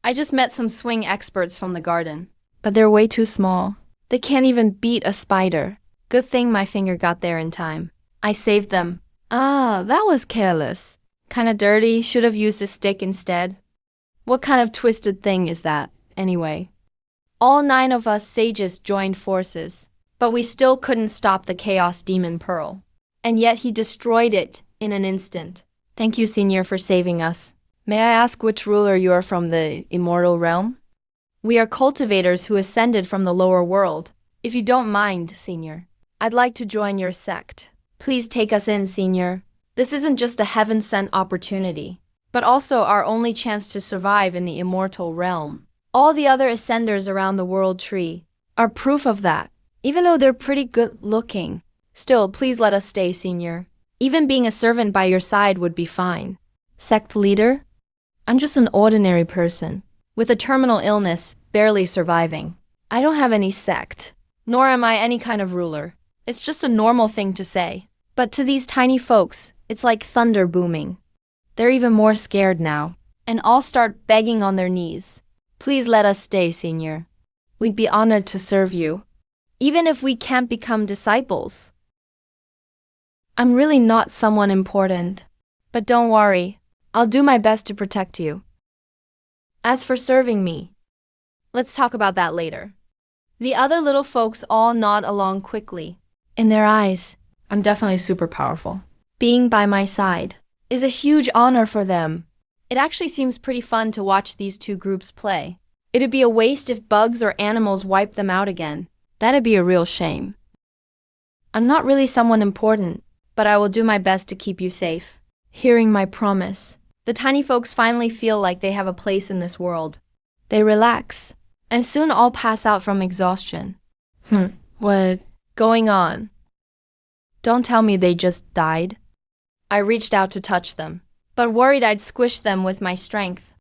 I just met some swing experts from the garden, but they're way too small. They can't even beat a spider. Good thing my finger got there in time. I saved them. Ah, that was careless. Kinda dirty, should have used a stick instead. What kind of twisted thing is that, anyway? All 9 of us sages joined forces, but we still couldn't stop the Chaos Demon Pearl. And yet he destroyed it in an instant. Thank you, Senior, for saving us. May I ask which ruler you are from the immortal realm? We are cultivators who ascended from the lower world. If you don't mind, Senior, I'd like to join your sect. Please take us in, Senior. This isn't just a heaven-sent opportunity, but also our only chance to survive in the immortal realm. All the other ascenders around the world tree are proof of that, even though they're pretty good-looking. Still, please let us stay, Senior. Even being a servant by your side would be fine. Sect leader? I'm just an ordinary person, with a terminal illness, barely surviving. I don't have any sect, nor am I any kind of ruler. It's just a normal thing to say. But to these tiny folks, it's like thunder booming. They're even more scared now, and all start begging on their knees. Please let us stay, Senior. We'd be honored to serve you, even if we can't become disciples. I'm really not someone important, but don't worry, I'll do my best to protect you. As for serving me, let's talk about that later. The other little folks all nod along quickly. In their eyes, I'm definitely super powerful. Being by my side is a huge honor for them. It actually seems pretty fun to watch these two groups play. It'd be a waste if bugs or animals wiped them out again. That'd be a real shame. I'm not really someone important, but I will do my best to keep you safe. Hearing my promise, the tiny folks finally feel like they have a place in this world. They relax, and soon all pass out from exhaustion. What going on? Don't tell me they just died. I reached out to touch them, but worried I'd squish them with my strength.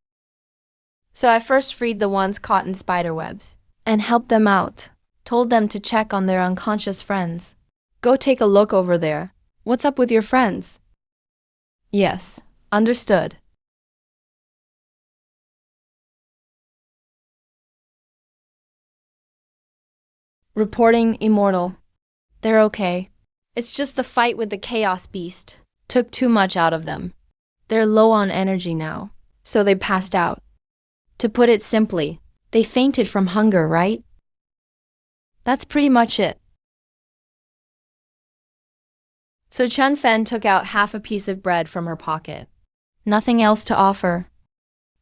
So I first freed the ones caught in spider webs and helped them out. Told them to check on their unconscious friends. Go take a look over there. What's up with your friends? Yes, understood. Reporting immortal. They're okay. It's just the fight with the chaos beast took too much out of them. They're low on energy now, so they passed out. To put it simply, they fainted from hunger, right? That's pretty much it. So Chen Fen took out half a piece of bread from her pocket. Nothing else to offer.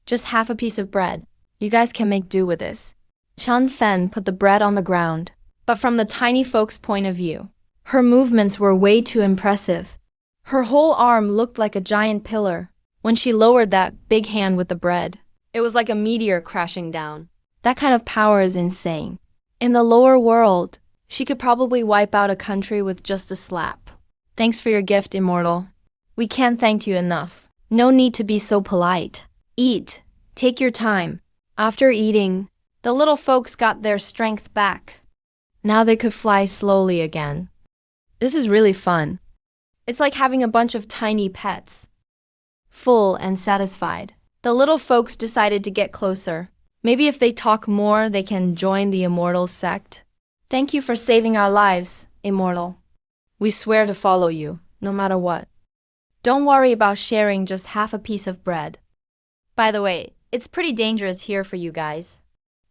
Just half a piece of bread. You guys can make do with this. Chen Fen put the bread on the ground, but from the tiny folks' point of view, her movements were way too impressive. Her whole arm looked like a giant pillar. When she lowered that big hand with the bread, it was like a meteor crashing down. That kind of power is insane. In the lower world, she could probably wipe out a country with just a slap. Thanks for your gift, Immortal. We can't thank you enough. No need to be so polite. Eat. Take your time. After eating, the little folks got their strength back. Now they could fly slowly again. This is really fun. It's like having a bunch of tiny pets. Full and satisfied, the little folks decided to get closer. Maybe if they talk more, they can join the Immortals sect. Thank you for saving our lives, Immortal. We swear to follow you, no matter what. Don't worry about sharing just half a piece of bread. By the way, it's pretty dangerous here for you guys.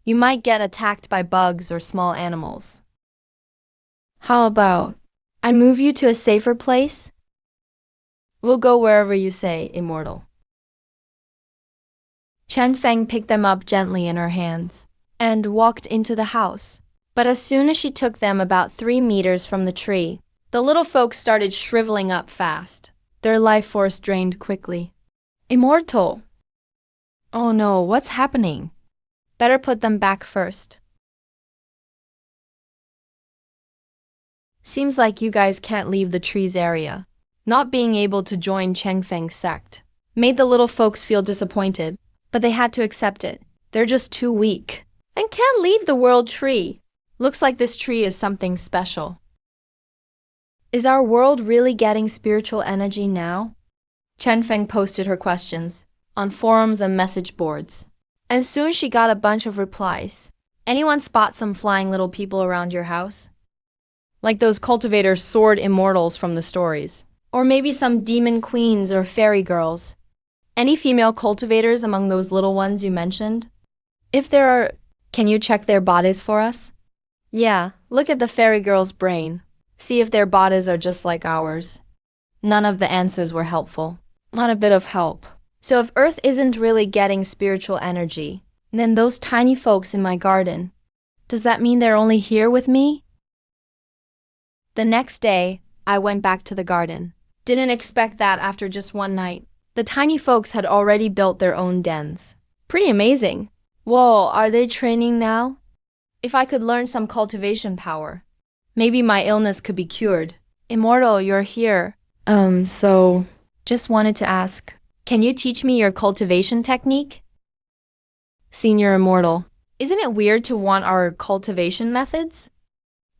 You might get attacked by bugs or small animals. How about I move you to a safer place? We'll go wherever you say, Immortal. Chen Feng picked them up gently in her hands and walked into the house. But as soon as she took them about 3 meters from the tree, the little folks started shriveling up fast. Their life force drained quickly. Immortal! Oh no, what's happening? Better put them back first. Seems like you guys can't leave the trees area. Not being able to join Cheng Feng's sect made the little folks feel disappointed, but they had to accept it. They're just too weak and can't leave the world tree. Looks like this tree is something special. Is our world really getting spiritual energy now? Chen Feng posted her questions on forums and message boards. And soon she got a bunch of replies. Anyone spot some flying little people around your house? Like those cultivator sword immortals from the stories. Or maybe some demon queens or fairy girls. Any female cultivators among those little ones you mentioned? If there are, can you check their bodies for us? Yeah, look at the fairy girl's brain. See if their bodies are just like ours. None of the answers were helpful. Not a bit of help. So if Earth isn't really getting spiritual energy, then those tiny folks in my garden, does that mean they're only here with me? The next day, I went back to the garden. Didn't expect that after just one night. The tiny folks had already built their own dens. Pretty amazing. Whoa, are they training now? If I could learn some cultivation power, maybe my illness could be cured. Immortal, you're here. Just wanted to ask, can you teach me your cultivation technique? Senior Immortal, isn't it weird to want our cultivation methods?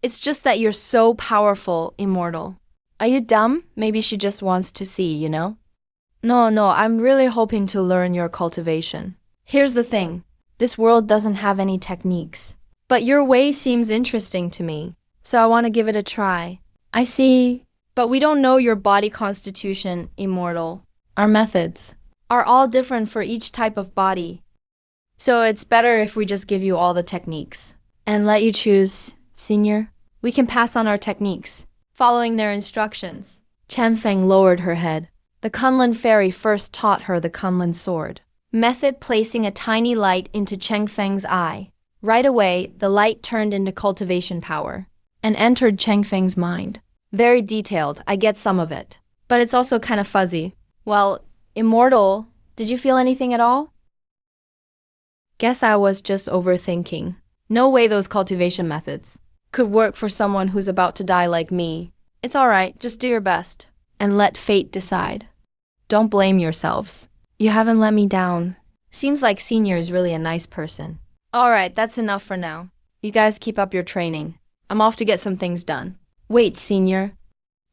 It's just that you're so powerful, Immortal. Are you dumb? Maybe she just wants to see, you know? No, I'm really hoping to learn your cultivation. Here's the thing, this world doesn't have any techniques. But your way seems interesting to me, so I want to give it a try. I see. But we don't know your body constitution, Immortal. Our methods are all different for each type of body. So it's better if we just give you all the techniques and let you choose, Senior. We can pass on our techniques, following their instructions. Changfeng lowered her head. The Kunlun fairy first taught her the Kunlun sword. Method: placing a tiny light into Changfeng's eye. Right away, the light turned into cultivation power and entered Changfeng's mind. Very detailed, I get some of it. But it's also kind of fuzzy. Well, Immortal, did you feel anything at all? Guess I was just overthinking. No way those cultivation methods could work for someone who's about to die like me. It's alright, just do your best. And let fate decide. Don't blame yourselves. You haven't let me down. Seems like Senior is really a nice person. Alright, that's enough for now. You guys keep up your training. I'm off to get some things done. Wait, Senior.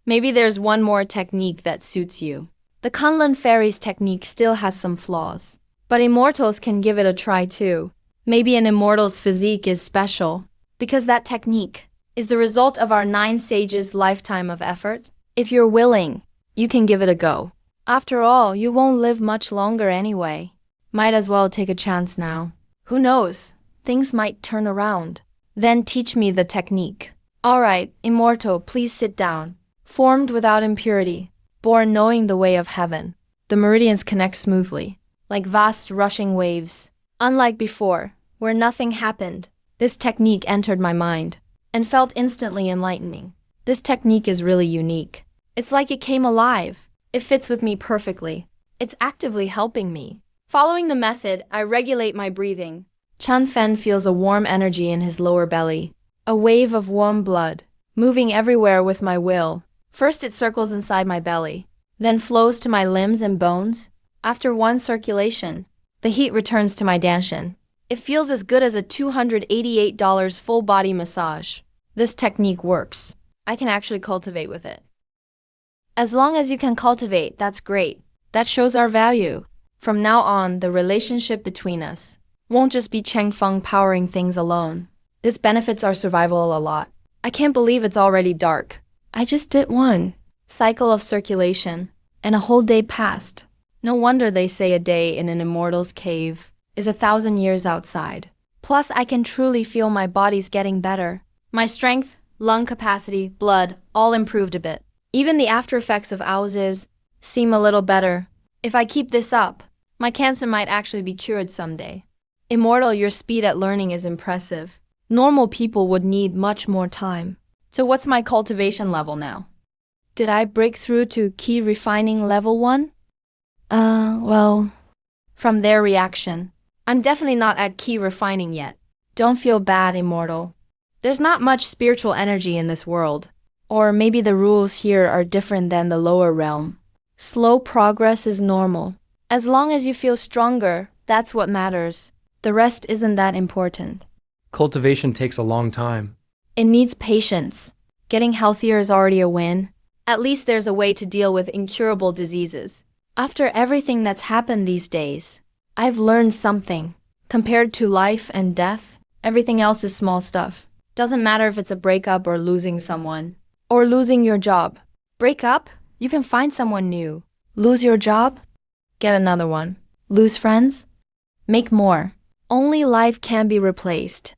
Maybe there's one more technique that suits you. The Kunlun fairy's technique still has some flaws, but immortals can give it a try too. Maybe an immortal's physique is special, because that technique is the result of our 9 sages' lifetime of effort. If you're willing, you can give it a go. After all, you won't live much longer anyway. Might as well take a chance now. Who knows? Things might turn around. Then teach me the technique. Alright, Immortal, please sit down. Formed without impurity, born knowing the way of heaven. The meridians connect smoothly, like vast rushing waves. Unlike before, where nothing happened, this technique entered my mind and felt instantly enlightening. This technique is really unique. It's like it came alive. It fits with me perfectly. It's actively helping me. Following the method, I regulate my breathing. Changfeng feels a warm energy in his lower belly. A wave of warm blood, moving everywhere with my will. First it circles inside my belly, then flows to my limbs and bones. After one circulation, the heat returns to my danshin. It feels as good as a $288 full body massage. This technique works. I can actually cultivate with it. As long as you can cultivate, that's great. That shows our value. From now on, the relationship between us won't just be Changfeng powering things alone. This benefits our survival a lot. I can't believe it's already dark. I just did one cycle of circulation, and a whole day passed. No wonder they say a day in an immortal's cave is 1,000 years outside. Plus, I can truly feel my body's getting better. My strength, lung capacity, blood, all improved a bit. Even the after effects of Owl's seem a little better. If I keep this up, my cancer might actually be cured someday. Immortal, your speed at learning is impressive. Normal people would need much more time. So what's my cultivation level now? Did I break through to key refining level 1? Well, from their reaction, I'm definitely not at key refining yet. Don't feel bad, Immortal. There's not much spiritual energy in this world. Or maybe the rules here are different than the lower realm. Slow progress is normal. As long as you feel stronger, that's what matters. The rest isn't that important. Cultivation takes a long time. It needs patience. Getting healthier is already a win. At least there's a way to deal with incurable diseases. After everything that's happened these days, I've learned something. Compared to life and death, everything else is small stuff. Doesn't matter if it's a breakup or losing someone. Or losing your job. Break up? You can find someone new. Lose your job? Get another one. Lose friends? Make more. Only life can be replaced.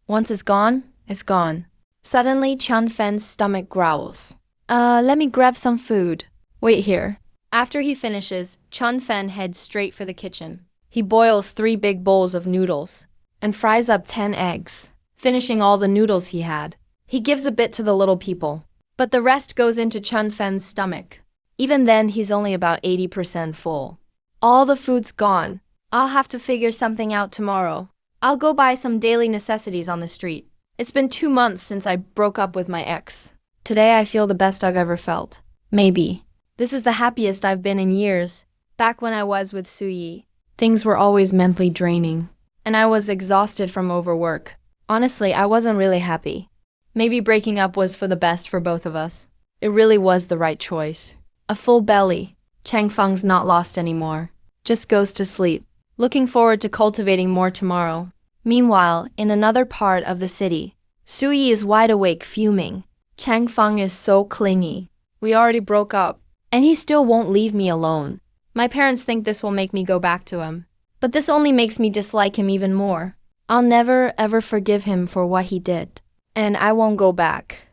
Once it's gone, it's gone. Suddenly, Chun Fen's stomach growls. Let me grab some food. Wait here. After he finishes, Chun Fen heads straight for the kitchen. He boils 3 big bowls of noodles and fries up 10 eggs, finishing all the noodles he had. He gives a bit to the little people, but the rest goes into Chun Fen's stomach. Even then, he's only about 80% full. All the food's gone. I'll have to figure something out tomorrow. I'll go buy some daily necessities on the street. It's been 2 months since I broke up with my ex. Today I feel the best I've ever felt. Maybe. This is the happiest I've been in years. Back when I was with Suyi, things were always mentally draining, and I was exhausted from overwork. Honestly, I wasn't really happy. Maybe breaking up was for the best for both of us. It really was the right choice. A full belly. Chang Feng's not lost anymore. Just goes to sleep. Looking forward to cultivating more tomorrow. Meanwhile, in another part of the city, Suyi is wide awake fuming. Chang Feng is so clingy. We already broke up, and he still won't leave me alone. My parents think this will make me go back to him. But this only makes me dislike him even more. I'll never ever forgive him for what he did. And I won't go back.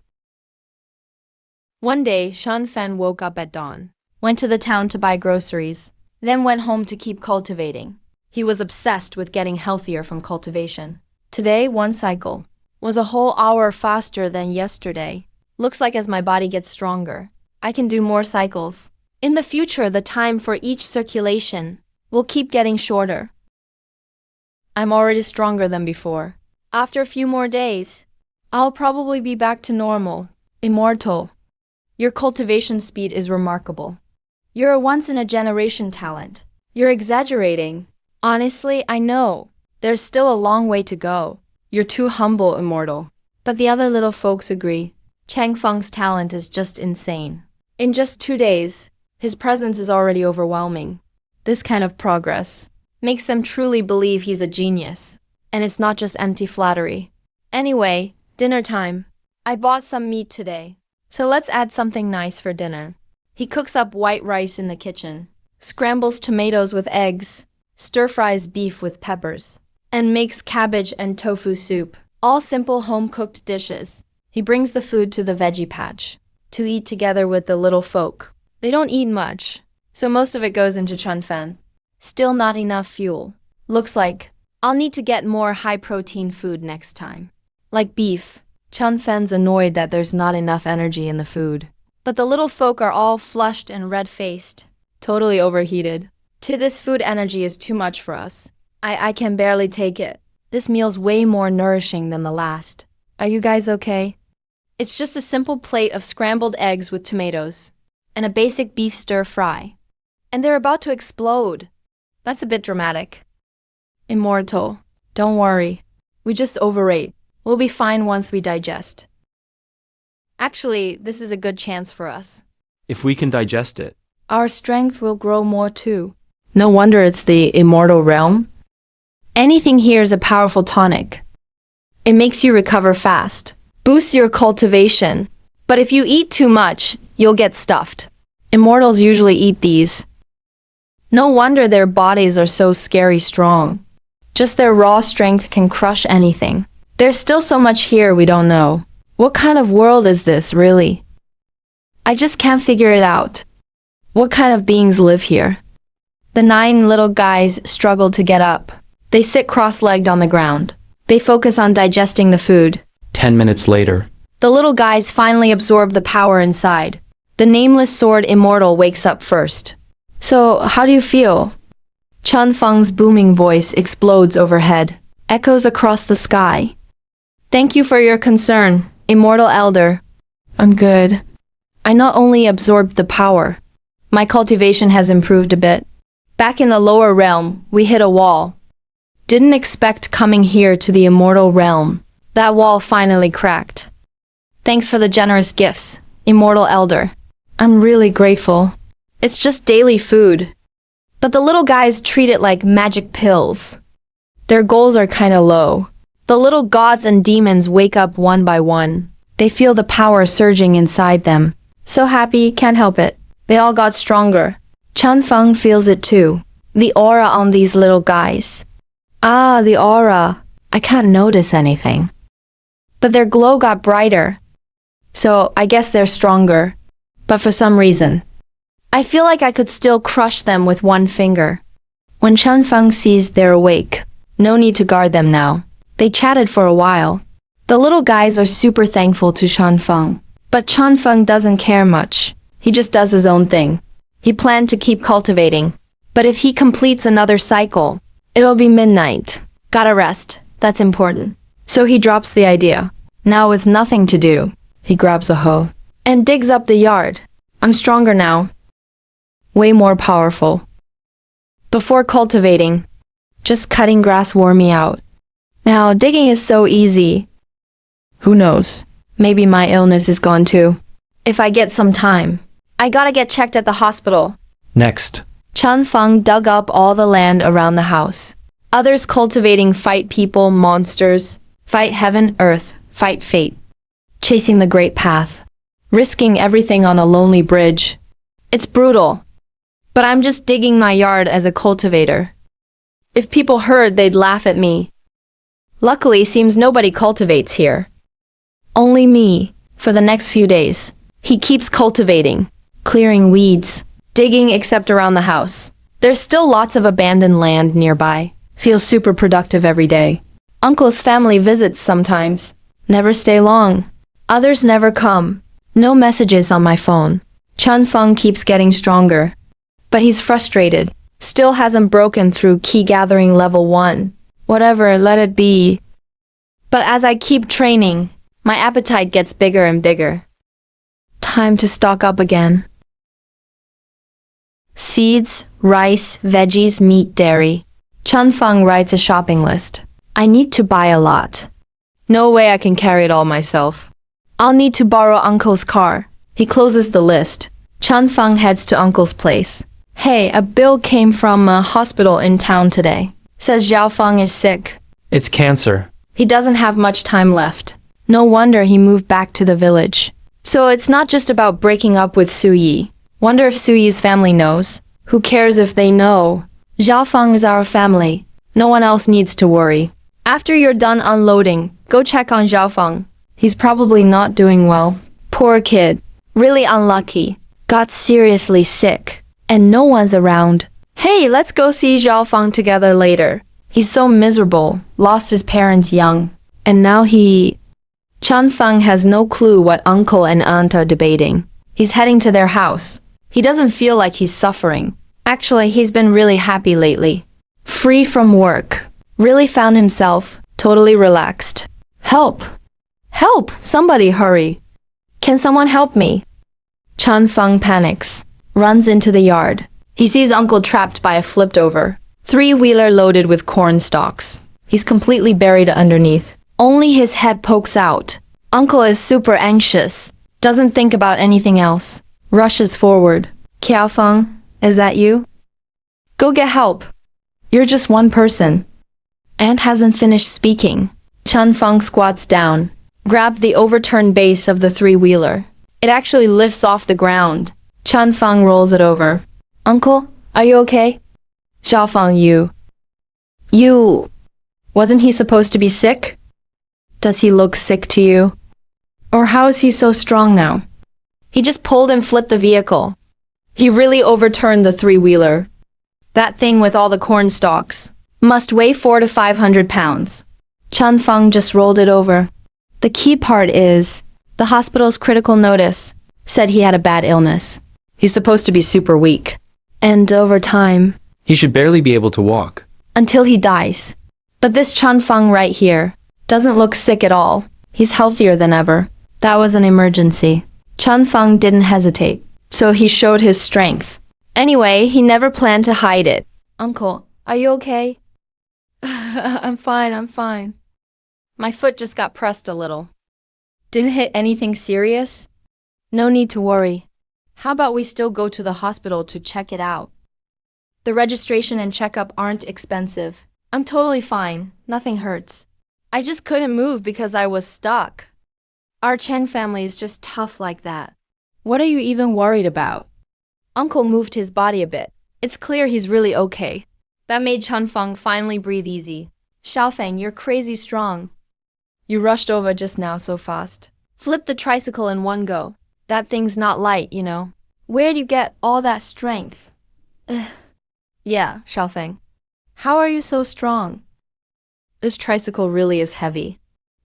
One day, Chun Fen woke up at dawn, went to the town to buy groceries, then went home to keep cultivating. He was obsessed with getting healthier from cultivation. Today, 1 cycle was a whole hour faster than yesterday. Looks like as my body gets stronger, I can do more cycles. In the future, the time for each circulation will keep getting shorter. I'm already stronger than before. After a few more days, I'll probably be back to normal. Immortal. Your cultivation speed is remarkable. You're a once-in-a-generation talent. You're exaggerating. Honestly, I know. There's still a long way to go. You're too humble, Immortal. But the other little folks agree. Chang Feng's talent is just insane. In just 2 days, his presence is already overwhelming. This kind of progress makes them truly believe he's a genius. And it's not just empty flattery. Anyway, dinner time. I bought some meat today, so let's add something nice for dinner. He cooks up white rice in the kitchen, scrambles tomatoes with eggs, stir-fries beef with peppers, and makes cabbage and tofu soup. All simple home-cooked dishes. He brings the food to the veggie patch to eat together with the little folk. They don't eat much, so most of it goes into Chun Fen. Still not enough fuel. Looks like I'll need to get more high-protein food next time. Like beef. Chun Fen's annoyed that there's not enough energy in the food. But the little folk are all flushed and red-faced, totally overheated. This food energy is too much for us. I can barely take it. This meal's way more nourishing than the last. Are you guys okay? It's just a simple plate of scrambled eggs with tomatoes and a basic beef stir-fry. And they're about to explode. That's a bit dramatic. Immortal, don't worry. We just overate. We'll be fine once we digest. Actually, this is a good chance for us. If we can digest it. Our strength will grow more too. No wonder it's the immortal realm. Anything here is a powerful tonic. It makes you recover fast, boosts your cultivation. But if you eat too much, you'll get stuffed. Immortals usually eat these. No wonder their bodies are so scary strong. Just their raw strength can crush anything. There's still so much here we don't know. What kind of world is this, really? I just can't figure it out. What kind of beings live here? The 9 little guys struggle to get up. They sit cross-legged on the ground. They focus on digesting the food. 10 minutes later. The little guys finally absorb the power inside. The nameless sword immortal wakes up first. So, how do you feel? Chun Feng's booming voice explodes overhead, echoes across the sky. Thank you for your concern, immortal elder. I'm good. I not only absorbed the power, my cultivation has improved a bit. Back in the lower realm, we hit a wall. Didn't expect coming here to the immortal realm. That wall finally cracked. Thanks for the generous gifts, immortal elder. I'm really grateful. It's just daily food. But the little guys treat it like magic pills. Their goals are kinda low. The little gods and demons wake up one by one. They feel the power surging inside them. So happy, can't help it. They all got stronger. Chunfeng feels it too. The aura on these little guys. Ah, the aura. I can't notice anything. But their glow got brighter. So I guess they're stronger. But for some reason, I feel like I could still crush them with one finger. When Chunfeng sees they're awake, no need to guard them now. They chatted for a while. The little guys are super thankful to Chunfeng. But Chunfeng doesn't care much. He just does his own thing. He planned to keep cultivating. But if he completes another cycle, it'll be midnight. Gotta rest. That's important. So he drops the idea. Now with nothing to do, he grabs a hoe and digs up the yard. I'm stronger now. Way more powerful. Before cultivating, just cutting grass wore me out. Now digging is so easy. Who knows? Maybe my illness is gone too. If I get some time, I gotta get checked at the hospital. Next. Chunfeng dug up all the land around the house. Others cultivating fight people, monsters, fight heaven, earth, fight fate. Chasing the great path. Risking everything on a lonely bridge. It's brutal. But I'm just digging my yard as a cultivator. If people heard, they'd laugh at me. Luckily, seems nobody cultivates here. Only me, for the next few days. He keeps cultivating, clearing weeds, digging except around the house. There's still lots of abandoned land nearby. Feels super productive every day. Uncle's family visits sometimes. Never stay long. Others never come. No messages on my phone. Chunfeng keeps getting stronger. But he's frustrated. Still hasn't broken through key gathering level 1. Whatever, let it be. But as I keep training, my appetite gets bigger and bigger. Time to stock up again. Seeds, rice, veggies, meat, dairy. Chunfeng writes a shopping list. I need to buy a lot. No way I can carry it all myself. I'll need to borrow Uncle's car. He closes the list. Chunfeng heads to Uncle's place. Hey, a bill came from a hospital in town today. Says Xiaofeng is sick. It's cancer. He doesn't have much time left. No wonder he moved back to the village. So it's not just about breaking up with Su Yi. Wonder if Su Yi's family knows. Who cares if they know? Xiaofeng is our family. No one else needs to worry. After you're done unloading, go check on Xiaofeng. He's probably not doing well. Poor kid. Really unlucky. Got seriously sick. And no one's around. Hey, let's go see Xiaofeng together later. He's so miserable. Lost his parents young. And now Chunfeng has no clue what uncle and aunt are debating. He's heading to their house. He doesn't feel like he's suffering. Actually, he's been really happy lately. Free from work. Really found himself totally relaxed. Help! Help! Somebody hurry. Can someone help me? Chunfeng panics. Runs into the yard. He sees Uncle trapped by a flipped-over three-wheeler loaded with corn stalks. He's completely buried underneath. Only his head pokes out. Uncle is super anxious. Doesn't think about anything else. Rushes forward. Xiaofeng, is that you? Go get help. You're just one person. Aunt hasn't finished speaking. Chunfeng squats down. Grab the overturned base of the three-wheeler. It actually lifts off the ground. Chunfeng rolls it over. Uncle, are you okay? Xiaofeng, wasn't he supposed to be sick? Does he look sick to you? Or how is he so strong now? He just pulled and flipped the vehicle. He really overturned the three-wheeler. That thing with all the corn stalks must weigh 400 to 500 pounds. Chunfeng just rolled it over. The key part is, the hospital's critical notice said he had a bad illness. He's supposed to be super weak. And over time, He should barely be able to walk. Until he dies. But this Chunfeng right here doesn't look sick at all. He's healthier than ever. That was an emergency. Chunfeng didn't hesitate, so he showed his strength. Anyway, he never planned to hide it. Uncle, are you okay? I'm fine. My foot just got pressed a little. Didn't hit anything serious? No need to worry. How about we still go to the hospital to check it out? The registration and checkup aren't expensive. I'm totally fine. Nothing hurts. I just couldn't move because I was stuck. Our Cheng family is just tough like that. What are you even worried about? Uncle moved his body a bit. It's clear he's really okay. That made Chunfeng finally breathe easy. Xiaofeng, you're crazy strong. You rushed over just now so fast. Flip the tricycle in one go. That thing's not light, you know. Where'd you get all that strength? Yeah, Xiaofeng. How are you so strong? This tricycle really is heavy.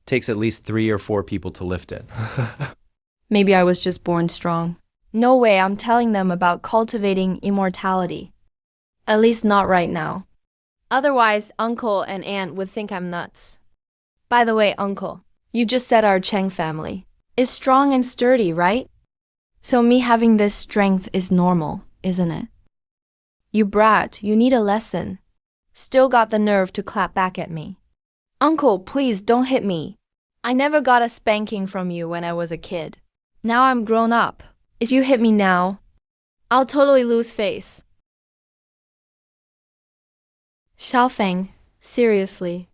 Takes at least 3 or 4 people to lift it. Maybe I was just born strong. No way, I'm telling them about cultivating immortality. At least not right now. Otherwise, Uncle and Aunt would think I'm nuts. By the way, Uncle, you just said our Cheng family is strong and sturdy, right? So me having this strength is normal, isn't it? You brat, you need a lesson. Still got the nerve to clap back at me. Uncle, please don't hit me. I never got a spanking from you when I was a kid. Now I'm grown up. If you hit me now, I'll totally lose face. Xiaofeng, seriously.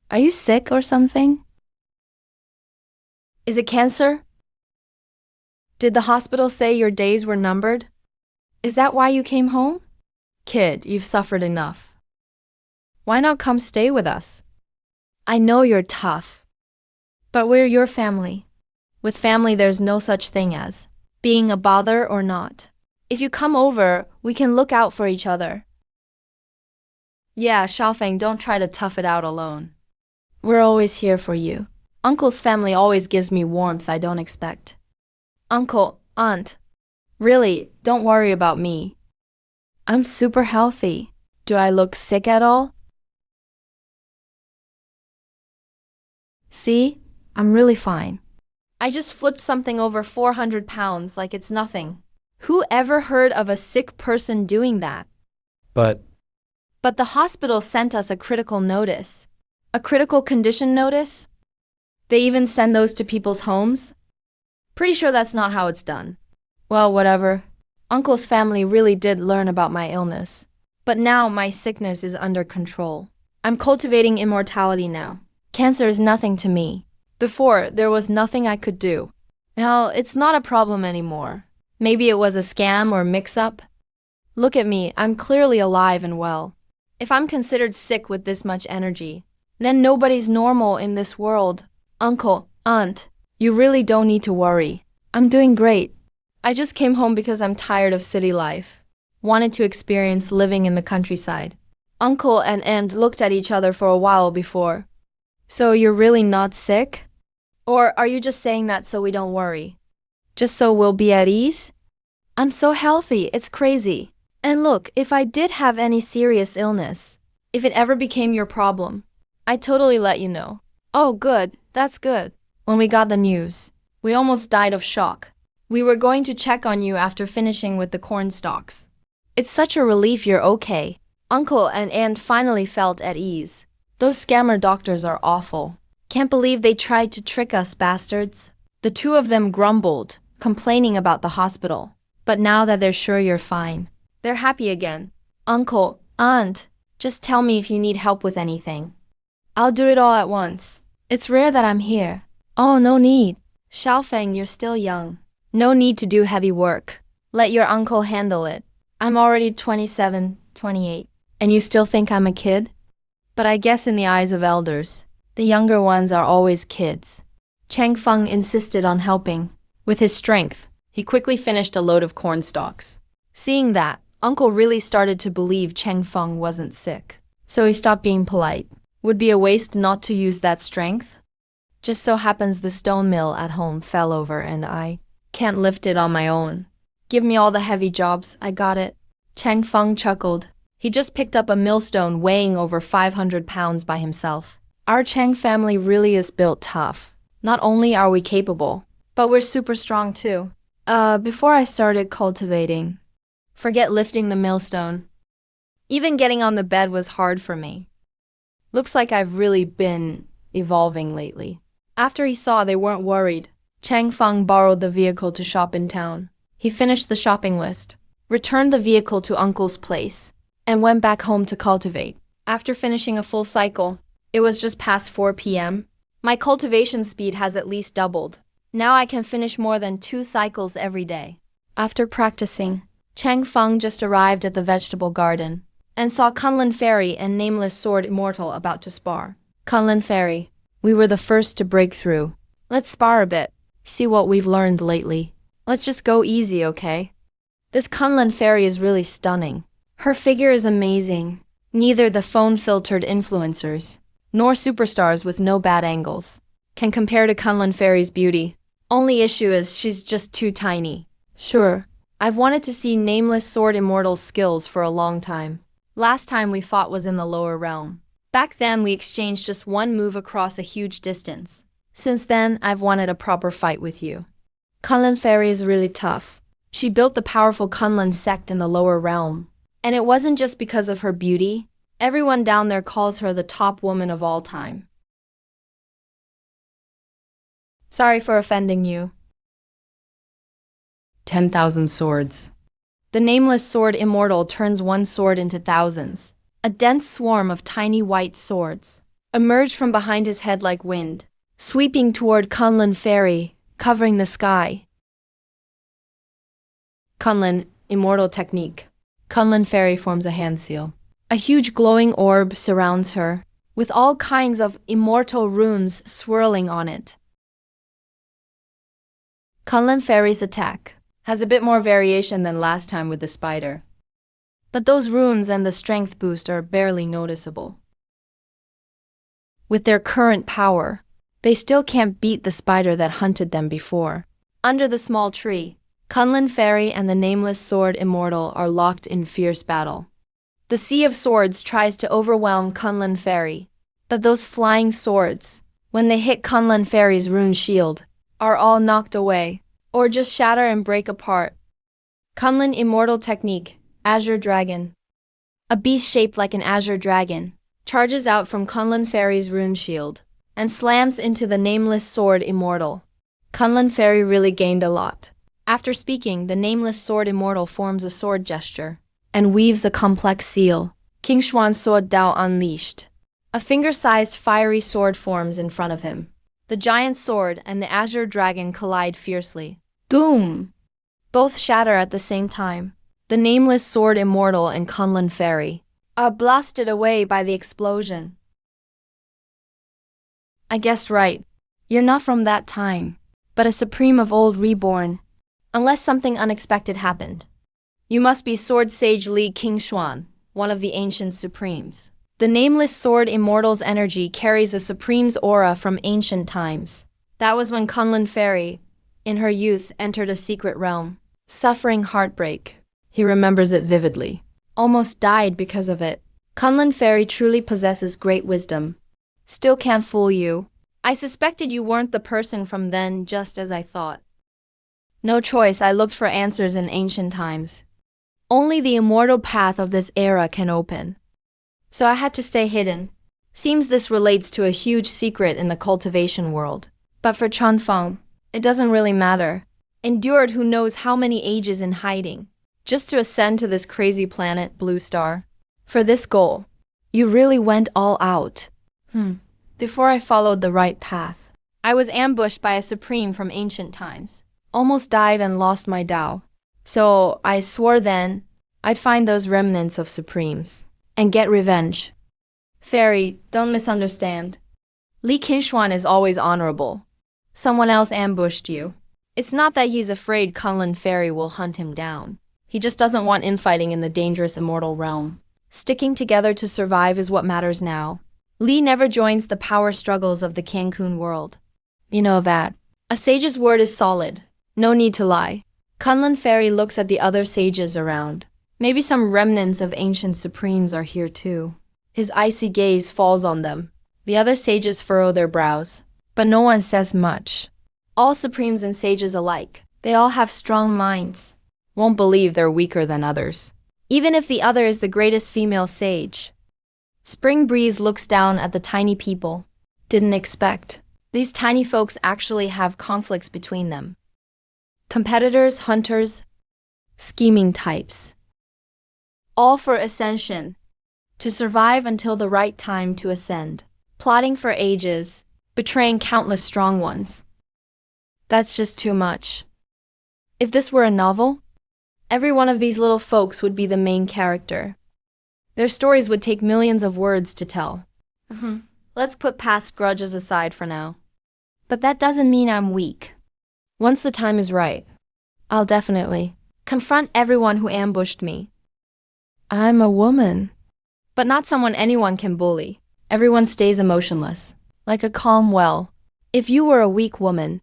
Are you sick or something? Is it cancer? Did the hospital say your days were numbered? Is that why you came home? Kid, you've suffered enough. Why not come stay with us? I know you're tough, but we're your family. With family, there's no such thing as being a bother or not. If you come over, we can look out for each other. Yeah, Xiaofeng, don't try to tough it out alone. We're always here for you. Uncle's family always gives me warmth I don't expect. Uncle, Aunt, really, don't worry about me. I'm super healthy. Do I look sick at all? See? I'm really fine. I just flipped something over 400 pounds like it's nothing. Who ever heard of a sick person doing that? But the hospital sent us a critical notice. A critical condition notice? They even send those to people's homes? Pretty sure that's not how it's done. Well, whatever. Uncle's family really did learn about my illness. But now my sickness is under control. I'm cultivating immortality now. Cancer is nothing to me. Before, there was nothing I could do. Now, it's not a problem anymore. Maybe it was a scam or mix-up. Look at me, I'm clearly alive and well. If I'm considered sick with this much energy, then nobody's normal in this world. Uncle, Aunt, you really don't need to worry. I'm doing great. I just came home because I'm tired of city life. Wanted to experience living in the countryside. Uncle and Aunt looked at each other for a while before. So you're really not sick? Or are you just saying that so we don't worry? Just so we'll be at ease? I'm so healthy, it's crazy. And look, if I did have any serious illness, if it ever became your problem, I'd totally let you know. Oh, good, that's good. When we got the news, we almost died of shock. We were going to check on you after finishing with the corn stalks. It's such a relief you're okay. Uncle and Aunt finally felt at ease. Those scammer doctors are awful. Can't believe they tried to trick us, bastards. The two of them grumbled, complaining about the hospital. But now that they're sure you're fine, they're happy again. Uncle, Aunt, just tell me if you need help with anything. I'll do it all at once. It's rare that I'm here. Oh, no need. Xiaofeng, you're still young. No need to do heavy work. Let your uncle handle it. I'm already 27, 28. And you still think I'm a kid? But I guess in the eyes of elders, the younger ones are always kids. Cheng Feng insisted on helping. With his strength, he quickly finished a load of corn stalks. Seeing that, Uncle really started to believe Cheng Feng wasn't sick. So he stopped being polite. Would be a waste not to use that strength. Just so happens the stone mill at home fell over and I can't lift it on my own. Give me all the heavy jobs, I got it. Cheng Feng chuckled. He just picked up a millstone weighing over 500 pounds by himself. Our Cheng family really is built tough. Not only are we capable, but we're super strong too. Before I started cultivating, forget lifting the millstone. Even getting on the bed was hard for me. Looks like I've really been evolving lately. After he saw they weren't worried, Cheng Feng borrowed the vehicle to shop in town. He finished the shopping list, returned the vehicle to Uncle's place, and went back home to cultivate. After finishing a full cycle, it was just past 4 p.m. My cultivation speed has at least doubled. Now I can finish more than 2 cycles every day. After practicing, Chang Feng just arrived at the vegetable garden and saw Kunlun Fairy and Nameless Sword Immortal about to spar. Kunlun Fairy, we were the first to break through. Let's spar a bit, see what we've learned lately. Let's just go easy, okay? This Kunlun Fairy is really stunning. Her figure is amazing. Neither the phone-filtered influencers nor superstars with no bad angles can compare to Kunlun Fairy's beauty. Only issue is she's just too tiny. Sure, I've wanted to see Nameless Sword Immortal's skills for a long time. Last time we fought was in the lower realm. Back then we exchanged just one move across a huge distance. Since then, I've wanted a proper fight with you. Kunlun Fairy is really tough. She built the powerful Kunlun sect in the lower realm. And it wasn't just because of her beauty. Everyone down there calls her the top woman of all time. Sorry for offending you. 10,000 swords. The Nameless Sword Immortal turns one sword into thousands. A dense swarm of tiny white swords emerge from behind his head like wind, sweeping toward Kunlun Fairy, covering the sky. Kunlun Immortal Technique. Kunlun Fairy forms a hand seal. A huge glowing orb surrounds her, with all kinds of immortal runes swirling on it. Kunlun Fairy's attack has a bit more variation than last time with the spider. But those runes and the strength boost are barely noticeable. With their current power, they still can't beat the spider that hunted them before. Under the small tree, Kunlun Fairy and the Nameless Sword Immortal are locked in fierce battle. The Sea of Swords tries to overwhelm Kunlun Fairy, but those flying swords, when they hit Kunlun Fairy's rune shield, are all knocked away, or just shatter and break apart. Kunlun Immortal Technique, Azure Dragon. A beast shaped like an azure dragon charges out from Kunlun Fairy's rune shield and slams into the Nameless Sword Immortal. Kunlun Fairy really gained a lot. After speaking, the Nameless Sword Immortal forms a sword gesture and weaves a complex seal. King Xuan Sword Dao Unleashed. A finger-sized fiery sword forms in front of him. The giant sword and the azure dragon collide fiercely. Boom! Both shatter at the same time. The Nameless Sword Immortal and Kunlun Fairy are blasted away by the explosion. I guessed right. You're not from that time, but a supreme of old reborn. Unless something unexpected happened. You must be Sword Sage Li King Xuan, one of the ancient supremes. The Nameless Sword Immortal's energy carries a supreme's aura from ancient times. That was when Kunlun Fairy, in her youth, entered a secret realm, suffering heartbreak. He remembers it vividly. Almost died because of it. Kunlun Fairy truly possesses great wisdom. Still can't fool you. I suspected you weren't the person from then, just as I thought. No choice, I looked for answers in ancient times. Only the immortal path of this era can open. So I had to stay hidden. Seems this relates to a huge secret in the cultivation world. But for Chanfeng, it doesn't really matter. Endured who knows how many ages in hiding, just to ascend to this crazy planet, Blue Star. For this goal, you really went all out. Before I followed the right path, I was ambushed by a supreme from ancient times. Almost died and lost my Tao. So I swore then I'd find those remnants of supremes and get revenge. Fairy, don't misunderstand. Li Qinshuan is always honorable. Someone else ambushed you. It's not that he's afraid Kunlun Fairy will hunt him down. He just doesn't want infighting in the dangerous immortal realm. Sticking together to survive is what matters now. Li never joins the power struggles of the Cancun world. You know that. A sage's word is solid. No need to lie. Kunlun Fairy looks at the other sages around. Maybe some remnants of ancient supremes are here too. His icy gaze falls on them. The other sages furrow their brows, but no one says much. All supremes and sages alike, they all have strong minds. Won't believe they're weaker than others, even if the other is the greatest female sage. Spring Breeze looks down at the tiny people. Didn't expect. These tiny folks actually have conflicts between them. Competitors, hunters, scheming types. All for Ascension. To survive until the right time to ascend. Plotting for ages, betraying countless strong ones. That's just too much. If this were a novel, every one of these little folks would be the main character. Their stories would take millions of words to tell. Let's put past grudges aside for now. But that doesn't mean I'm weak. Once the time is right, I'll definitely confront everyone who ambushed me. I'm a woman, but not someone anyone can bully. Everyone stays emotionless, like a calm well. If you were a weak woman,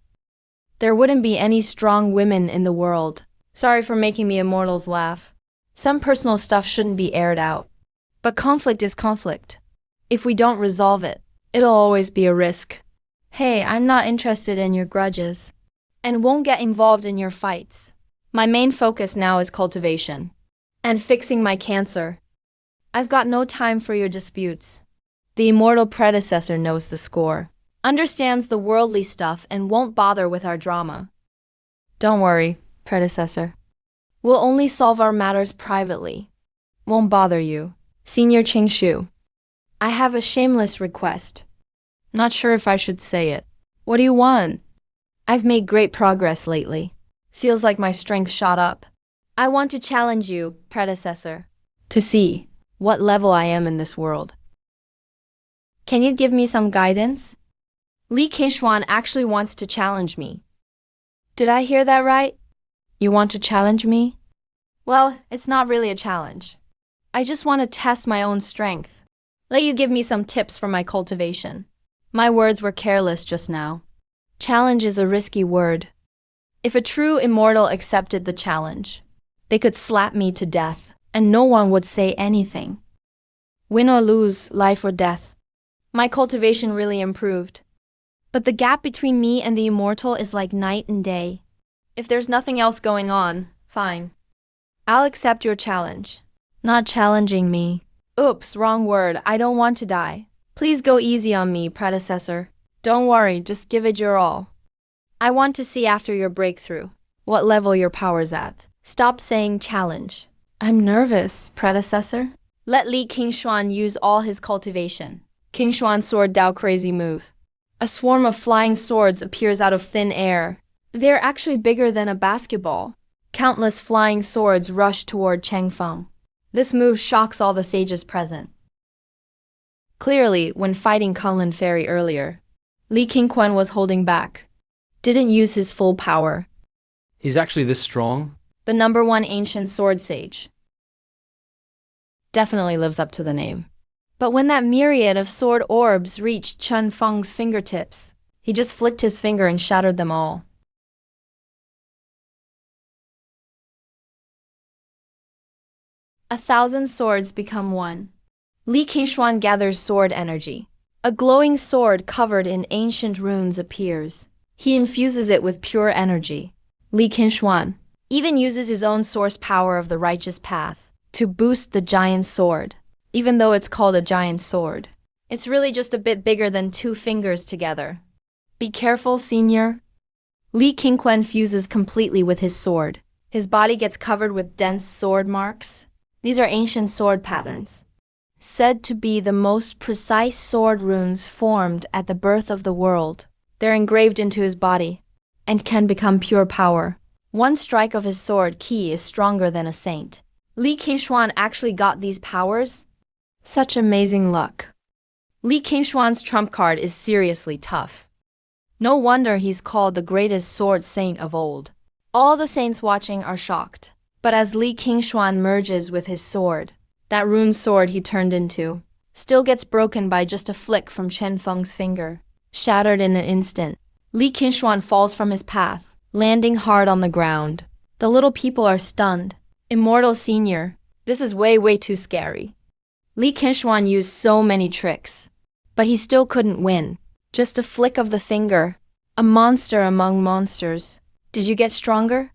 there wouldn't be any strong women in the world. Sorry for making the immortals laugh. Some personal stuff shouldn't be aired out. But conflict is conflict. If we don't resolve it, it'll always be a risk. Hey, I'm not interested in your grudges, and won't get involved in your fights. My main focus now is cultivation, and fixing my cancer. I've got no time for your disputes. The immortal predecessor knows the score, understands the worldly stuff, and won't bother with our drama. Don't worry, predecessor. We'll only solve our matters privately. Won't bother you. Senior Chingshu, I have a shameless request. Not sure if I should say it. What do you want? I've made great progress lately. Feels like my strength shot up. I want to challenge you, predecessor, to see what level I am in this world. Can you give me some guidance? Li Qingshuan actually wants to challenge me. Did I hear that right? You want to challenge me? Well, it's not really a challenge. I just want to test my own strength. Let you give me some tips for my cultivation. My words were careless just now. Challenge is a risky word. If a true immortal accepted the challenge, they could slap me to death, and no one would say anything. Win or lose, life or death. My cultivation really improved. But the gap between me and the immortal is like night and day. If there's nothing else going on, fine. I'll accept your challenge. Not challenging me. Oops, wrong word. I don't want to die. Please go easy on me, predecessor. Don't worry, just give it your all. I want to see after your breakthrough what level your power's at. Stop saying challenge. I'm nervous, predecessor. Let Li Qingshuan use all his cultivation. Qingshuan's sword Dao crazy move. A swarm of flying swords appears out of thin air. They're actually bigger than a basketball. Countless flying swords rush toward Chengfeng. This move shocks all the sages present. Clearly, when fighting Kunlun Fairy earlier, Li Qingquan was holding back. Didn't use his full power. He's actually this strong? The #1 ancient sword sage. Definitely lives up to the name. But when that myriad of sword orbs reached Chen Feng's fingertips, he just flicked his finger and shattered them all. A thousand swords become one. Li Qingshuan gathers sword energy. A glowing sword covered in ancient runes appears. He infuses it with pure energy. Li Qingshuan even uses his own source power of the righteous path to boost the giant sword. Even though it's called a giant sword, it's really just a bit bigger than 2 fingers together. Be careful, senior. Li Qingquan fuses completely with his sword. His body gets covered with dense sword marks. These are ancient sword patterns, said to be the most precise sword runes formed at the birth of the world. They're engraved into his body and can become pure power. One strike of his sword key is stronger than a saint. Li Qingshuan actually got these powers? Such amazing luck. Li Qingshuan's trump card is seriously tough. No wonder he's called the greatest sword saint of old. All the saints watching are shocked. But as Li Qingshuan merges with his sword, that rune sword he turned into still gets broken by just a flick from Chen Feng's finger. Shattered in an instant, Li Qingshuan falls from his path, landing hard on the ground. The little people are stunned. Immortal Senior, this is way too scary. Li Qingshuan used so many tricks, but he still couldn't win. Just a flick of the finger. A monster among monsters. Did you get stronger?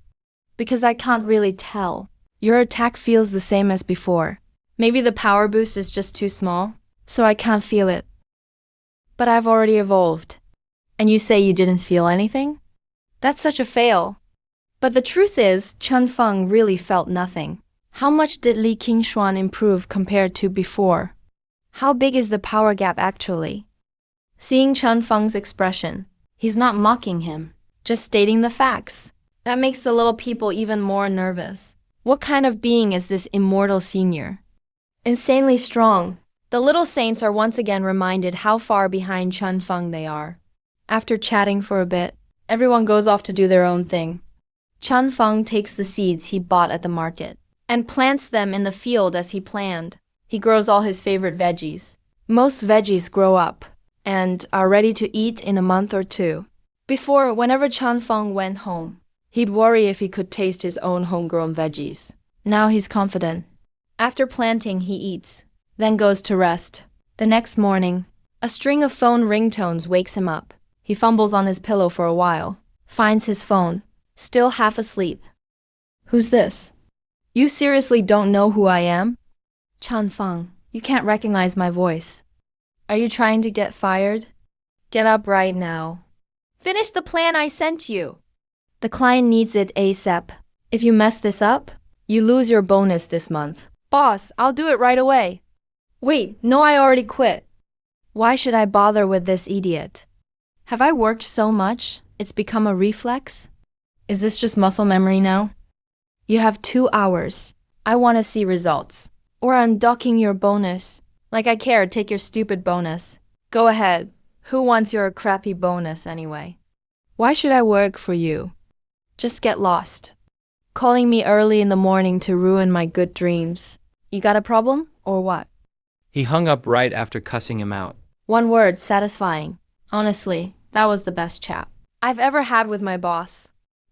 Because I can't really tell. Your attack feels the same as before. Maybe the power boost is just too small, so I can't feel it. But I've already evolved. And you say you didn't feel anything? That's such a fail. But the truth is, Chen Feng really felt nothing. How much did Li Qingshuan improve compared to before? How big is the power gap actually? Seeing Chen Feng's expression, he's not mocking him, just stating the facts. That makes the little people even more nervous. What kind of being is this immortal senior? Insanely strong. The little saints are once again reminded how far behind Chen Feng they are. After chatting for a bit, everyone goes off to do their own thing. Chen Feng takes the seeds he bought at the market and plants them in the field as he planned. He grows all his favorite veggies. Most veggies grow up and are ready to eat in a month or two. Before, whenever Chen Feng went home, he'd worry if he could taste his own homegrown veggies. Now he's confident. After planting, he eats, then goes to rest. The next morning, a string of phone ringtones wakes him up. He fumbles on his pillow for a while, finds his phone, still half asleep. Who's this? You seriously don't know who I am? Chen Feng, you can't recognize my voice. Are you trying to get fired? Get up right now. Finish the plan I sent you. The client needs it ASAP. If you mess this up, you lose your bonus this month. Boss, I'll do it right away. Wait, no, I already quit. Why should I bother with this idiot? Have I worked so much, it's become a reflex? Is this just muscle memory now? You have 2 hours. I want to see results. Or I'm docking your bonus. Like I care, take your stupid bonus. Go ahead. Who wants your crappy bonus anyway? Why should I work for you? Just get lost. Calling me early in the morning to ruin my good dreams. You got a problem, or what? He hung up right after cussing him out. One word, satisfying. Honestly, that was the best chat I've ever had with my boss.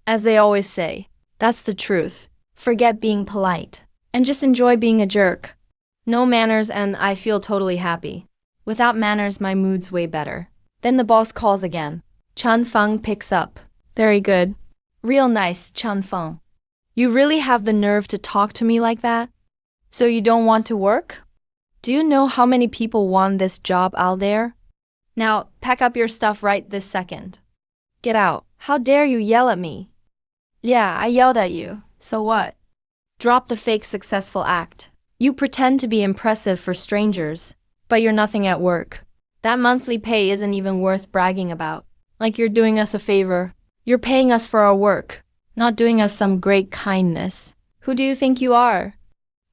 As they always say, that's the truth. Forget being polite, and just enjoy being a jerk. No manners and I feel totally happy. Without manners, my mood's way better. Then the boss calls again. Chen Feng picks up. Very good. Real nice, Chen Feng. You really have the nerve to talk to me like that? So you don't want to work? Do you know how many people want this job out there? Now, pack up your stuff right this second. Get out. How dare you yell at me? Yeah, I yelled at you. So what? Drop the fake successful act. You pretend to be impressive for strangers, but you're nothing at work. That monthly pay isn't even worth bragging about. Like you're doing us a favor. You're paying us for our work, not doing us some great kindness. Who do you think you are?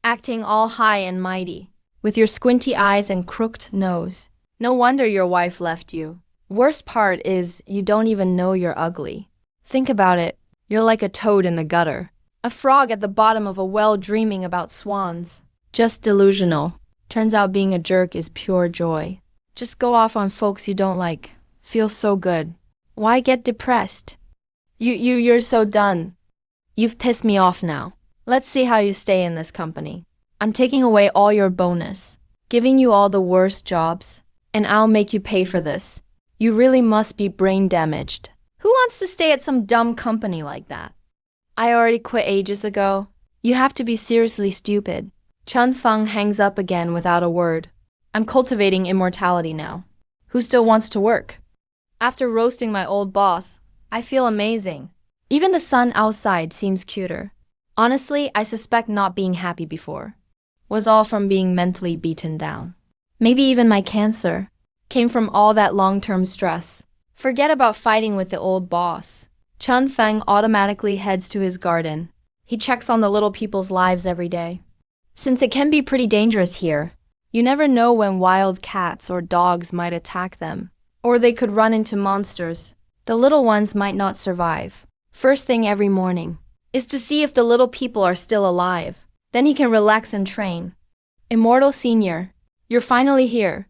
Acting all high and mighty, with your squinty eyes and crooked nose. No wonder your wife left you. Worst part is you don't even know you're ugly. Think about it. You're like a toad in the gutter. A frog at the bottom of a well dreaming about swans. Just delusional. Turns out being a jerk is pure joy. Just go off on folks you don't like. Feels so good. Why get depressed? You're so done. You've pissed me off now. Let's see how you stay in this company. I'm taking away all your bonus, giving you all the worst jobs, and I'll make you pay for this. You really must be brain damaged. Who wants to stay at some dumb company like that? I already quit ages ago. You have to be seriously stupid. Chen Feng hangs up again without a word. I'm cultivating immortality now. Who still wants to work? After roasting my old boss, I feel amazing. Even the sun outside seems cuter. Honestly, I suspect not being happy before was all from being mentally beaten down. Maybe even my cancer came from all that long-term stress. Forget about fighting with the old boss. Chen Feng automatically heads to his garden. He checks on the little people's lives every day. Since it can be pretty dangerous here, you never know when wild cats or dogs might attack them, or they could run into monsters. The little ones might not survive. First thing every morning is to see if the little people are still alive. Then he can relax and train. Immortal Senior, you're finally here.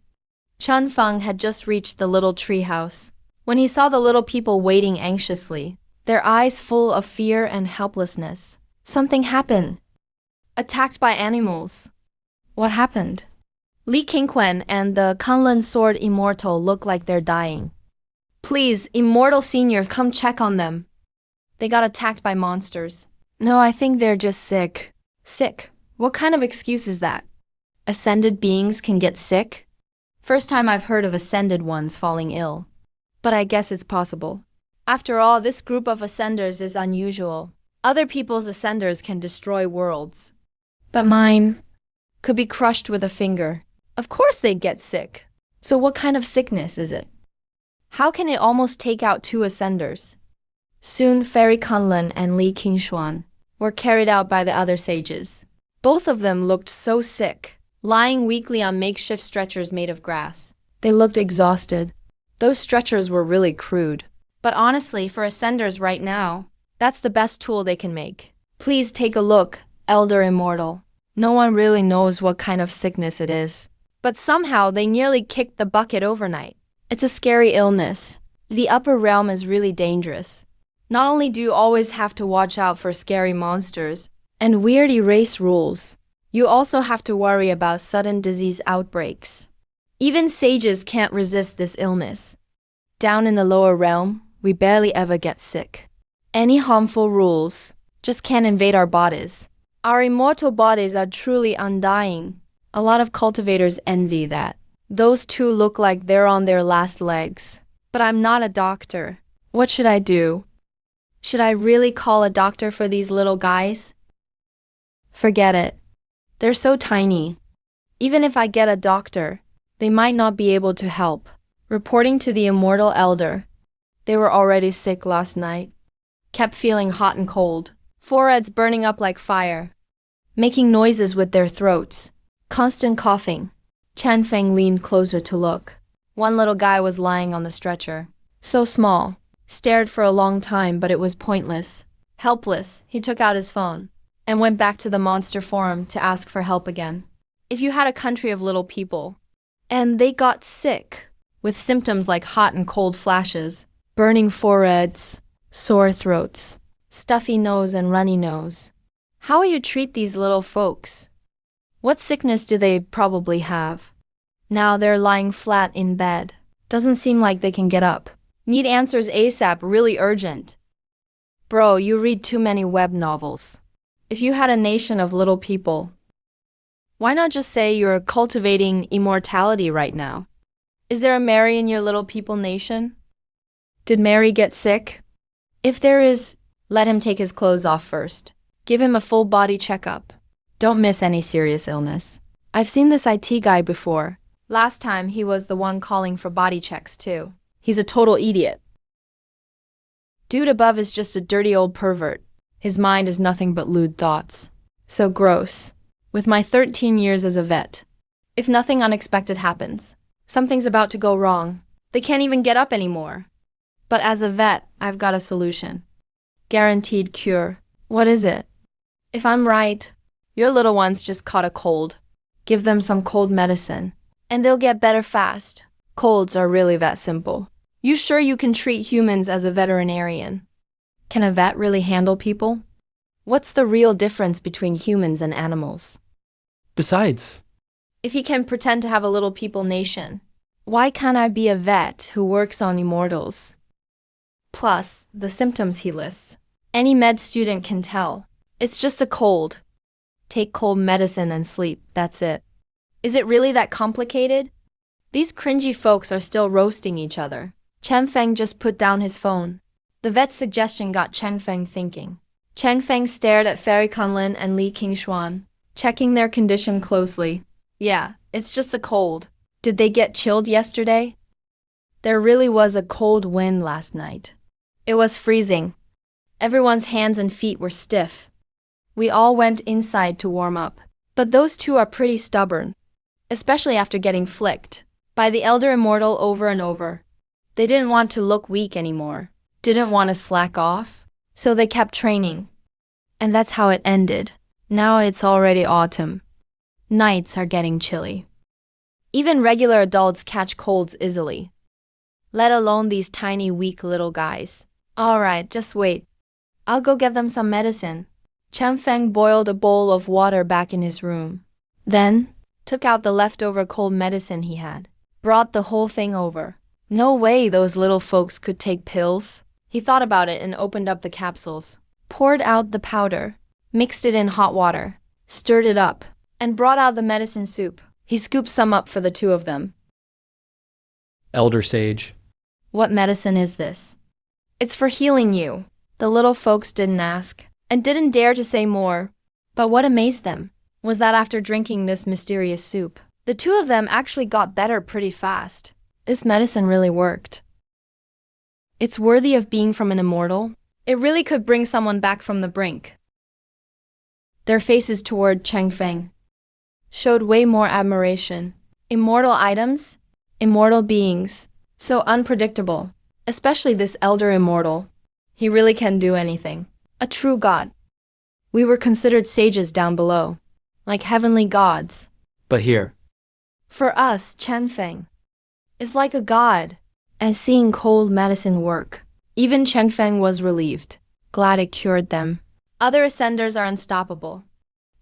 Chen Feng had just reached the little tree house when he saw the little people waiting anxiously, their eyes full of fear and helplessness. Something happened. Attacked by animals. What happened? Li Qingquan and the Kunlun Sword Immortal look like they're dying. Please, Immortal Senior, come check on them. They got attacked by monsters. No, I think they're just sick. Sick? What kind of excuse is that? Ascended beings can get sick? First time I've heard of ascended ones falling ill. But I guess it's possible. After all, this group of ascenders is unusual. Other people's ascenders can destroy worlds. But mine could be crushed with a finger. Of course they'd get sick. So what kind of sickness is it? How can it almost take out two ascenders? Soon Fairy Kunlun and Li Qingshuan were carried out by the other sages. Both of them looked so sick, lying weakly on makeshift stretchers made of grass. They looked exhausted. Those stretchers were really crude. But honestly, for ascenders right now, that's the best tool they can make. Please take a look, Elder Immortal. No one really knows what kind of sickness it is. But somehow they nearly kicked the bucket overnight. It's a scary illness. The upper realm is really dangerous. Not only do you always have to watch out for scary monsters and weird erase rules, you also have to worry about sudden disease outbreaks. Even sages can't resist this illness. Down in the lower realm, we barely ever get sick. Any harmful rules just can't invade our bodies. Our immortal bodies are truly undying. A lot of cultivators envy that. Those two look like they're on their last legs. But I'm not a doctor. What should I do? Should I really call a doctor for these little guys? Forget it. They're so tiny. Even if I get a doctor, they might not be able to help. Reporting to the immortal elder, they were already sick last night. Kept feeling hot and cold. Foreheads burning up like fire. Making noises with their throats. Constant coughing. Chen Feng leaned closer to look. One little guy was lying on the stretcher. So small. Stared for a long time, but it was pointless. Helpless, he took out his phone and went back to the monster forum to ask for help again. If you had a country of little people, and they got sick, with symptoms like hot and cold flashes, burning foreheads, sore throats, stuffy nose and runny nose, how will you treat these little folks? What sickness do they probably have? Now they're lying flat in bed. Doesn't seem like they can get up. Need answers ASAP, really urgent. Bro, you read too many web novels. If you had a nation of little people, why not just say you're cultivating immortality right now? Is there a Mary in your little people nation? Did Mary get sick? If there is, let him take his clothes off first. Give him a full body checkup. Don't miss any serious illness. I've seen this IT guy before. Last time he was the one calling for body checks too. He's a total idiot. Dude above is just a dirty old pervert. His mind is nothing but lewd thoughts. So gross. With my 13 years as a vet, if nothing unexpected happens, something's about to go wrong. They can't even get up anymore. But as a vet, I've got a solution. Guaranteed cure. What is it? If I'm right, your little ones just caught a cold. Give them some cold medicine, and they'll get better fast. Colds are really that simple. You sure you can treat humans as a veterinarian? Can a vet really handle people? What's the real difference between humans and animals? Besides, If he can pretend to have a little people nation, why can't I be a vet who works on immortals? Plus, the symptoms he lists. Any med student can tell. It's just a cold. Take cold medicine and sleep, that's it. Is it really that complicated? These cringy folks are still roasting each other. Chen Feng just put down his phone. The vet's suggestion got Chen Feng thinking. Chen Feng stared at Fairy Kunlun and Li Qingshuan, checking their condition closely. Yeah, it's just a cold. Did they get chilled yesterday? There really was a cold wind last night. It was freezing. Everyone's hands and feet were stiff. We all went inside to warm up. But those two are pretty stubborn, especially after getting flicked by the Elder Immortal over and over. They didn't want to look weak anymore, didn't want to slack off, so they kept training. And that's how it ended. Now it's already autumn. Nights are getting chilly. Even regular adults catch colds easily, let alone these tiny, weak little guys. All right, just wait. I'll go get them some medicine. Chen Feng boiled a bowl of water back in his room. Then, took out the leftover cold medicine he had. Brought the whole thing over. No way those little folks could take pills. He thought about it and opened up the capsules. Poured out the powder. Mixed it in hot water. Stirred it up. And brought out the medicine soup. He scooped some up for the two of them. Elder Sage. What medicine is this? It's for healing you. The little folks didn't ask, and didn't dare to say more. But what amazed them was that after drinking this mysterious soup, the two of them actually got better pretty fast. This medicine really worked. It's worthy of being from an immortal. It really could bring someone back from the brink. Their faces toward Cheng Feng showed way more admiration. Immortal items, immortal beings, so unpredictable, especially this elder immortal. He really can do anything. A true god. We were considered sages down below, like heavenly gods. But here, For us, Chen Feng is like a god, and seeing cold medicine work. Even Chen Feng was relieved, glad it cured them. Other ascenders are unstoppable,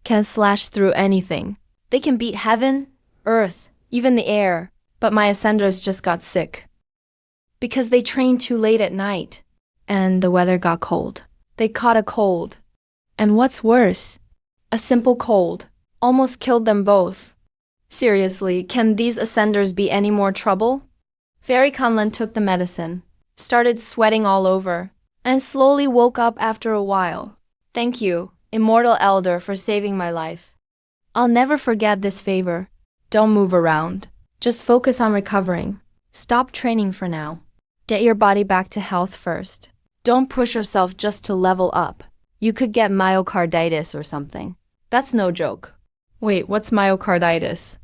can slash through anything. They can beat heaven, earth, even the air, but my ascenders just got sick. Because they trained too late at night, and the weather got cold. They caught a cold. And what's worse, a simple cold almost killed them both. Seriously, can these ascenders be any more trouble? Fairy Kunlun took the medicine, started sweating all over, and slowly woke up after a while. Thank you, Immortal Elder, for saving my life. I'll never forget this favor. Don't move around. Just focus on recovering. Stop training for now. Get your body back to health first. Don't push yourself just to level up. You could get myocarditis or something. That's no joke. Wait, what's myocarditis?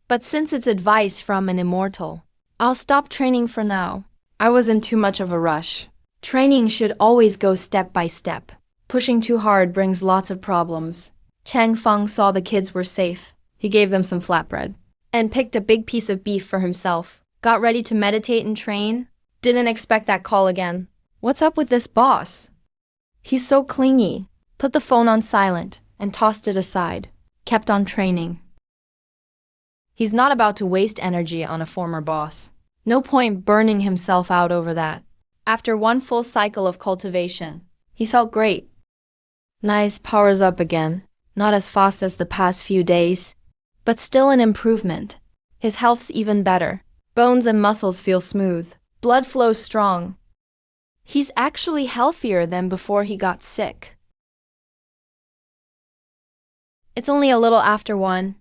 But since it's advice from an immortal, I'll stop training for now. I was in too much of a rush. Training should always go step by step. Pushing too hard brings lots of problems. Chang Feng saw the kids were safe. He gave them some flatbread and picked a big piece of beef for himself. Got ready to meditate and train. Didn't expect that call again. What's up with this boss? He's so clingy. Put the phone on silent and tossed it aside. Kept on training. He's not about to waste energy on a former boss. No point burning himself out over that. After one full cycle of cultivation, he felt great. Nice, powers up again. Not as fast as the past few days, but still an improvement. His health's even better. Bones and muscles feel smooth. Blood flows strong. He's actually healthier than before he got sick. It's only a little after 1.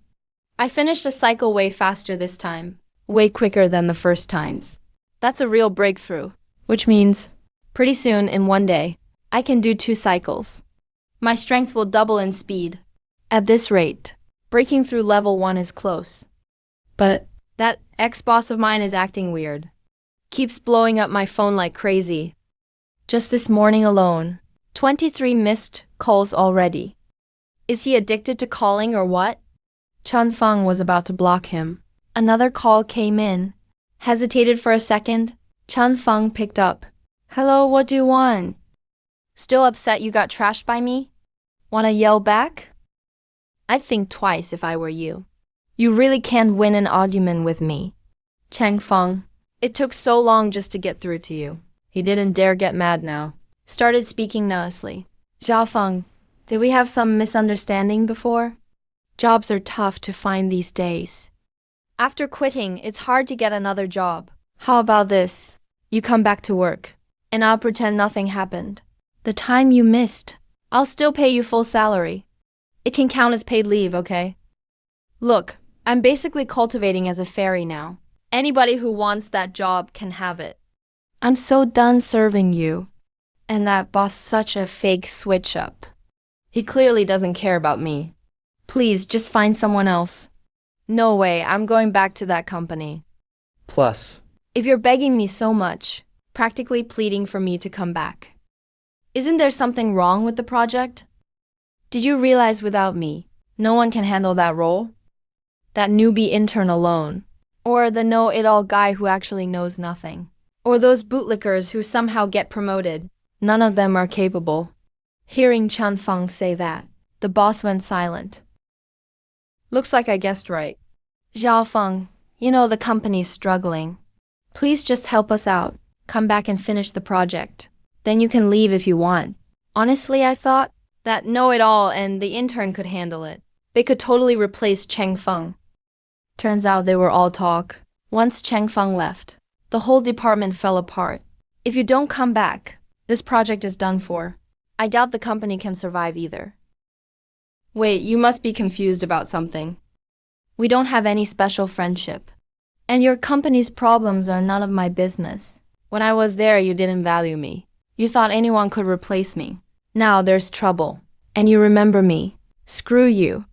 I finished a cycle way faster this time. Way quicker than the first times. That's a real breakthrough. Which means, pretty soon, in one day, I can do 2 cycles. My strength will double in speed. At this rate, breaking through level 1 is close. But that ex-boss of mine is acting weird. Keeps blowing up my phone like crazy. Just this morning alone, 23 missed calls already. Is he addicted to calling or what? Chun Feng was about to block him. Another call came in. Hesitated for a second. Chun Feng picked up. Hello, what do you want? Still upset you got trashed by me? Wanna yell back? I'd think twice if I were you. You really can't win an argument with me. Chang Feng, it took so long just to get through to you. He didn't dare get mad now. Started speaking nicely. Zhao Feng, did we have some misunderstanding before? Jobs are tough to find these days. After quitting, it's hard to get another job. How about this? You come back to work, and I'll pretend nothing happened. The time you missed, I'll still pay you full salary. It can count as paid leave, okay? Look, I'm basically cultivating as a fairy now. Anybody who wants that job can have it. I'm so done serving you. And that boss such a fake switch up. He clearly doesn't care about me. Please, just find someone else. No way, I'm going back to that company. plus, If you're begging me so much, practically pleading for me to come back. Isn't there something wrong with the project? Did you realize without me, no one can handle that role? That newbie intern alone. Or the know-it-all guy who actually knows nothing. Or those bootlickers who somehow get promoted. None of them are capable. Hearing Chan Feng say that, the boss went silent. Looks like I guessed right. Zhao Feng, you know the company's struggling. Please just help us out. Come back and finish the project. Then you can leave if you want. Honestly, I thought that know-it-all and the intern could handle it. They could totally replace Cheng Feng. Turns out they were all talk. Once Cheng Feng left, the whole department fell apart. If you don't come back, this project is done for. I doubt the company can survive either. Wait, you must be confused about something. We don't have any special friendship. And your company's problems are none of my business. When I was there, you didn't value me. You thought anyone could replace me. Now there's trouble. And you remember me. Screw you.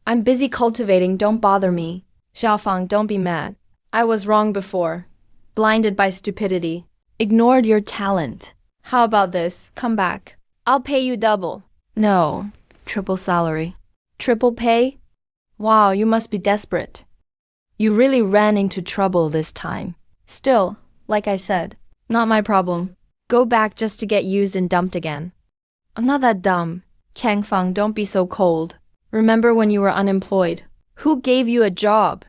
I'm busy cultivating, don't bother me. Xiaofang, don't be mad. I was wrong before. Blinded by stupidity. Ignored your talent. How about this? Come back. I'll pay you double. No. Triple salary. Triple pay? Wow, you must be desperate. You really ran into trouble this time. Still, like I said, not my problem. Go back just to get used and dumped again. I'm not that dumb. Changfeng, don't be so cold. Remember when you were unemployed? Who gave you a job?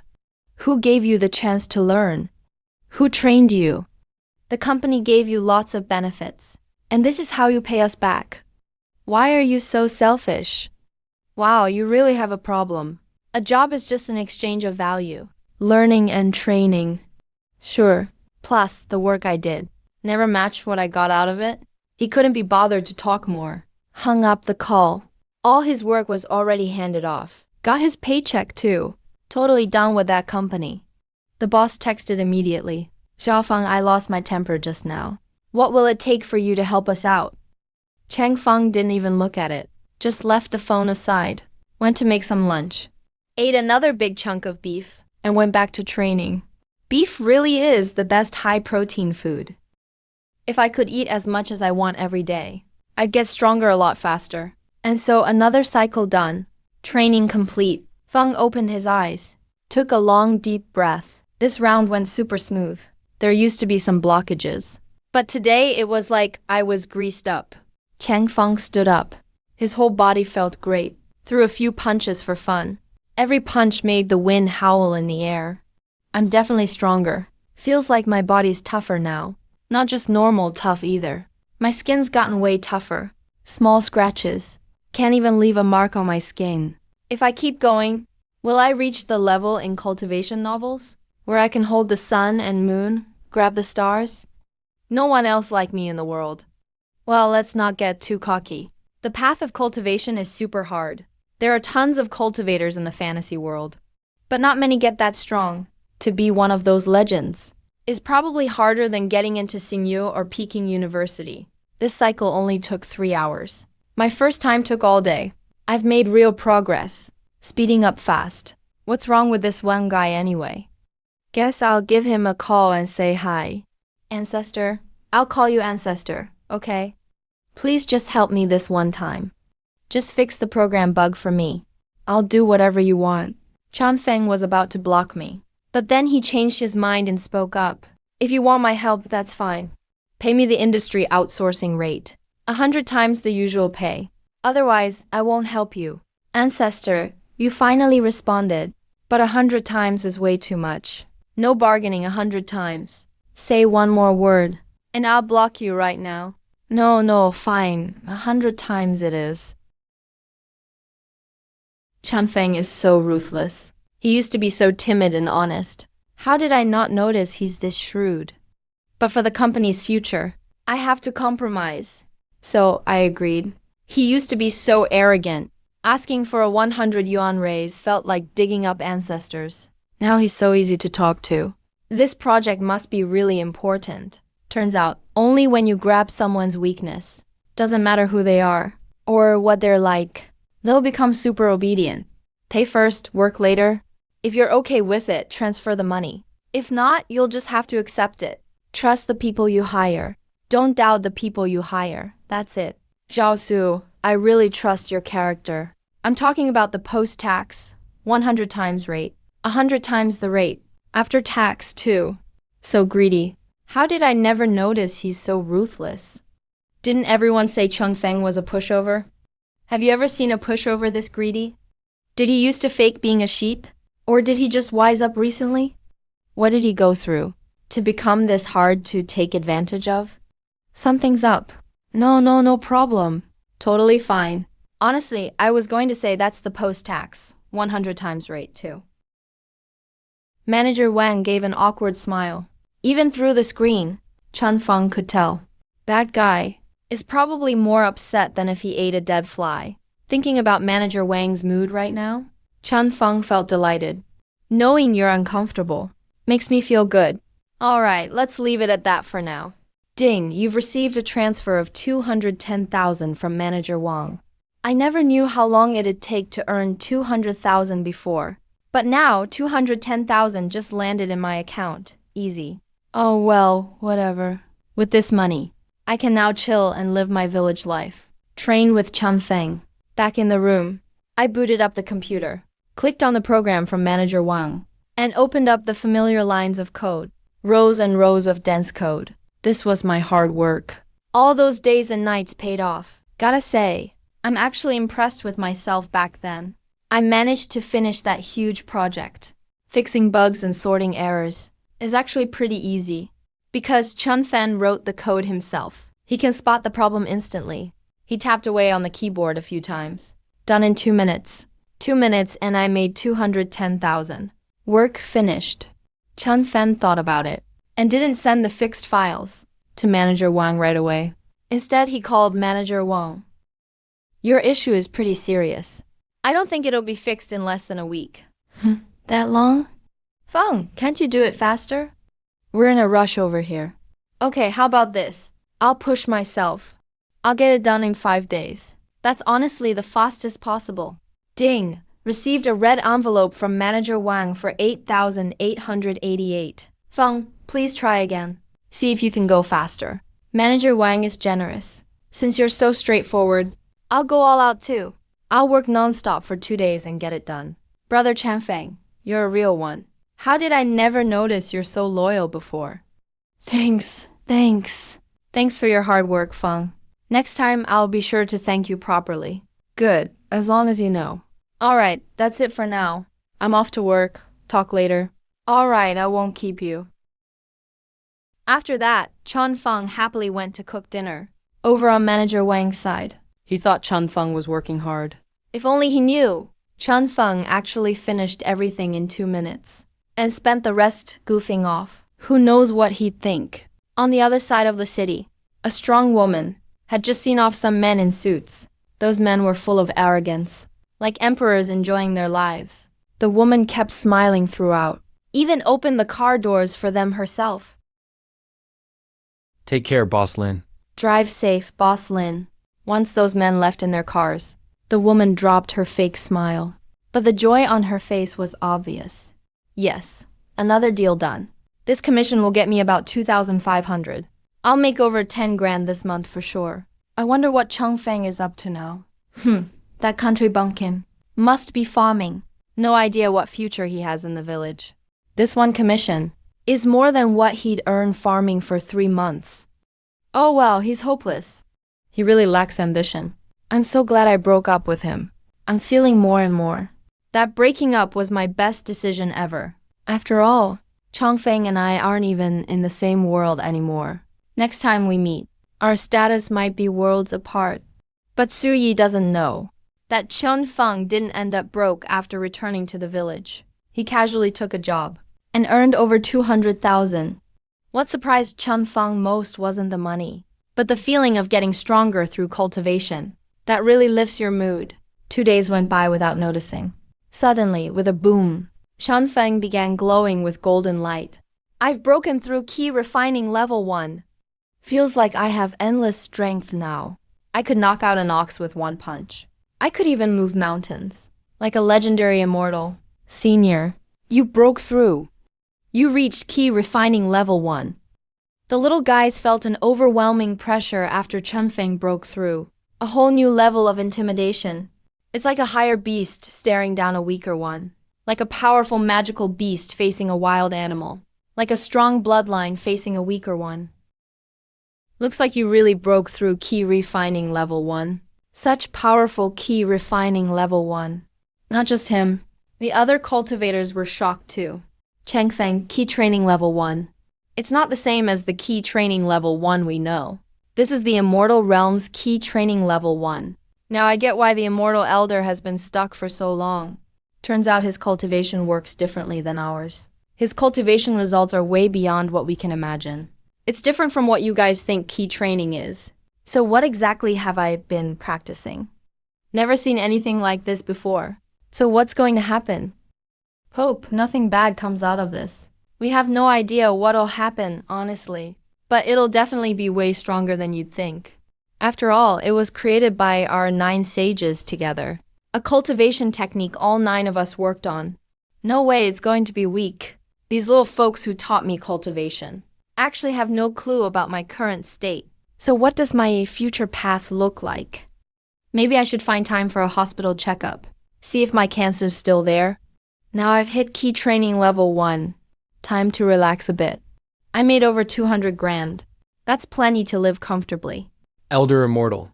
Who gave you the chance to learn? Who trained you? The company gave you lots of benefits. And this is how you pay us back. Why are you so selfish? Wow, you really have a problem. A job is just an exchange of value. Learning and training. Sure. Plus, the work I did. Never matched what I got out of it. He couldn't be bothered to talk more. Hung up the call. All his work was already handed off. Got his paycheck too. Totally done with that company. The boss texted immediately. Xiaofang, I lost my temper just now. What will it take for you to help us out? Changfeng didn't even look at it. Just left the phone aside. Went to make some lunch. Ate another big chunk of beef. And went back to training. Beef really is the best high-protein food. If I could eat as much as I want every day, I'd get stronger a lot faster. And so another cycle done. Training complete. Feng opened his eyes. Took a long, deep breath. This round went super smooth. There used to be some blockages. But today it was like I was greased up. Changfeng stood up. His whole body felt great. Threw a few punches for fun. Every punch made the wind howl in the air. I'm definitely stronger. Feels like my body's tougher now. Not just normal tough either. My skin's gotten way tougher. Small scratches. Can't even leave a mark on my skin. If I keep going, will I reach the level in cultivation novels? Where I can hold the sun and moon, grab the stars? No one else like me in the world. Well, let's not get too cocky. The path of cultivation is super hard. There are tons of cultivators in the fantasy world. But not many get that strong. To be one of those legends is probably harder than getting into Xingyu or Peking University. This cycle only took 3 hours. My first time took all day. I've made real progress. Speeding up fast. What's wrong with this one guy anyway? Guess I'll give him a call and say hi. Ancestor. I'll call you Ancestor, okay? Please just help me this one time. Just fix the program bug for me. I'll do whatever you want. Chanfeng was about to block me. But then he changed his mind and spoke up. If you want my help, that's fine. Pay me the industry outsourcing rate. 100 times the usual pay. Otherwise, I won't help you. Ancestor, you finally responded. But 100 times is way too much. No bargaining 100 times. Say one more word, and I'll block you right now. No, fine. 100 times it is. Chanfeng is so ruthless. He used to be so timid and honest. How did I not notice he's this shrewd? But for the company's future, I have to compromise. So I agreed. He used to be so arrogant. Asking for a 100 yuan raise felt like digging up ancestors. Now he's so easy to talk to. This project must be really important. Turns out, only when you grab someone's weakness. Doesn't matter who they are, or what they're like. They'll become super obedient. Pay first, work later. If you're okay with it, transfer the money. If not, you'll just have to accept it. Trust the people you hire. Don't doubt the people you hire. That's it. Zhao Su, I really trust your character. I'm talking about the post-tax, 100 times rate. 100 times the rate. After tax, too. So greedy. How did I never notice he's so ruthless? Didn't everyone say Changfeng was a pushover? Have you ever seen a pushover this greedy? Did he used to fake being a sheep? Or did he just wise up recently? What did he go through to become this hard to take advantage of? Something's up. No problem. Totally fine. Honestly, I was going to say that's the post-tax, 100 times rate too. Manager Wang gave an awkward smile. Even through the screen, Chanfeng could tell. That guy is probably more upset than if he ate a dead fly. Thinking about Manager Wang's mood right now, Chun Feng felt delighted. Knowing you're uncomfortable makes me feel good. Alright, let's leave it at that for now. Ding, you've received a transfer of 210,000 from Manager Wang. I never knew how long it'd take to earn 200,000 before. But now, 210,000 just landed in my account. Easy. Oh well, whatever. With this money, I can now chill and live my village life. Train with Chun Feng. Back in the room, I booted up the computer, clicked on the program from Manager Wang, and opened up the familiar lines of code. Rows and rows of dense code. This was my hard work. All those days and nights paid off. Gotta say, I'm actually impressed with myself back then. I managed to finish that huge project. Fixing bugs and sorting errors is actually pretty easy. Because Chun Feng wrote the code himself, he can spot the problem instantly. He tapped away on the keyboard a few times. Done in 2 minutes. 2 minutes and I made 210,000. Work finished. Chun Feng thought about it and didn't send the fixed files to Manager Wang right away. Instead, he called Manager Wang. Your issue is pretty serious. I don't think it'll be fixed in less than a week. That long? Feng, can't you do it faster? We're in a rush over here. Okay, how about this? I'll push myself. I'll get it done in 5 days. That's honestly the fastest possible. Ding! Received a red envelope from Manager Wang for 8,888. Feng, please try again. See if you can go faster. Manager Wang is generous. Since you're so straightforward, I'll go all out too. I'll work non-stop for 2 days and get it done. Brother Chun Feng, you're a real one. How did I never notice you're so loyal before? Thanks. Thanks for your hard work, Feng. Next time, I'll be sure to thank you properly. Good, as long as you know. Alright, that's it for now. I'm off to work. Talk later. Alright, I won't keep you. After that, Chun Feng happily went to cook dinner. Over on Manager Wang's side. He thought Chun Feng was working hard. If only he knew. Chun Feng actually finished everything in 2 minutes. And spent the rest goofing off. Who knows what he'd think. On the other side of the city, a strong woman had just seen off some men in suits. Those men were full of arrogance, like emperors enjoying their lives. The woman kept smiling throughout, even opened the car doors for them herself. Take care, Boss Lin. Drive safe, Boss Lin. Once those men left in their cars, the woman dropped her fake smile. But the joy on her face was obvious. Yes, another deal done. This commission will get me about 2,500. I'll make over 10 grand this month for sure. I wonder what Chun Feng is up to now. That country bumpkin must be farming. No idea what future he has in the village. This one commission is more than what he'd earn farming for 3 months. Oh well, he's hopeless. He really lacks ambition. I'm so glad I broke up with him. I'm feeling more and more. That breaking up was my best decision ever. After all, Chun Feng and I aren't even in the same world anymore. Next time we meet, our status might be worlds apart. But Su Yi doesn't know that Chun Feng didn't end up broke after returning to the village. He casually took a job and earned over 200,000. What surprised Chun Feng most wasn't the money, but the feeling of getting stronger through cultivation. That really lifts your mood. 2 days went by without noticing. Suddenly, with a boom, Chun Feng began glowing with golden light. I've broken through key refining level 1. Feels like I have endless strength now. I could knock out an ox with one punch. I could even move mountains. Like a legendary immortal. Senior, you broke through. You reached key refining level 1. The little guys felt an overwhelming pressure after Chun Feng broke through. A whole new level of intimidation. It's like a higher beast staring down a weaker one. Like a powerful magical beast facing a wild animal. Like a strong bloodline facing a weaker one. Looks like you really broke through key refining level 1. Such powerful key refining level 1. Not just him. The other cultivators were shocked too. Cheng Feng, key training level 1. It's not the same as the key training level 1 we know. This is the Immortal Realm's key training level 1. Now I get why the Immortal Elder has been stuck for so long. Turns out his cultivation works differently than ours. His cultivation results are way beyond what we can imagine. It's different from what you guys think key training is. So what exactly have I been practicing? Never seen anything like this before. So what's going to happen? Hope nothing bad comes out of this. We have no idea what'll happen, honestly. But it'll definitely be way stronger than you'd think. After all, it was created by our 9 sages together. A cultivation technique all 9 of us worked on. No way it's going to be weak. These little folks who taught me cultivation actually have no clue about my current state. So what does my future path look like? Maybe I should find time for a hospital checkup. See if my cancer's still there. Now I've hit key training level 1. Time to relax a bit. I made over 200 grand. That's plenty to live comfortably. Elder Immortal.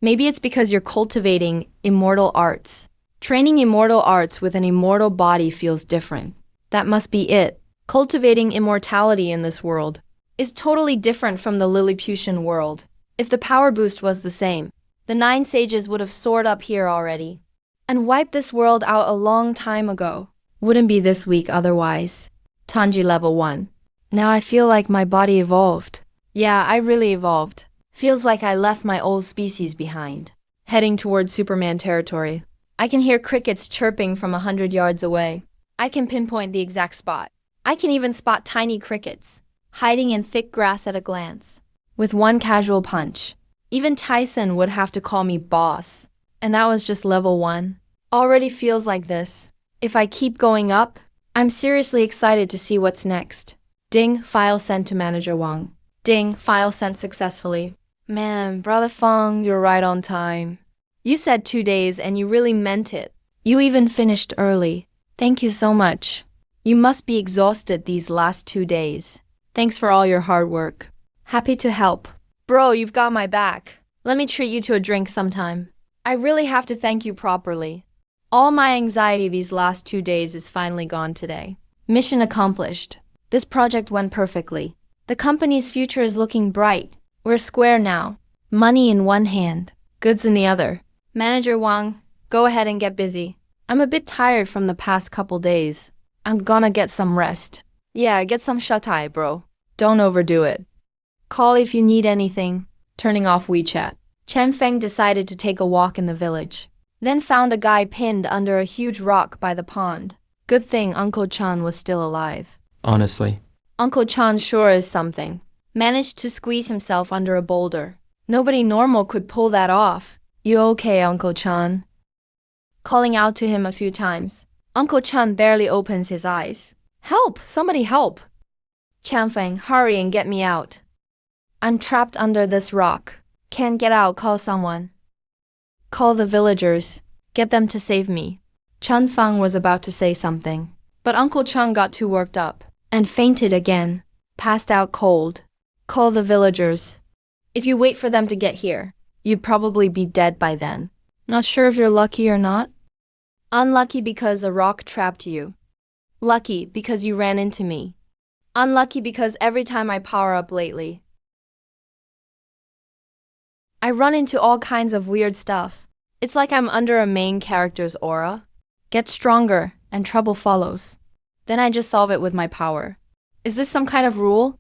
Maybe it's because you're cultivating immortal arts. Training immortal arts with an immortal body feels different. That must be it. Cultivating immortality in this world is totally different from the Lilliputian world. If the power boost was the same, the 9 sages would have soared up here already and wiped this world out a long time ago. Wouldn't be this week otherwise. Tanji level 1. Now I feel like my body evolved. Yeah, I really evolved. Feels like I left my old species behind. Heading towards Superman territory. I can hear crickets chirping from 100 yards away. I can pinpoint the exact spot. I can even spot tiny crickets, hiding in thick grass at a glance. With one casual punch. Even Tyson would have to call me boss. And that was just level 1. Already feels like this. If I keep going up, I'm seriously excited to see what's next. Ding, file sent to Manager Wang. Ding, file sent successfully. Man, Brother Feng, you're right on time. You said 2 days and you really meant it. You even finished early. Thank you so much. You must be exhausted these last 2 days. Thanks for all your hard work. Happy to help. Bro, you've got my back. Let me treat you to a drink sometime. I really have to thank you properly. All my anxiety these last 2 days is finally gone today. Mission accomplished. This project went perfectly. The company's future is looking bright. We're square now. Money in one hand, goods in the other. Manager Wang, go ahead and get busy. I'm a bit tired from the past couple days. I'm gonna get some rest. Yeah, get some shut-eye, bro. Don't overdo it. Call if you need anything. Turning off WeChat. Chen Feng decided to take a walk in the village. Then found a guy pinned under a huge rock by the pond. Good thing Uncle Chan was still alive. Honestly. Uncle Chan sure is something. Managed to squeeze himself under a boulder. Nobody normal could pull that off. You okay, Uncle Chan? Calling out to him a few times. Uncle Chan barely opens his eyes. Help! Somebody help! Chanfeng, hurry and get me out. I'm trapped under this rock. Can't get out, call someone. Call the villagers. Get them to save me. Chanfeng was about to say something, but Uncle Chan got too worked up and fainted again. Passed out cold. Call the villagers. If you wait for them to get here, you'd probably be dead by then. Not sure if you're lucky or not? Unlucky because a rock trapped you. Lucky because you ran into me. Unlucky because every time I power up lately, I run into all kinds of weird stuff. It's like I'm under a main character's aura. Get stronger and trouble follows. Then I just solve it with my power. Is this some kind of rule?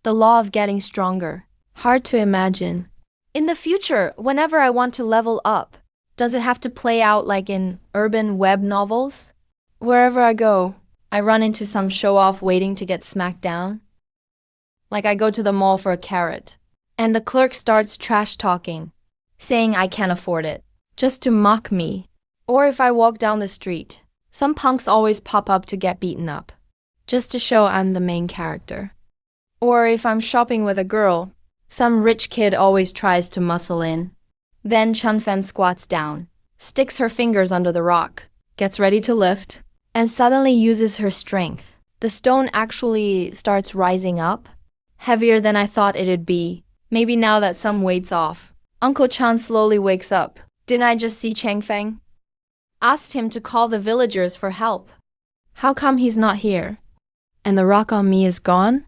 The law of getting stronger. Hard to imagine. In the future, whenever I want to level up, does it have to play out like in urban web novels? Wherever I go, I run into some show-off waiting to get smacked down. Like I go to the mall for a carrot, and the clerk starts trash-talking, saying I can't afford it, just to mock me. Or if I walk down the street, some punks always pop up to get beaten up, just to show I'm the main character. Or if I'm shopping with a girl, some rich kid always tries to muscle in. Then Chunfen squats down, sticks her fingers under the rock, gets ready to lift, and suddenly uses her strength. The stone actually starts rising up, heavier than I thought it'd be. Maybe now that some weight's off. Uncle Chan slowly wakes up. Didn't I just see Changfeng? Asked him to call the villagers for help. How come he's not here? And the rock on me is gone?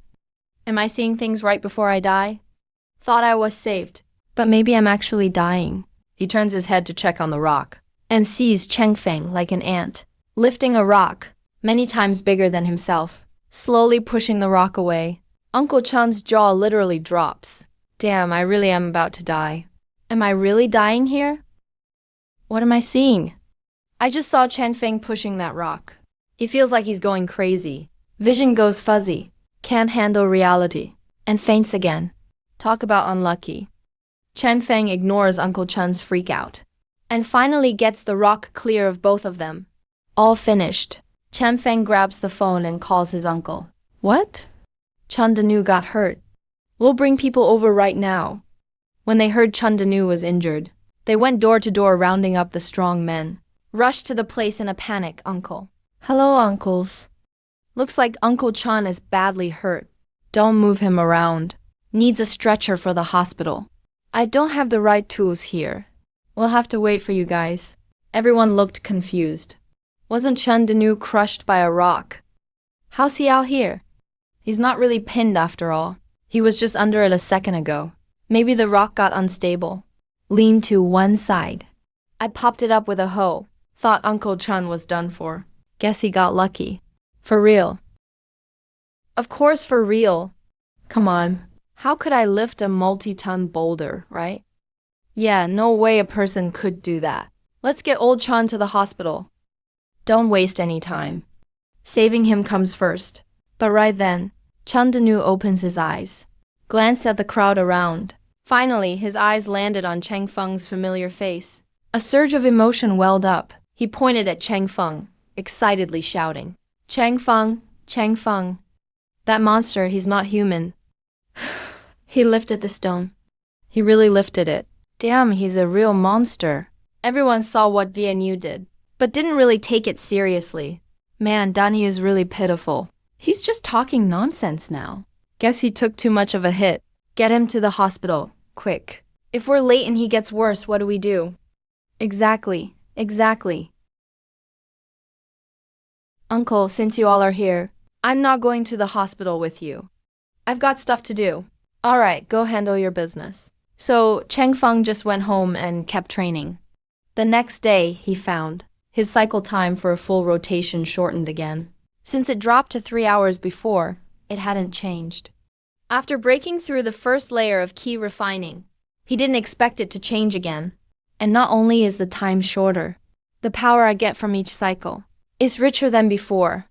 Am I seeing things right before I die? Thought I was saved, but maybe I'm actually dying. He turns his head to check on the rock and sees Changfeng like an ant, lifting a rock, many times bigger than himself, slowly pushing the rock away. Uncle Chan's jaw literally drops. Damn, I really am about to die. Am I really dying here? What am I seeing? I just saw Chen Feng pushing that rock. He feels like he's going crazy. Vision goes fuzzy. Can't handle reality. And faints again. Talk about unlucky. Chen Feng ignores Uncle Chun's freak out. And finally gets the rock clear of both of them. All finished. Chen Feng grabs the phone and calls his uncle. What? Chun Danu got hurt. We'll bring people over right now. When they heard Chun Danu was injured, they went door to door rounding up the strong men. Rushed to the place in a panic, uncle. Hello, uncles. Looks like Uncle Chun is badly hurt. Don't move him around. Needs a stretcher for the hospital. I don't have the right tools here. We'll have to wait for you guys. Everyone looked confused. Wasn't Chun Danu crushed by a rock? How's he out here? He's not really pinned after all. He was just under it a second ago. Maybe the rock got unstable. Leaned to one side. I popped it up with a hoe. Thought Uncle Chun was done for. Guess he got lucky. For real. Of course for real. Come on. How could I lift a multi-ton boulder, right? Yeah, no way a person could do that. Let's get old Chun to the hospital. Don't waste any time. Saving him comes first. But right then, Chun Danu opens his eyes. Glanced at the crowd around. Finally, his eyes landed on Cheng Feng's familiar face. A surge of emotion welled up. He pointed at Cheng Feng, excitedly shouting, Cheng Feng, Cheng Feng. That monster, he's not human. He lifted the stone. He really lifted it. Damn, he's a real monster. Everyone saw what VNU did, but didn't really take it seriously. Man, Danny is really pitiful. He's just talking nonsense now. Guess he took too much of a hit. Get him to the hospital, quick. If we're late and he gets worse, what do we do? Exactly. Uncle, since you all are here, I'm not going to the hospital with you. I've got stuff to do. All right, go handle your business. So Cheng Feng just went home and kept training. The next day, he found his cycle time for a full rotation shortened again. Since it dropped to 3 hours before, it hadn't changed. After breaking through the first layer of key refining, he didn't expect it to change again. And not only is the time shorter, the power I get from each cycle is richer than before.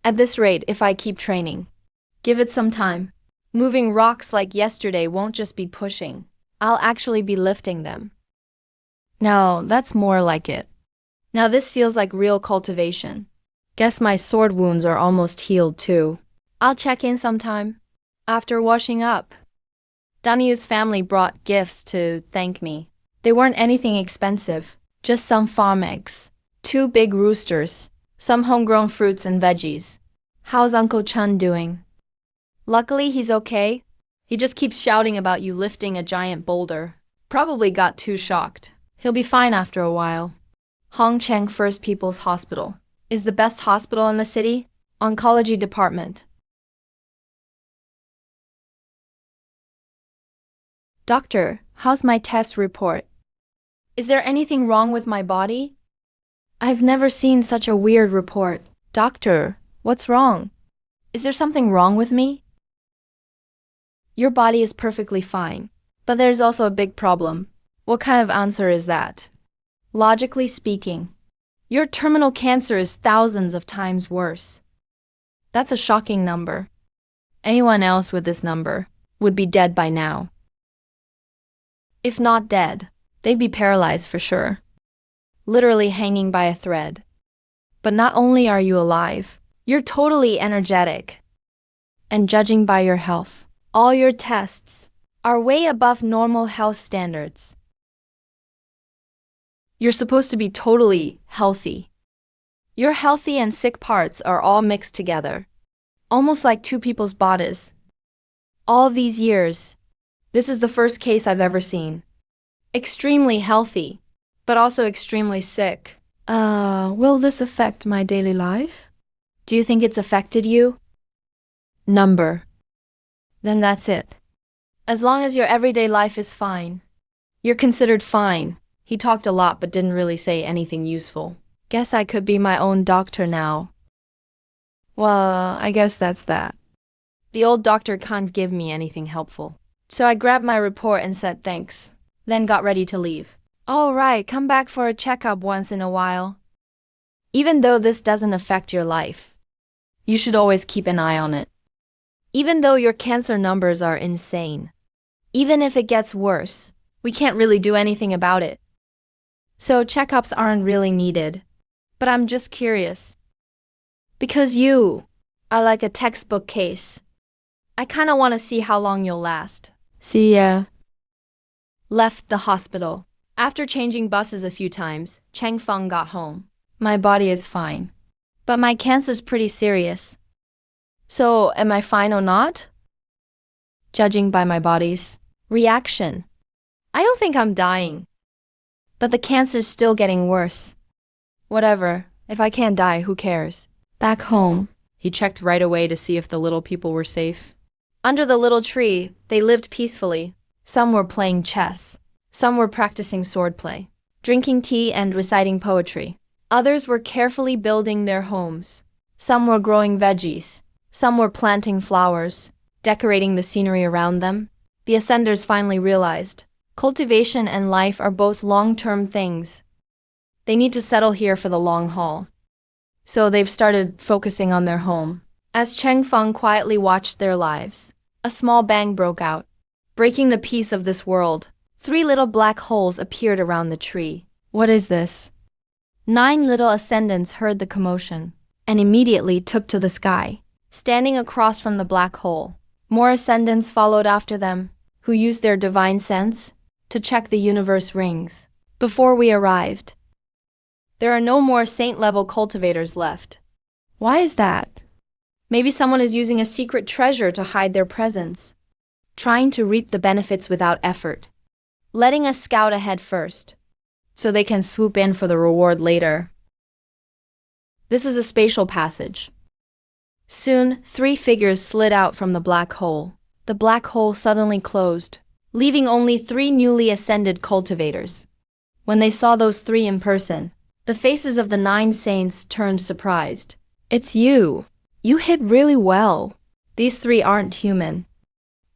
At this rate, if I keep training, give it some time, moving rocks like yesterday won't just be pushing. I'll actually be lifting them. No, that's more like it. Now this feels like real cultivation. Guess my sword wounds are almost healed too. I'll check in sometime. After washing up. Danyu's family brought gifts to thank me. They weren't anything expensive, just some farm eggs, 2 big roosters, some homegrown fruits and veggies. How's Uncle Chun doing? Luckily, he's okay. He just keeps shouting about you lifting a giant boulder. Probably got too shocked. He'll be fine after a while. Hongcheng First People's Hospital is the best hospital in the city. Oncology department. Doctor, how's my test report? Is there anything wrong with my body? I've never seen such a weird report. Doctor, what's wrong? Is there something wrong with me? Your body is perfectly fine, but there's also a big problem. What kind of answer is that? Logically speaking, your terminal cancer is thousands of times worse. That's a shocking number. Anyone else with this number would be dead by now. If not dead, they'd be paralyzed for sure. Literally hanging by a thread. But not only are you alive, you're totally energetic. And judging by your health, all your tests are way above normal health standards. You're supposed to be totally healthy. Your healthy and sick parts are all mixed together, almost like 2 people's bodies. All of these years, this is the first case I've ever seen. Extremely healthy, but also extremely sick. Will this affect my daily life? Do you think it's affected you? Number. Then that's it. As long as your everyday life is fine, you're considered fine. He talked a lot but didn't really say anything useful. Guess I could be my own doctor now. Well, I guess that's that. The old doctor can't give me anything helpful. So I grabbed my report and said thanks, then got ready to leave. All right, come back for a checkup once in a while. Even though this doesn't affect your life, you should always keep an eye on it. Even though your cancer numbers are insane, even if it gets worse, we can't really do anything about it. So checkups aren't really needed. But I'm just curious. Because you are like a textbook case. I kinda wanna see how long you'll last. See ya. Left the hospital. After changing buses a few times, Cheng Feng got home. My body is fine. But my cancer's pretty serious. So, am I fine or not? Judging by my body's reaction, I don't think I'm dying. But the cancer's still getting worse. Whatever, if I can't die, who cares? Back home, he checked right away to see if the little people were safe. Under the little tree, they lived peacefully. Some were playing chess. Some were practicing swordplay, drinking tea and reciting poetry. Others were carefully building their homes. Some were growing veggies. Some were planting flowers, decorating the scenery around them. The Ascenders finally realized cultivation and life are both long-term things. They need to settle here for the long haul. So they've started focusing on their home. As Cheng Feng quietly watched their lives, a small bang broke out. Breaking the peace of this world, 3 little black holes appeared around the tree. What is this? 9 little ascendants heard the commotion and immediately took to the sky, standing across from the black hole. More ascendants followed after them, who used their divine sense to check the universe rings. Before we arrived, there are no more saint-level cultivators left. Why is that? Maybe someone is using a secret treasure to hide their presence, trying to reap the benefits without effort, letting us scout ahead first, so they can swoop in for the reward later. This is a spatial passage. Soon, 3 figures slid out from the black hole. The black hole suddenly closed, leaving only 3 newly ascended cultivators. When they saw those 3 in person, the faces of the 9 saints turned surprised. It's you. You hit really well. These 3 aren't human.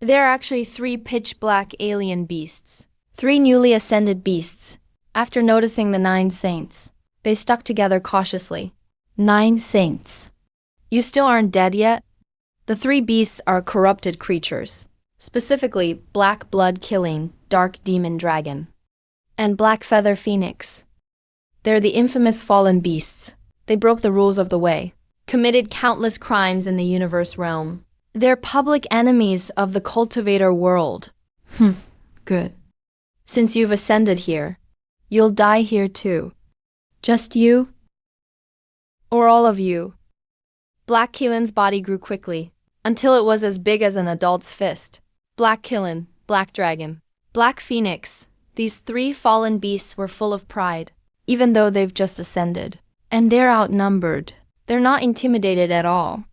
They're actually 3 pitch-black alien beasts. 3 newly ascended beasts. After noticing the 9 saints, they stuck together cautiously. 9 saints. You still aren't dead yet? The 3 beasts are corrupted creatures, specifically Black Blood Killing Dark Demon Dragon and Black Feather Phoenix. They're the infamous fallen beasts. They broke the rules of the way, committed countless crimes in the universe realm. They're public enemies of the cultivator world. Good. Since you've ascended here, you'll die here too. Just you? Or all of you? Black Killen's body grew quickly, until it was as big as an adult's fist. Black Killen, Black Dragon, Black Phoenix. These 3 fallen beasts were full of pride, even though they've just ascended. And they're outnumbered. They're not intimidated at all.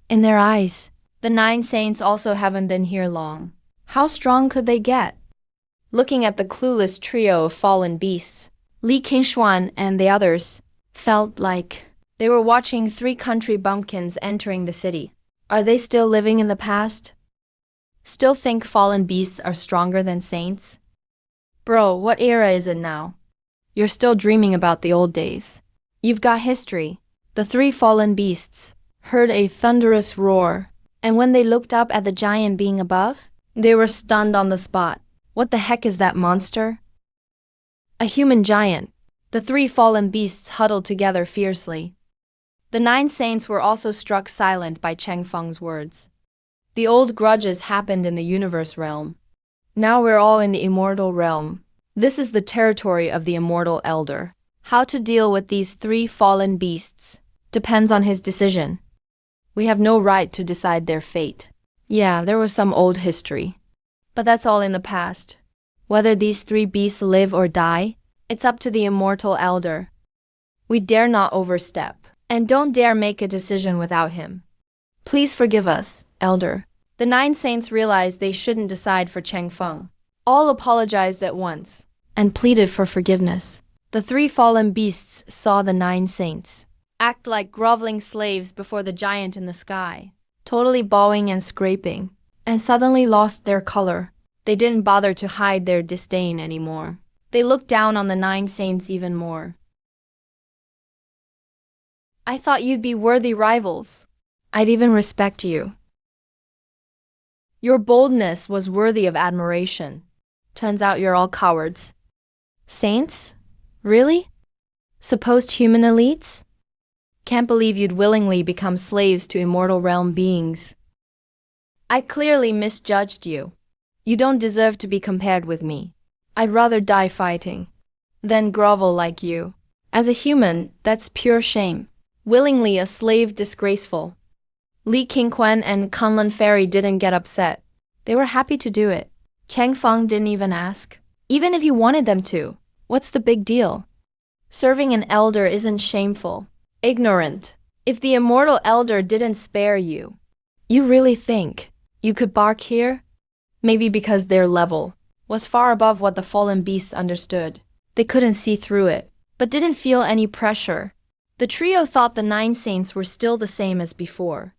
In their eyes, the 9 saints also haven't been here long. How strong could they get? Looking at the clueless trio of fallen beasts, Li Qingshuan and the others felt like they were watching 3 country bumpkins entering the city. Are they still living in the past? Still think fallen beasts are stronger than saints? Bro, what era is it now? You're still dreaming about the old days. You've got history. The 3 fallen beasts heard a thunderous roar, and when they looked up at the giant being above, they were stunned on the spot. What the heck is that monster? A human giant. The 3 fallen beasts huddled together fiercely. The 9 saints were also struck silent by Cheng Feng's words. The old grudges happened in the universe realm. Now we're all in the immortal realm. This is the territory of the immortal elder. How to deal with these 3 fallen beasts depends on his decision. We have no right to decide their fate. Yeah, there was some old history, but that's all in the past. Whether these 3 beasts live or die, it's up to the immortal elder. We dare not overstep, and don't dare make a decision without him. Please forgive us, elder. The 9 saints realized they shouldn't decide for Cheng Feng. All apologized at once and pleaded for forgiveness. The 3 fallen beasts saw the 9 saints act like groveling slaves before the giant in the sky, totally bowing and scraping, and suddenly lost their color. They didn't bother to hide their disdain anymore. They looked down on the 9 saints even more. I thought you'd be worthy rivals. I'd even respect you. Your boldness was worthy of admiration. Turns out you're all cowards. Saints? Really? Supposed human elites? Can't believe you'd willingly become slaves to immortal realm beings. I clearly misjudged you. You don't deserve to be compared with me. I'd rather die fighting than grovel like you. As a human, that's pure shame. Willingly a slave disgraceful. Li Qingquan and Kunlun Fairy didn't get upset. They were happy to do it. Cheng Feng didn't even ask. Even if you wanted them to, what's the big deal? Serving an elder isn't shameful. Ignorant. If the immortal elder didn't spare you, you really think you could bark here? Maybe because their level was far above what the fallen beasts understood. They couldn't see through it, but didn't feel any pressure. The trio thought the 9 saints were still the same as before.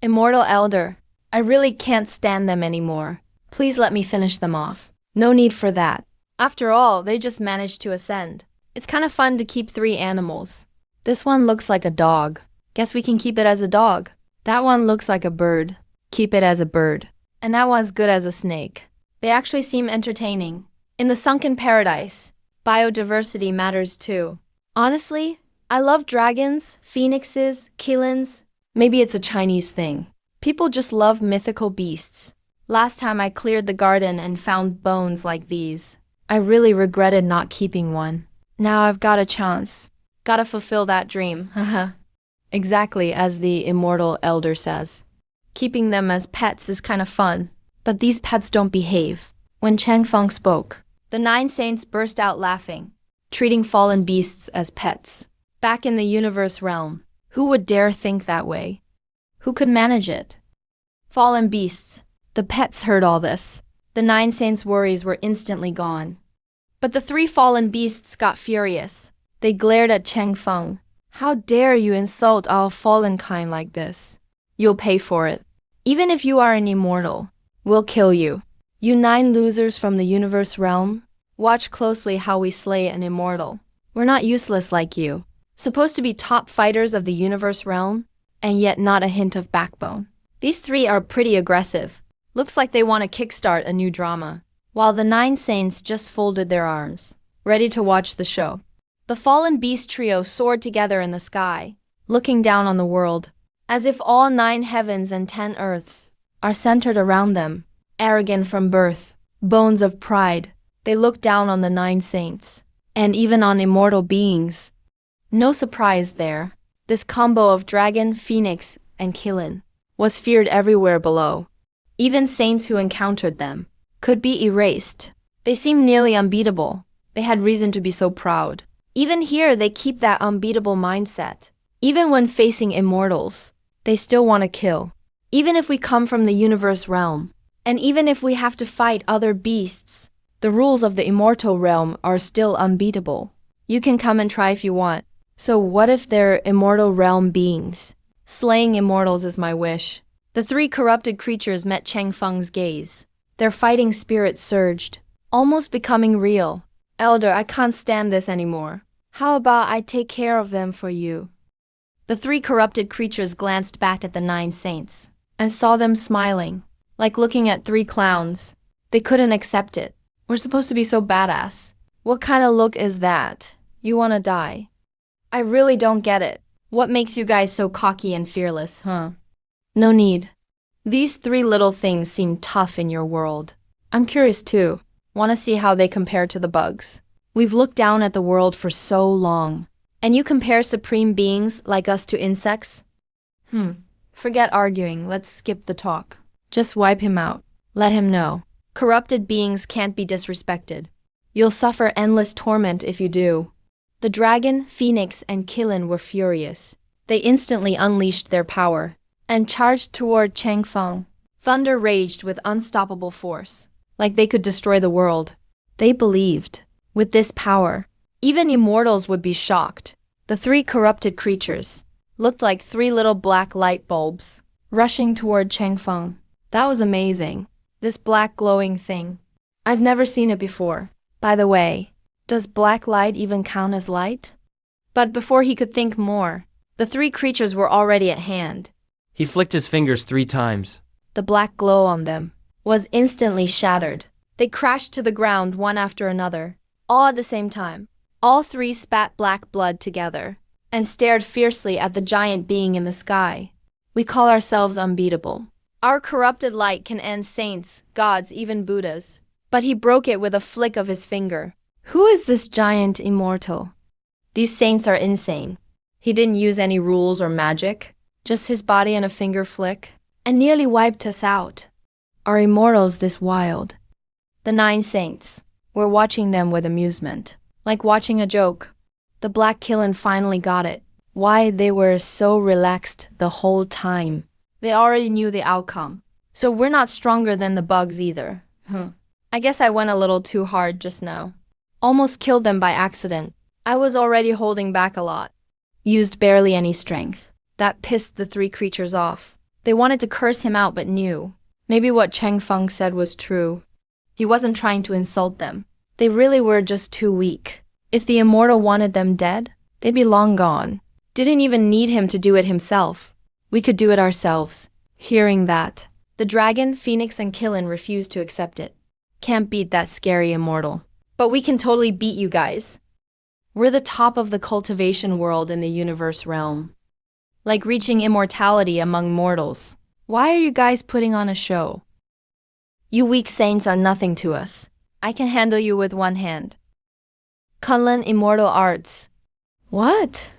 Immortal elder, I really can't stand them anymore. Please let me finish them off. No need for that. After all, they just managed to ascend. It's kind of fun to keep 3 animals. This one looks like a dog. Guess we can keep it as a dog. That one looks like a bird. Keep it as a bird. And that one's good as a snake. They actually seem entertaining. In the sunken paradise, biodiversity matters too. Honestly, I love dragons, phoenixes, killins. Maybe it's a Chinese thing. People just love mythical beasts. Last time I cleared the garden and found bones like these. I really regretted not keeping one. Now I've got a chance. Gotta fulfill that dream, haha. Exactly as the immortal elder says. Keeping them as pets is kind of fun, but these pets don't behave. When Cheng Feng spoke, the 9 saints burst out laughing, treating fallen beasts as pets. Back in the universe realm, who would dare think that way? Who could manage it? Fallen beasts. The pets heard all this. The 9 saints' worries were instantly gone. But the 3 fallen beasts got furious. They glared at Cheng Feng. How dare you insult our fallen kind like this? You'll pay for it. Even if you are an immortal, we'll kill you. You 9 losers from the universe realm, watch closely how we slay an immortal. We're not useless like you. Supposed to be top fighters of the universe realm, and yet not a hint of backbone. These 3 are pretty aggressive. Looks like they want to kickstart a new drama. While the 9 saints just folded their arms, ready to watch the show. The fallen beast trio soared together in the sky, looking down on the world, as if all 9 heavens and 10 earths are centered around them. Arrogant from birth, bones of pride, they looked down on the 9 saints, and even on immortal beings. No surprise there. This combo of dragon, phoenix, and killin was feared everywhere below. Even saints who encountered them could be erased. They seemed nearly unbeatable. They had reason to be so proud. Even here, they keep that unbeatable mindset. Even when facing immortals, they still want to kill. Even if we come from the universe realm, and even if we have to fight other beasts, the rules of the immortal realm are still unbeatable. You can come and try if you want. So what if they're immortal realm beings? Slaying immortals is my wish. The 3 corrupted creatures met Cheng Feng's gaze. Their fighting spirit surged, almost becoming real. Elder, I can't stand this anymore. How about I take care of them for you? The 3 corrupted creatures glanced back at the 9 saints and saw them smiling, like looking at 3 clowns. They couldn't accept it. We're supposed to be so badass. What kind of look is that? You want to die? I really don't get it. What makes you guys so cocky and fearless, huh? No need. These 3 little things seem tough in your world. I'm curious too. Want to see how they compare to the bugs. We've looked down at the world for so long. And you compare supreme beings like us to insects? Forget arguing. Let's skip the talk. Just wipe him out. Let him know. Corrupted beings can't be disrespected. You'll suffer endless torment if you do. The dragon, phoenix, and killin were furious. They instantly unleashed their power and charged toward Cheng Feng. Thunder raged with unstoppable force, like they could destroy the world. They believed, with this power, even immortals would be shocked. The 3 corrupted creatures looked like 3 little black light bulbs, rushing toward Cheng Feng. That was amazing. This black glowing thing. I've never seen it before. By the way, Does black light even count as light? But before he could think more, the three creatures were already at hand. He flicked his fingers 3 times. The black glow on them was instantly shattered. They crashed to the ground one after another, all at the same time. All three spat black blood together and stared fiercely at the giant being in the sky. We call ourselves unbeatable. Our corrupted light can end saints, gods, even Buddhas. But he broke it with a flick of his finger. Who is this giant immortal? These saints are insane. He didn't use any rules or magic, just his body and a finger flick, and nearly wiped us out. Are immortals this wild? The 9 saints. We're watching them with amusement, like watching a joke. The black kiln finally got it. Why they were so relaxed the whole time. They already knew the outcome. So we're not stronger than the bugs either. I guess I went a little too hard just now. Almost killed them by accident. I was already holding back a lot. Used barely any strength. That pissed the 3 creatures off. They wanted to curse him out but knew. Maybe what Cheng Feng said was true. He wasn't trying to insult them. They really were just too weak. If the immortal wanted them dead, they'd be long gone. Didn't even need him to do it himself. We could do it ourselves. Hearing that, the dragon, phoenix, and Killen refused to accept it. Can't beat that scary immortal. But we can totally beat you guys. We're the top of the cultivation world in the universe realm. Like reaching immortality among mortals. Why are you guys putting on a show? You weak saints are nothing to us. I can handle you with one hand. Kunlun Immortal Arts. What?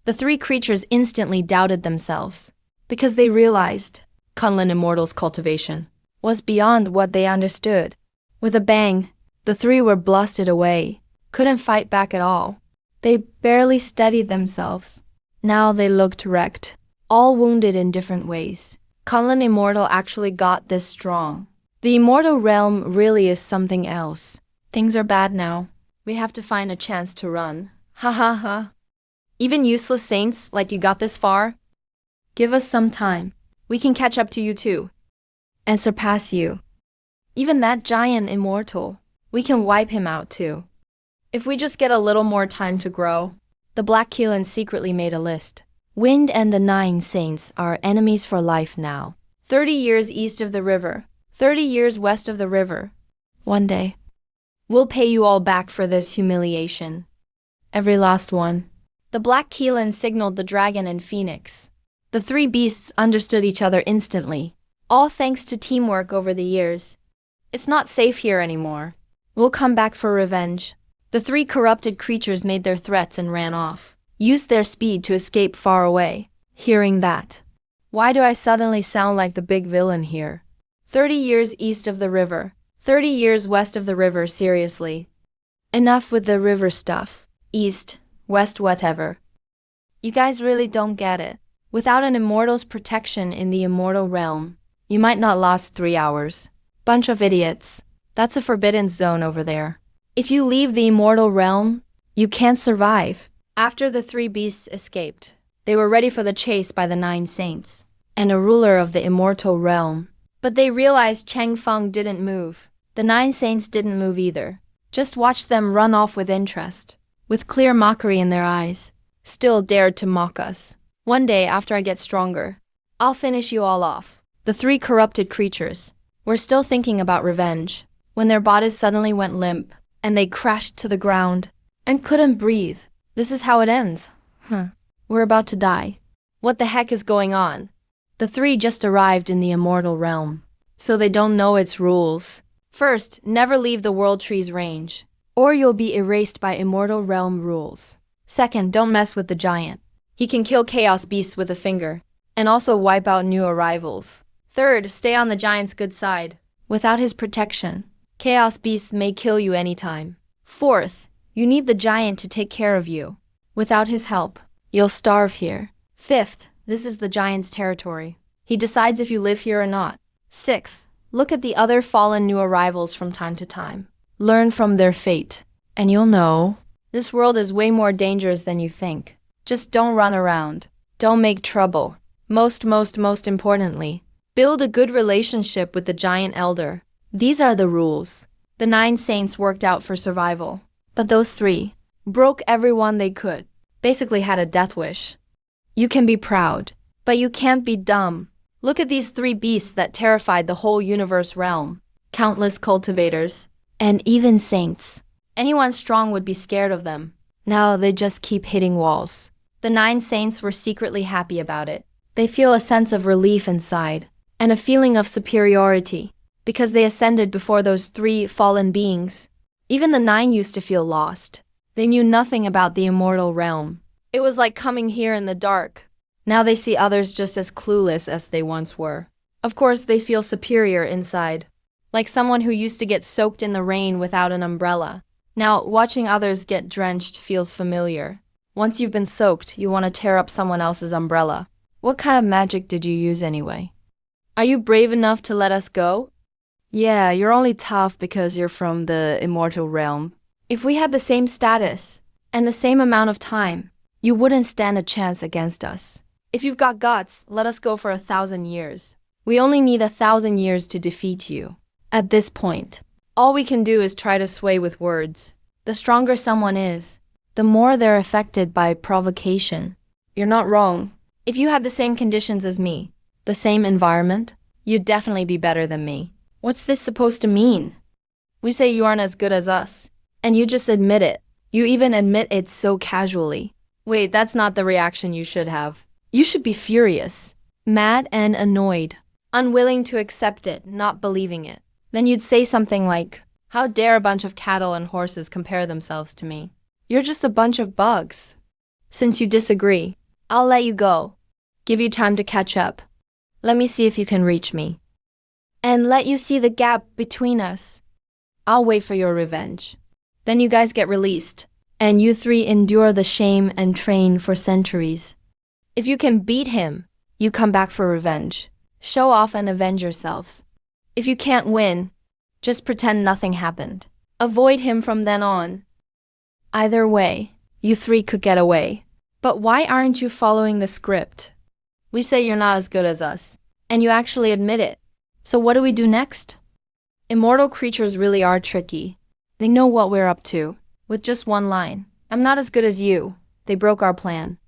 The 3 creatures instantly doubted themselves, because they realized Kunlun Immortal's cultivation was beyond what they understood. With a bang, the 3 were blasted away, couldn't fight back at all. They barely steadied themselves. Now they looked wrecked, all wounded in different ways. Kunlun Immortal actually got this strong. The immortal realm really is something else. Things are bad now. We have to find a chance to run. Ha ha ha. Even useless saints like you got this far? Give us some time. We can catch up to you too. And surpass you. Even that giant immortal, we can wipe him out too. If we just get a little more time to grow. The Black Keelan secretly made a list. Wind and the 9 saints are enemies for life now. 30 years east of the river. 30 years west of the river. One day, we'll pay you all back for this humiliation. Every last one. The Black Keelan signaled the dragon and phoenix. The 3 beasts understood each other instantly, all thanks to teamwork over the years. It's not safe here anymore. We'll come back for revenge. The 3 corrupted creatures made their threats and ran off, used their speed to escape far away. Hearing that, why do I suddenly sound like the big villain here? 30 years east of the river, 30 years west of the river, seriously. Enough with the river stuff. East, west, whatever. You guys really don't get it. Without an immortal's protection in the immortal realm, you might not last 3 hours. Bunch of idiots. That's a forbidden zone over there. If you leave the immortal realm, you can't survive. After the 3 beasts escaped, they were ready for the chase by the 9 saints and a ruler of the immortal realm. But they realized Cheng Feng didn't move. The 9 saints didn't move either. Just watched them run off with interest, with clear mockery in their eyes. Still dared to mock us. One day, after I get stronger, I'll finish you all off. The 3 corrupted creatures were still thinking about revenge when their bodies suddenly went limp and they crashed to the ground and couldn't breathe. This is how it ends. We're about to die. What the heck is going on? The 3 just arrived in the immortal realm, so they don't know its rules. First, never leave the World Tree's range, or you'll be erased by immortal realm rules. Second, don't mess with the giant. He can kill chaos beasts with a finger, and also wipe out new arrivals. Third, stay on the giant's good side. Without his protection, chaos beasts may kill you anytime. Fourth, you need the giant to take care of you. Without his help, you'll starve here. Fifth, this is the giant's territory. He decides if you live here or not. Sixth, look at the other fallen new arrivals from time to time. Learn from their fate, and you'll know. This world is way more dangerous than you think. Just don't run around. Don't make trouble. Most importantly, build a good relationship with the giant elder. These are the rules the 9 saints worked out for survival. But those three broke everyone they could, basically had a death wish. You can be proud, but you can't be dumb. Look at these three beasts that terrified the whole universe realm. Countless cultivators, and even saints. Anyone strong would be scared of them. Now they just keep hitting walls. The 9 saints were secretly happy about it. They feel a sense of relief inside, and a feeling of superiority, because they ascended before those 3 fallen beings. Even the 9 used to feel lost. They knew nothing about the immortal realm. It was like coming here in the dark. Now they see others just as clueless as they once were. Of course, they feel superior inside, like someone who used to get soaked in the rain without an umbrella. Now, watching others get drenched feels familiar. Once you've been soaked, you want to tear up someone else's umbrella. What kind of magic did you use anyway? Are you brave enough to let us go? Yeah, you're only tough because you're from the immortal realm. If we had the same status and the same amount of time, you wouldn't stand a chance against us. If you've got guts, let us go for 1,000 years. We only need 1,000 years to defeat you. At this point, all we can do is try to sway with words. The stronger someone is, the more they're affected by provocation. You're not wrong. If you had the same conditions as me, the same environment, you'd definitely be better than me. What's this supposed to mean? We say you aren't as good as us, and you just admit it. You even admit it so casually. Wait, that's not the reaction you should have. You should be furious, mad and annoyed, unwilling to accept it, not believing it. Then you'd say something like, "How dare a bunch of cattle and horses compare themselves to me? You're just a bunch of bugs." Since you disagree, I'll let you go. Give you time to catch up. Let me see if you can reach me. And let you see the gap between us. I'll wait for your revenge. Then you guys get released, and you 3 endure the shame and train for centuries. If you can beat him, you come back for revenge. Show off and avenge yourselves. If you can't win, just pretend nothing happened. Avoid him from then on. Either way, you 3 could get away. But why aren't you following the script? We say you're not as good as us, and you actually admit it. So what do we do next? Immortal creatures really are tricky. They know what we're up to, with just one line. "I'm not as good as you." They broke our plan,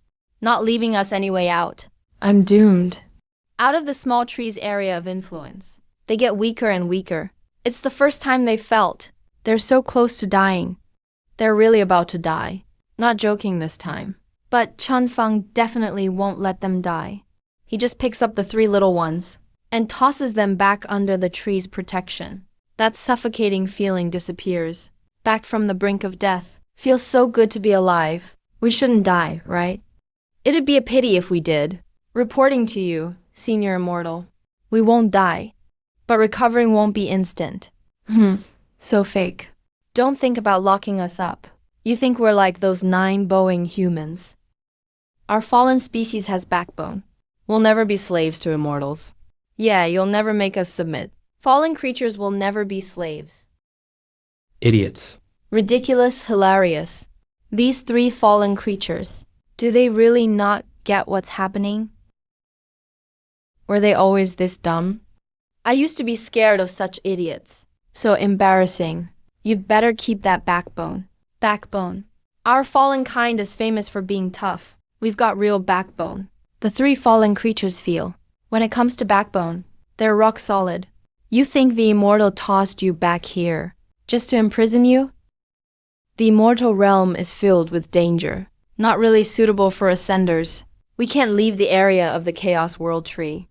not leaving us any way out. I'm doomed. Out of the small tree's area of influence, they get weaker and weaker. It's the first time they've felt they're so close to dying. They're really about to die. Not joking this time. But Chun Feng definitely won't let them die. He just picks up the 3 little ones and tosses them back under the tree's protection. That suffocating feeling disappears. Back from the brink of death. Feels so good to be alive. We shouldn't die, right? It'd be a pity if we did. Reporting to you, Senior Immortal. We won't die. But recovering won't be instant. So fake. Don't think about locking us up. You think we're like those 9 Boeing humans. Our fallen species has backbone. We'll never be slaves to immortals. Yeah, you'll never make us submit. Fallen creatures will never be slaves. Idiots. Ridiculous, hilarious. These 3 fallen creatures, do they really not get what's happening? Were they always this dumb? I used to be scared of such idiots. So embarrassing. You'd better keep that backbone. Backbone. Our fallen kind is famous for being tough. We've got real backbone. The 3 fallen creatures feel. When it comes to backbone, they're rock solid. You think the immortal tossed you back here just to imprison you? The immortal realm is filled with danger. Not really suitable for ascenders. We can't leave the area of the Chaos World Tree.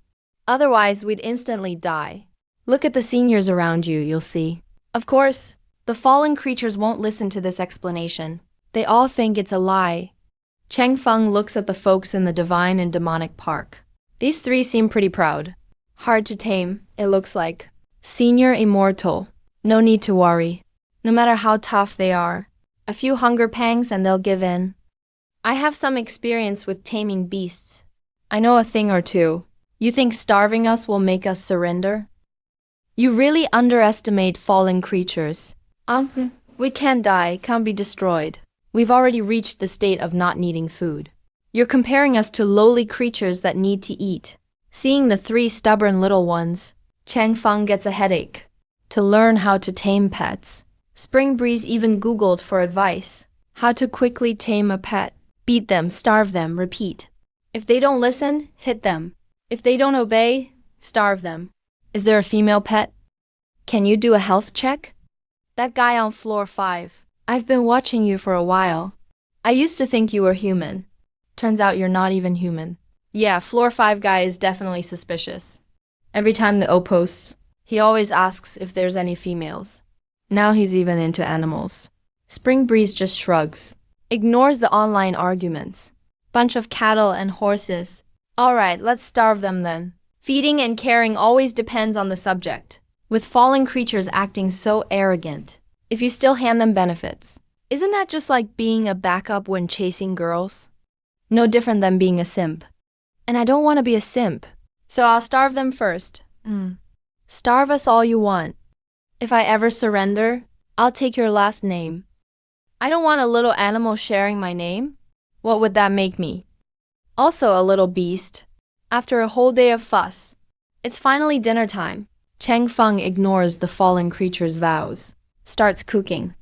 Otherwise, we'd instantly die. Look at the seniors around you, you'll see. Of course, the fallen creatures won't listen to this explanation. They all think it's a lie. Cheng Feng looks at the folks in the divine and demonic park. These 3 seem pretty proud. Hard to tame, it looks like. Senior Immortal. No need to worry. No matter how tough they are. A few hunger pangs and they'll give in. I have some experience with taming beasts. I know a thing or two. You think starving us will make us surrender? You really underestimate fallen creatures. We can't die, can't be destroyed. We've already reached the state of not needing food. You're comparing us to lowly creatures that need to eat. Seeing the 3 stubborn little ones, Cheng Feng gets a headache. To learn how to tame pets. Spring Breeze even Googled for advice. How to quickly tame a pet. Beat them, starve them, repeat. If they don't listen, hit them. If they don't obey, starve them. Is there a female pet? Can you do a health check? That guy on floor 5. I've been watching you for a while. I used to think you were human. Turns out you're not even human. Yeah, floor 5 guy is definitely suspicious. Every time the O posts, he always asks if there's any females. Now he's even into animals. Spring Breeze just shrugs. Ignores the online arguments. Bunch of cattle and horses. Alright, let's starve them then. Feeding and caring always depends on the subject. With fallen creatures acting so arrogant. If you still hand them benefits. Isn't that just like being a backup when chasing girls? No different than being a simp. And I don't want to be a simp. So I'll starve them first. Starve us all you want. If I ever surrender, I'll take your last name. I don't want a little animal sharing my name. What would that make me? Also a little beast. After a whole day of fuss, it's finally dinner time. Chang Feng ignores the fallen creature's vows. Starts cooking.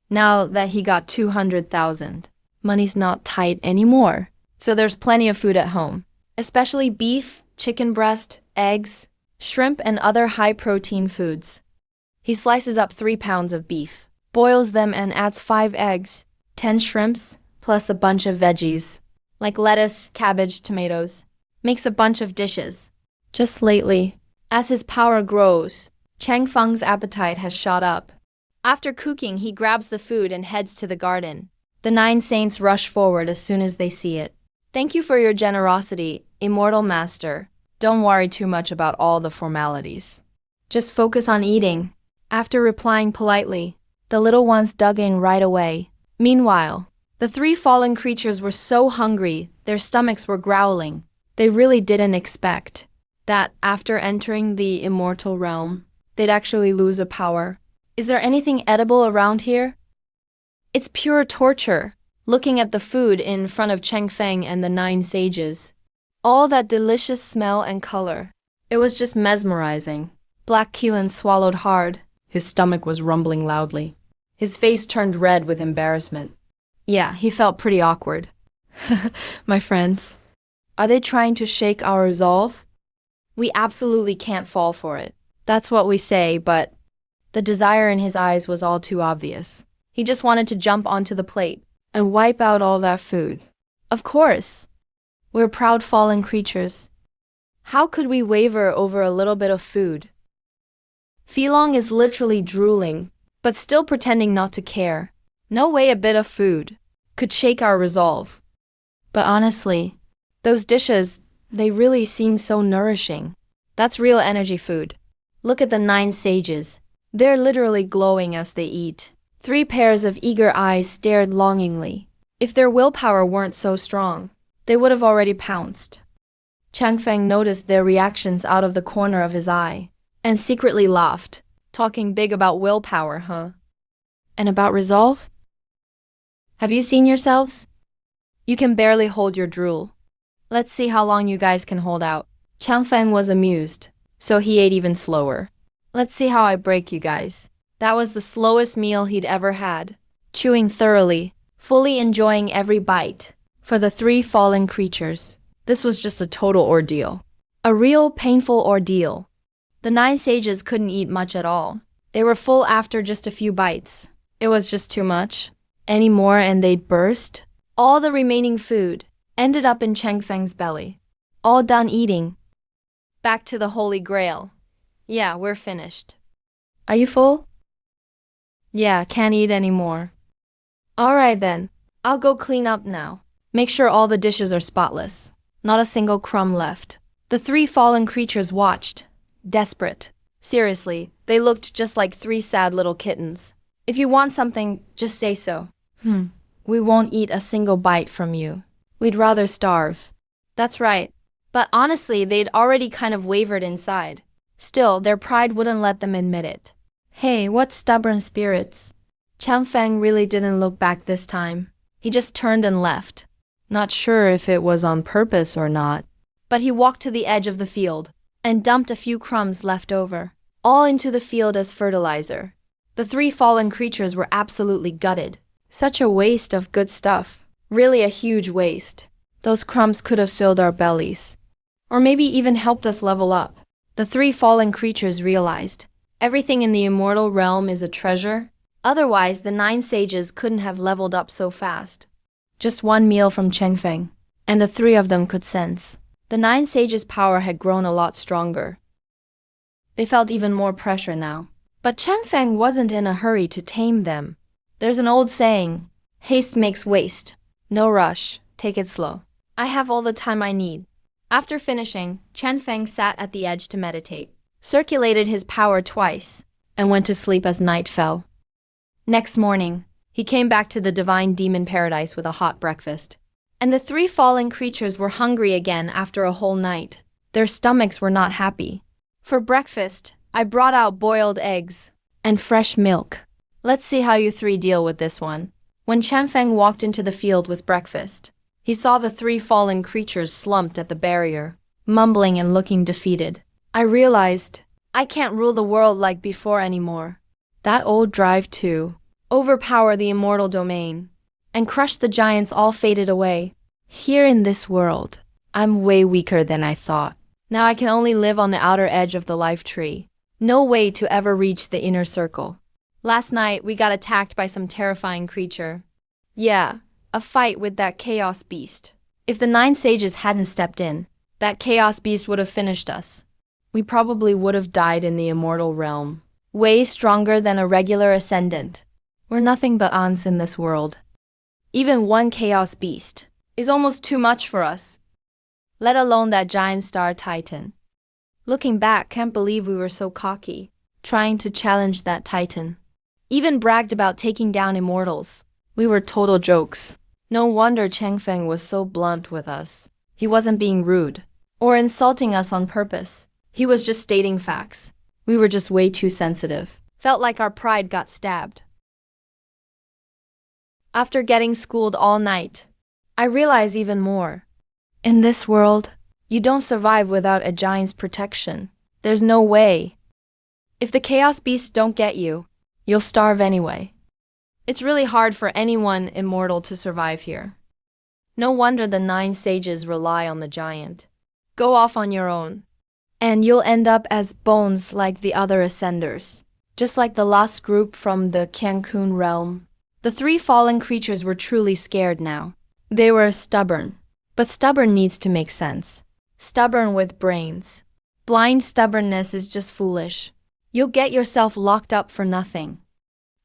Now that he got 200,000, money's not tight anymore. So there's plenty of food at home. Especially beef, chicken breast, eggs, shrimp, and other high-protein foods. He slices up 3 pounds of beef, boils them and adds 5 eggs, 10 shrimps, plus a bunch of veggies, like lettuce, cabbage, tomatoes. Makes a bunch of dishes. Just lately, as his power grows, Chang Feng's appetite has shot up. After cooking, he grabs the food and heads to the garden. The 9 saints rush forward as soon as they see it. Thank you for your generosity, immortal master. Don't worry too much about all the formalities. Just focus on eating. After replying politely, the little ones dug in right away. Meanwhile, the 3 fallen creatures were so hungry, their stomachs were growling. They really didn't expect that after entering the immortal realm, they'd actually lose a power. Is there anything edible around here? It's pure torture, looking at the food in front of Cheng Feng and the 9 sages. All that delicious smell and color. It was just mesmerizing. Black Keelan swallowed hard. His stomach was rumbling loudly. His face turned red with embarrassment. Yeah, he felt pretty awkward. My friends, are they trying to shake our resolve? We absolutely can't fall for it. That's what we say, but the desire in his eyes was all too obvious. He just wanted to jump onto the plate and wipe out all that food. Of course. We're proud fallen creatures. How could we waver over a little bit of food? Filong is literally drooling, but still pretending not to care. No way a bit of food could shake our resolve. But honestly, those dishes, they really seem so nourishing. That's real energy food. Look at the 9 sages. They're literally glowing as they eat. 3 pairs of eager eyes stared longingly. If their willpower weren't so strong, they would have already pounced. Chang Feng noticed their reactions out of the corner of his eye and secretly laughed, talking big about willpower, huh? And about resolve? Have you seen yourselves? You can barely hold your drool. Let's see how long you guys can hold out. Chang Feng was amused, so he ate even slower. Let's see how I break you guys. That was the slowest meal he'd ever had, chewing thoroughly, fully enjoying every bite. For the 3 fallen creatures, this was just a total ordeal. A real painful ordeal. The 9 sages couldn't eat much at all. They were full after just a few bites. It was just too much. Any more and they'd burst. All the remaining food ended up in Cheng Feng's belly. All done eating. Back to the Holy Grail. Yeah, we're finished. Are you full? Yeah, can't eat anymore. Alright then, I'll go clean up now. Make sure all the dishes are spotless. Not a single crumb left. The 3 fallen creatures watched, desperate. Seriously, they looked just like 3 sad little kittens. If you want something, just say so. We won't eat a single bite from you. We'd rather starve. That's right. But honestly, they'd already kind of wavered inside. Still, their pride wouldn't let them admit it. Hey, what stubborn spirits. Chang Feng really didn't look back this time. He just turned and left. Not sure if it was on purpose or not. But he walked to the edge of the field and dumped a few crumbs left over, all into the field as fertilizer. The three fallen creatures were absolutely gutted. Such a waste of good stuff. Really a huge waste. Those crumbs could have filled our bellies. Or maybe even helped us level up. The three fallen creatures realized everything in the immortal realm is a treasure. Otherwise, the 9 sages couldn't have leveled up so fast. Just one meal from Chengfeng, and the 3 of them could sense the 9 sages' power had grown a lot stronger. They felt even more pressure now. But Chengfeng wasn't in a hurry to tame them. There's an old saying, haste makes waste. No rush, take it slow. I have all the time I need. After finishing, Chengfeng sat at the edge to meditate, circulated his power twice, and went to sleep as night fell. Next morning, he came back to the divine demon paradise with a hot breakfast. And the 3 fallen creatures were hungry again after a whole night. Their stomachs were not happy. For breakfast, I brought out boiled eggs and fresh milk. Let's see how you 3 deal with this one. When Chengfeng walked into the field with breakfast, he saw the 3 fallen creatures slumped at the barrier, mumbling and looking defeated. I realized I can't rule the world like before anymore. That old drive to overpower the immortal domain and crush the giants all faded away. Here in this world, I'm way weaker than I thought. Now I can only live on the outer edge of the life tree. No way to ever reach the inner circle. Last night, we got attacked by some terrifying creature. Yeah, a fight with that chaos beast. If the 9 sages hadn't stepped in, that chaos beast would have finished us. We probably would have died in the immortal realm. Way stronger than a regular ascendant. We're nothing but ants in this world. Even one chaos beast is almost too much for us. Let alone that giant star titan. Looking back, can't believe we were so cocky, trying to challenge that titan. Even bragged about taking down immortals. We were total jokes. No wonder Chengfeng was so blunt with us. He wasn't being rude or insulting us on purpose. He was just stating facts. We were just way too sensitive. Felt like our pride got stabbed. After getting schooled all night, I realized even more. In this world, you don't survive without a giant's protection. There's no way. If the chaos beasts don't get you, you'll starve anyway. It's really hard for anyone immortal to survive here. No wonder the 9 sages rely on the giant. Go off on your own, and you'll end up as bones like the other ascenders, just like the last group from the Cancun realm. The 3 fallen creatures were truly scared now. They were stubborn, but stubborn needs to make sense. Stubborn with brains. Blind stubbornness is just foolish. You'll get yourself locked up for nothing.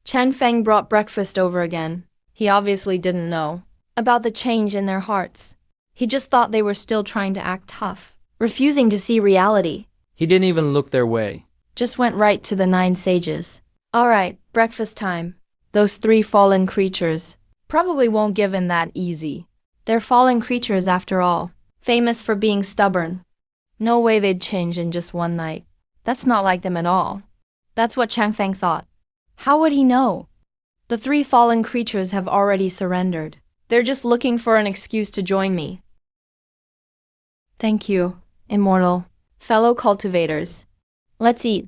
Chengfeng brought breakfast over again. He obviously didn't know about the change in their hearts. He just thought they were still trying to act tough, refusing to see reality. He didn't even look their way. Just went right to the 9 sages. All right, breakfast time. Those 3 fallen creatures probably won't give in that easy. They're fallen creatures after all, famous for being stubborn. No way they'd change in just one night. That's not like them at all. That's what Chengfeng thought. How would he know? The 3 fallen creatures have already surrendered. They're just looking for an excuse to join me. Thank you, immortal, fellow cultivators. Let's eat.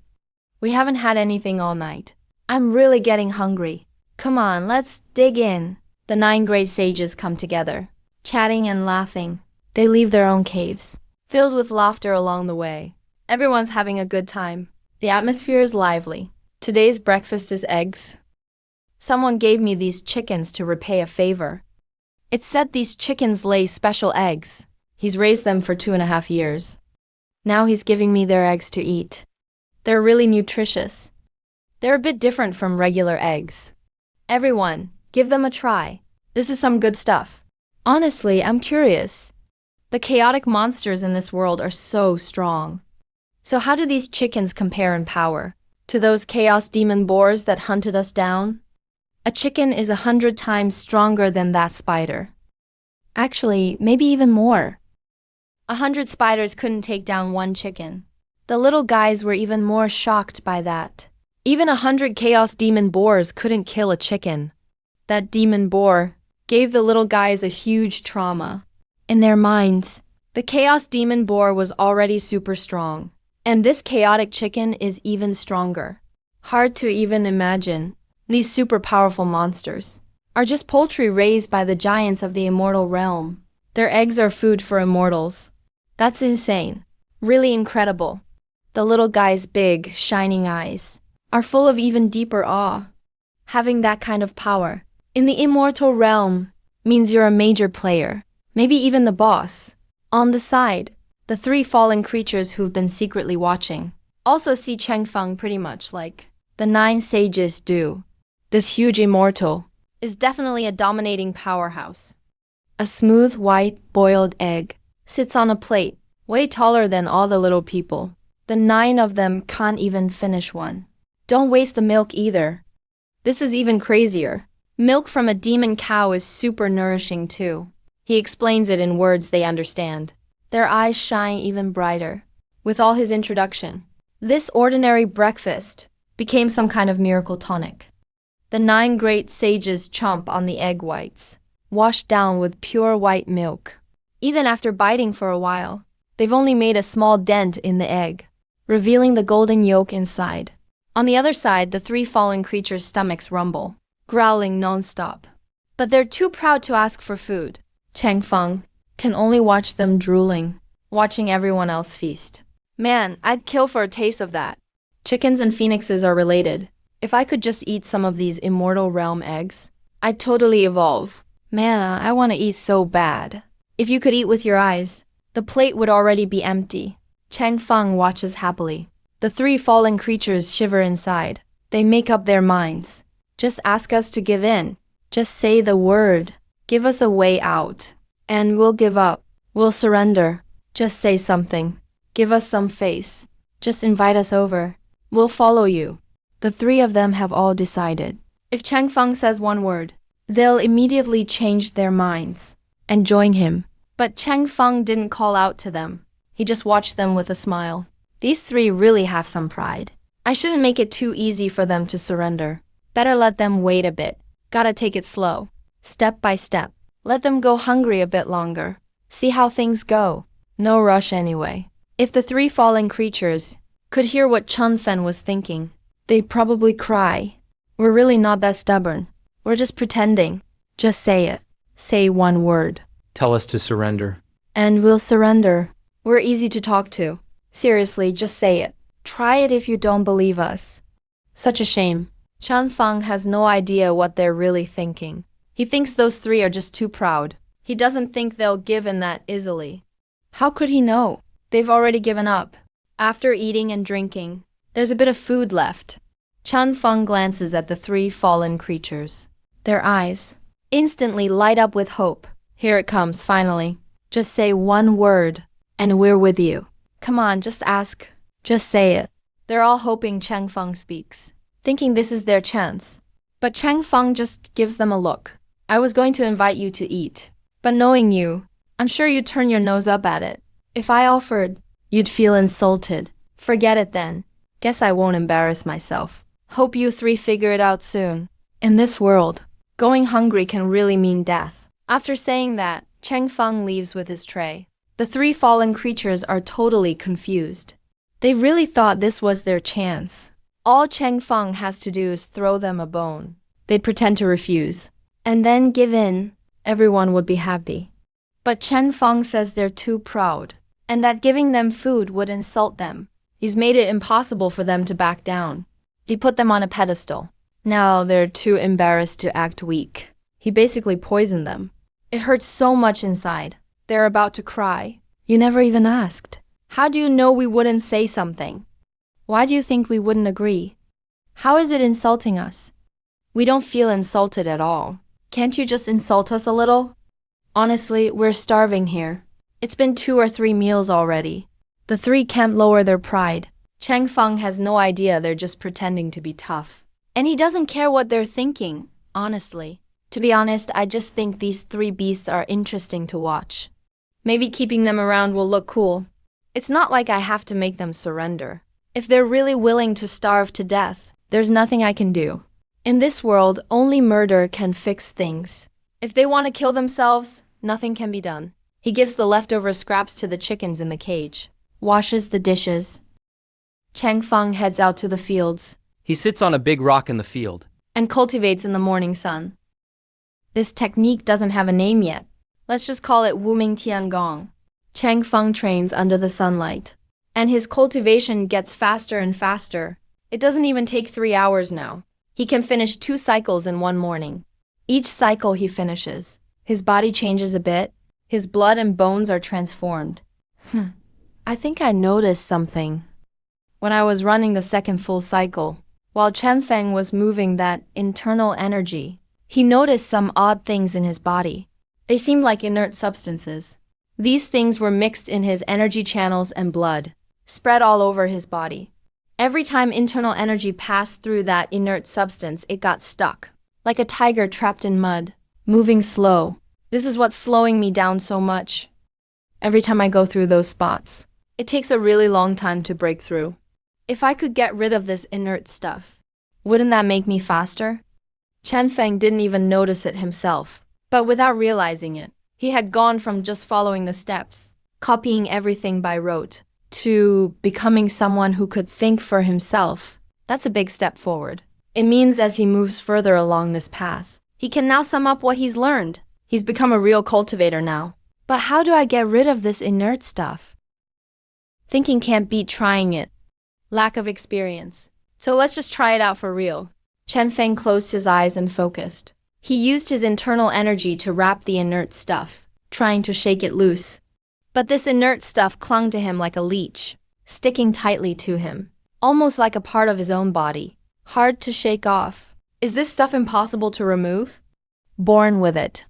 We haven't had anything all night. I'm really getting hungry. Come on, let's dig in. The 9 great sages come together, chatting and laughing. They leave their own caves, filled with laughter along the way. Everyone's having a good time. The atmosphere is lively. Today's breakfast is eggs. Someone gave me these chickens to repay a favor. It said these chickens lay special eggs. He's raised them for 2.5 years. Now he's giving me their eggs to eat. They're really nutritious. They're a bit different from regular eggs. Everyone, give them a try. This is some good stuff. Honestly, I'm curious. The chaotic monsters in this world are so strong. So how do these chickens compare in power to those chaos demon boars that hunted us down? A chicken is 100 times stronger than that spider. Actually, maybe even more. 100 spiders couldn't take down one chicken. The little guys were even more shocked by that. Even 100 chaos demon boars couldn't kill a chicken. That demon boar gave the little guys a huge trauma. In their minds, the chaos demon boar was already super strong. And this chaotic chicken is even stronger. Hard to even imagine. These super powerful monsters are just poultry raised by the giants of the immortal realm. Their eggs are food for immortals. That's insane. Really incredible. The little guy's big, shining eyes are full of even deeper awe. Having that kind of power in the immortal realm means you're a major player, maybe even the boss. On the side, the three fallen creatures who've been secretly watching also see Changfeng pretty much like the 9 sages do. This huge immortal is definitely a dominating powerhouse. A smooth white boiled egg sits on a plate, way taller than all the little people. The 9 of them can't even finish one. Don't waste the milk either. This is even crazier. Milk from a demon cow is super nourishing too. He explains it in words they understand. Their eyes shine even brighter. With all his introduction, this ordinary breakfast became some kind of miracle tonic. The 9 great sages chomp on the egg whites, washed down with pure white milk. Even after biting for a while, they've only made a small dent in the egg, revealing the golden yolk inside. On the other side, the 3 fallen creatures' stomachs rumble, growling non-stop. But they're too proud to ask for food. Changfeng can only watch them drooling, watching everyone else feast. Man, I'd kill for a taste of that. Chickens and phoenixes are related. If I could just eat some of these immortal realm eggs, I'd totally evolve. Man, I want to eat so bad. If you could eat with your eyes, the plate would already be empty. Changfeng watches happily. The 3 fallen creatures shiver inside. They make up their minds. Just ask us to give in. Just say the word. Give us a way out. And we'll give up. We'll surrender. Just say something. Give us some face. Just invite us over. We'll follow you. The 3 of them have all decided. If Changfeng says one word, they'll immediately change their minds and join him. But Changfeng didn't call out to them. He just watched them with a smile. These 3 really have some pride. I shouldn't make it too easy for them to surrender. Better let them wait a bit. Gotta take it slow. Step by step. Let them go hungry a bit longer. See how things go. No rush anyway. If the 3 fallen creatures could hear what Chunfen was thinking, they'd probably cry. We're really not that stubborn. We're just pretending. Just say it. Say one word. Tell us to surrender. And we'll surrender. We're easy to talk to. Seriously, just say it. Try it if you don't believe us. Such a shame. Changfeng has no idea what they're really thinking. He thinks those 3 are just too proud. He doesn't think they'll give in that easily. How could he know? They've already given up. After eating and drinking, there's a bit of food left. Changfeng glances at the 3 fallen creatures. Their eyes instantly light up with hope. Here it comes, finally. Just say one word, and we're with you. Come on, just ask. Just say it. They're all hoping Changfeng speaks, thinking this is their chance. But Changfeng just gives them a look. I was going to invite you to eat, but knowing you, I'm sure you'd turn your nose up at it. If I offered, you'd feel insulted. Forget it then. Guess I won't embarrass myself. Hope you 3 figure it out soon. In this world, going hungry can really mean death. After saying that, Changfeng leaves with his tray. The 3 fallen creatures are totally confused. They really thought this was their chance. All Changfeng has to do is throw them a bone. They'd pretend to refuse, and then give in. Everyone would be happy. But Changfeng says they're too proud, and that giving them food would insult them. He's made it impossible for them to back down. He put them on a pedestal. Now they're too embarrassed to act weak. He basically poisoned them. It hurts so much inside. They're about to cry. You never even asked. How do you know we wouldn't say something? Why do you think we wouldn't agree? How is it insulting us? We don't feel insulted at all. Can't you just insult us a little? Honestly, we're starving here. It's been 2 or 3 meals already. The 3 can't lower their pride. Changfeng has no idea they're just pretending to be tough. And he doesn't care what they're thinking, honestly. To be honest, I just think these 3 beasts are interesting to watch. Maybe keeping them around will look cool. It's not like I have to make them surrender. If they're really willing to starve to death, there's nothing I can do. In this world, only murder can fix things. If they want to kill themselves, nothing can be done. He gives the leftover scraps to the chickens in the cage, washes the dishes. Changfeng heads out to the fields. He sits on a big rock in the field. and cultivates in the morning sun. This technique doesn't have a name yet. Let's just call it Wuming Tiangong. Chang Feng trains under the sunlight, and his cultivation gets faster and faster. It doesn't even take 3 hours now. He can finish 2 cycles in one morning. Each cycle he finishes, his body changes a bit, his blood and bones are transformed. I think I noticed something. When I was running the second full cycle, while Chen Feng was moving that internal energy, he noticed some odd things in his body. They seemed like inert substances. These things were mixed in his energy channels and blood, spread all over his body. Every time internal energy passed through that inert substance, it got stuck, like a tiger trapped in mud, moving slow. This is what's slowing me down so much. Every time I go through those spots, it takes a really long time to break through. If I could get rid of this inert stuff, wouldn't that make me faster? Chen Feng didn't even notice it himself, but without realizing it, he had gone from just following the steps, copying everything by rote, to becoming someone who could think for himself. That's a big step forward. It means as he moves further along this path, he can now sum up what he's learned. He's become a real cultivator now. But how do I get rid of this inert stuff? Thinking can't beat trying it. Lack of experience. So let's just try it out for real. Chen Feng closed his eyes and focused. He used his internal energy to wrap the inert stuff, trying to shake it loose. But this inert stuff clung to him like a leech, sticking tightly to him, almost like a part of his own body. Hard to shake off. Is this stuff impossible to remove? Born with it.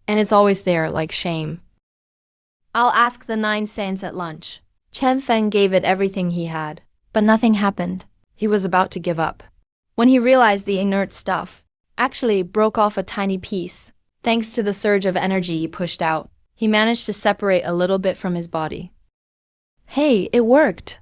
And it's always there, like shame. I'll ask the 9 saints at lunch. Chen Feng gave it everything he had, but nothing happened. He was about to give up, when he realized the inert stuff actually broke off a tiny piece. Thanks to the surge of energy he pushed out, he managed to separate a little bit from his body. Hey, it worked!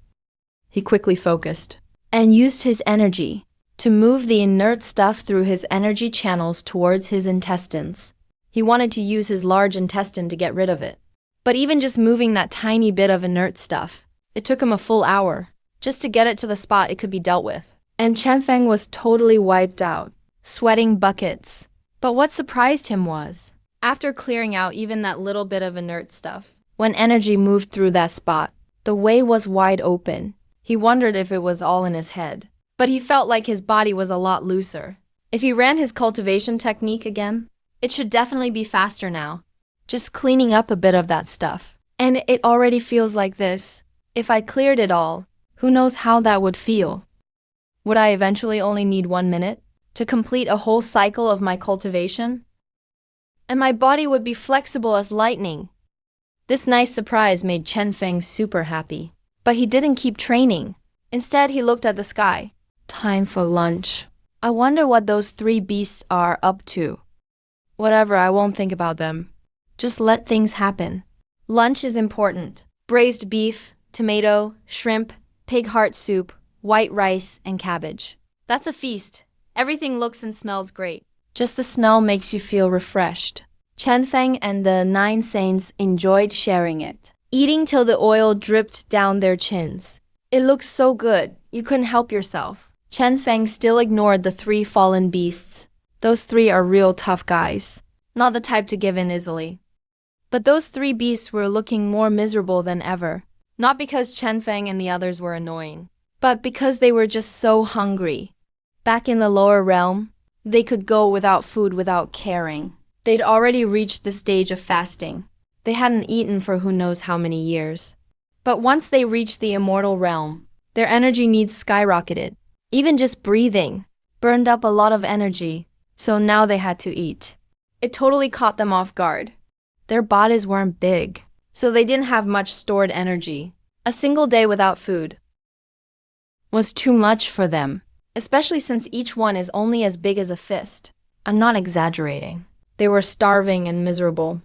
He quickly focused, and used his energy to move the inert stuff through his energy channels towards his intestines. He wanted to use his large intestine to get rid of it. But even just moving that tiny bit of inert stuff, it took him a full hour, just to get it to the spot it could be dealt with. And Chen Feng was totally wiped out, sweating buckets. But what surprised him was, after clearing out even that little bit of inert stuff, when energy moved through that spot, the way was wide open. He wondered if it was all in his head. But he felt like his body was a lot looser. If he ran his cultivation technique again, it should definitely be faster now. Just cleaning up a bit of that stuff. And it already feels like this. If I cleared it all, who knows how that would feel? Would I eventually only need 1 minute to complete a whole cycle of my cultivation? And my body would be flexible as lightning. This nice surprise made Chen Feng super happy. But he didn't keep training. Instead, he looked at the sky. Time for lunch. I wonder what those 3 beasts are up to. Whatever, I won't think about them. Just let things happen. Lunch is important. Braised beef, tomato, shrimp, pig heart soup, white rice, and cabbage. That's a feast. Everything looks and smells great. Just the smell makes you feel refreshed. Chen Feng and the 9 saints enjoyed sharing it, eating till the oil dripped down their chins. It looked so good, you couldn't help yourself. Chen Feng still ignored the 3 fallen beasts. Those 3 are real tough guys, not the type to give in easily. But those 3 beasts were looking more miserable than ever, not because Chen Feng and the others were annoying, but because they were just so hungry. Back in the lower realm, they could go without food without caring. They'd already reached the stage of fasting. They hadn't eaten for who knows how many years. But once they reached the immortal realm, their energy needs skyrocketed. Even just breathing burned up a lot of energy, so now they had to eat. It totally caught them off guard. Their bodies weren't big, so they didn't have much stored energy. A single day without food was too much for them, especially since each one is only as big as a fist. I'm not exaggerating. They were starving and miserable.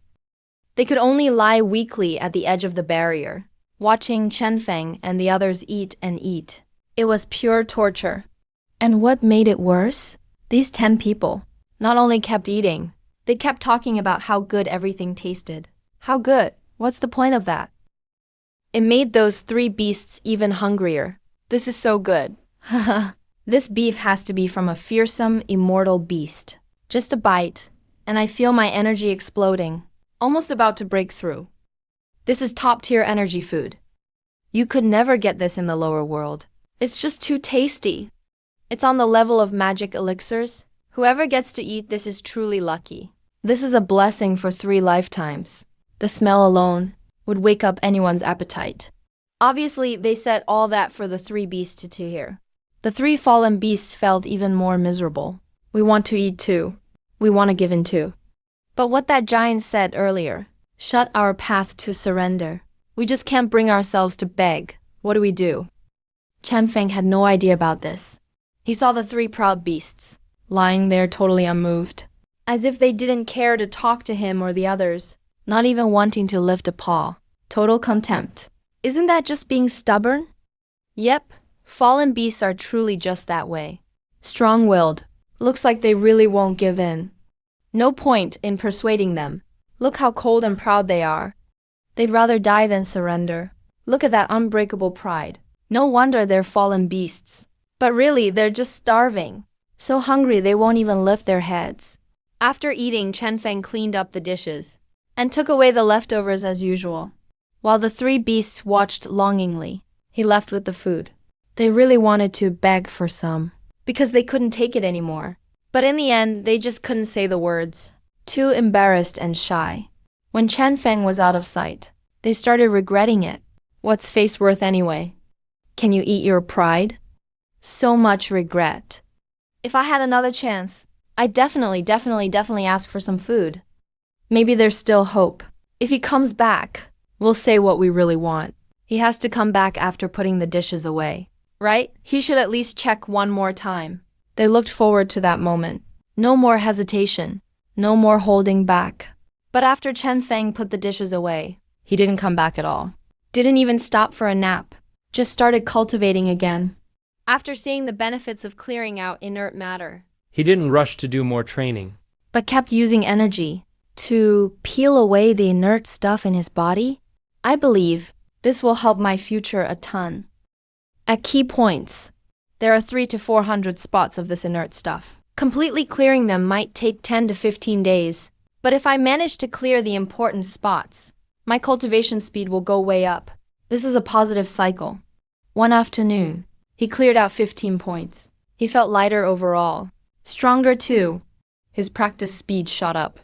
They could only lie weakly at the edge of the barrier, watching Chen Feng and the others eat and eat. It was pure torture. And what made it worse? These 10 people not only kept eating, they kept talking about how good everything tasted. How good? What's the point of that? It made those 3 beasts even hungrier. This is so good. Haha. This beef has to be from a fearsome, immortal beast. Just a bite, and I feel my energy exploding, almost about to break through. This is top-tier energy food. You could never get this in the lower world. It's just too tasty. It's on the level of magic elixirs. Whoever gets to eat this is truly lucky. This is a blessing for 3 lifetimes. The smell alone would wake up anyone's appetite. Obviously, they said all that for the 3 beasts to hear. The 3 fallen beasts felt even more miserable. We want to eat too. We want to give in too. But what that giant said earlier, shut our path to surrender. We just can't bring ourselves to beg. What do we do? Chanfeng had no idea about this. He saw the 3 proud beasts, lying there totally unmoved, as if they didn't care to talk to him or the others, not even wanting to lift a paw. Total contempt. Isn't that just being stubborn? Yep, fallen beasts are truly just that way. Strong-willed. Looks like they really won't give in. No point in persuading them. Look how cold and proud they are. They'd rather die than surrender. Look at that unbreakable pride. No wonder they're fallen beasts. But really, they're just starving. So hungry they won't even lift their heads. After eating, Chanfeng cleaned up the dishes and took away the leftovers as usual. While the 3 beasts watched longingly, he left with the food. They really wanted to beg for some, because they couldn't take it anymore. But in the end, they just couldn't say the words. Too embarrassed and shy. When Chanfeng was out of sight, they started regretting it. What's face worth anyway? Can you eat your pride? So much regret. If I had another chance, I'd definitely ask for some food. Maybe there's still hope. If he comes back, we'll say what we really want. He has to come back after putting the dishes away, right? He should at least check one more time. They looked forward to that moment. No more hesitation. No more holding back. But after Chanfeng put the dishes away, he didn't come back at all. Didn't even stop for a nap. Just started cultivating again. After seeing the benefits of clearing out inert matter, He didn't rush to do more training. but kept using energy to peel away the inert stuff in his body. I believe this will help my future a ton. At key points, there are 300 to 400 spots of this inert stuff. Completely clearing them might take 10 to 15 days, but if I manage to clear the important spots, my cultivation speed will go way up. This is a positive cycle. One afternoon, he cleared out 15 points. He felt lighter overall. Stronger too. His practice speed shot up.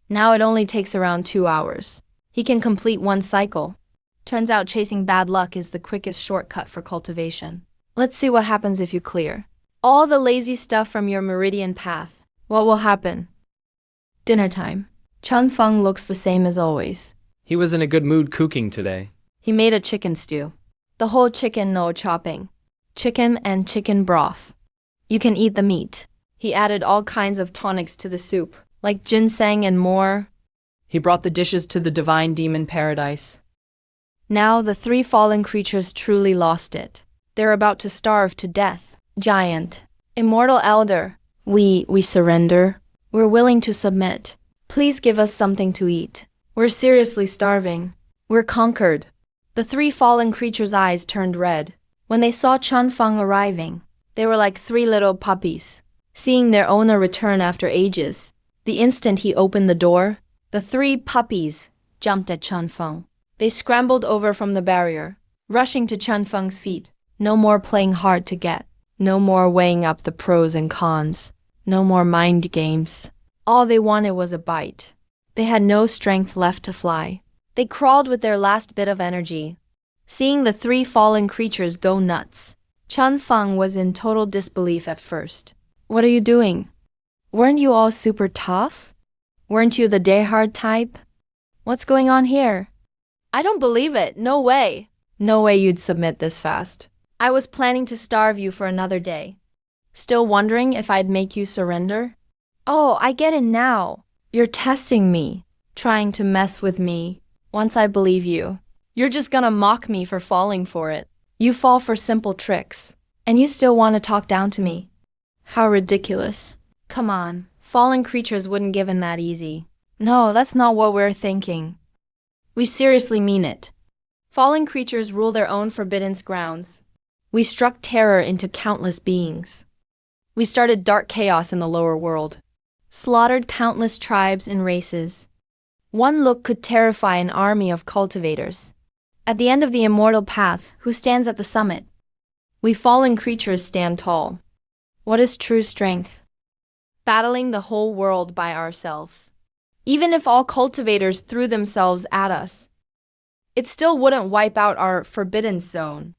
Now it only takes around 2 hours. He can complete 1 cycle. Turns out chasing bad luck is the quickest shortcut for cultivation. Let's see what happens if you clear all the lazy stuff from your meridian path. What will happen? Dinner time. Chanfeng looks the same as always. He was in a good mood cooking today. He made a chicken stew. The whole chicken, no chopping. Chicken and chicken broth. You can eat the meat. He added all kinds of tonics to the soup, like ginseng and more. He brought the dishes to the divine demon paradise. Now the 3 fallen creatures truly lost it. They're about to starve to death. Giant. Immortal elder. We surrender. We're willing to submit. Please give us something to eat. We're seriously starving. We're conquered. The 3 fallen creatures' eyes turned red. When they saw Chanfeng arriving, they were like 3 little puppies, seeing their owner return after ages. The instant he opened the door, the 3 puppies jumped at Chanfeng. They scrambled over from the barrier, rushing to Chanfeng's feet. No more playing hard to get. No more weighing up the pros and cons. No more mind games. All they wanted was a bite. They had no strength left to fly. They crawled with their last bit of energy. Seeing the 3 fallen creatures go nuts, Chanfeng was in total disbelief at first. What are you doing? Weren't you all super tough? Weren't you the day-hard type? What's going on here? I don't believe it. No way. No way you'd submit this fast. I was planning to starve you for another day. Still wondering if I'd make you surrender? Oh, I get it now. You're testing me, trying to mess with me. Once I believe you, you're just gonna mock me for falling for it. You fall for simple tricks, and you still want to talk down to me. How ridiculous. Come on, fallen creatures wouldn't give in that easy. No, that's not what we're thinking. We seriously mean it. Fallen creatures rule their own forbidden grounds. We struck terror into countless beings. We started dark chaos in the lower world. Slaughtered countless tribes and races. One look could terrify an army of cultivators. At the end of the immortal path, who stands at the summit? We fallen creatures stand tall. What is true strength? Battling the whole world by ourselves. Even if all cultivators threw themselves at us, it still wouldn't wipe out our forbidden zone.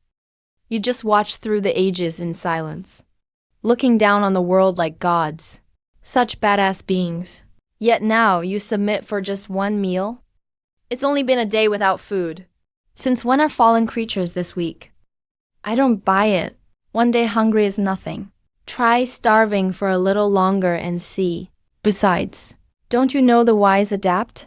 You just watch through the ages in silence, looking down on the world like gods. Such badass beings. Yet now you submit for just one meal? It's only been a day without food. Since when are fallen creatures this weak? I don't buy it. One day hungry is nothing. Try starving for a little longer and see. Besides, don't you know the wise adapt?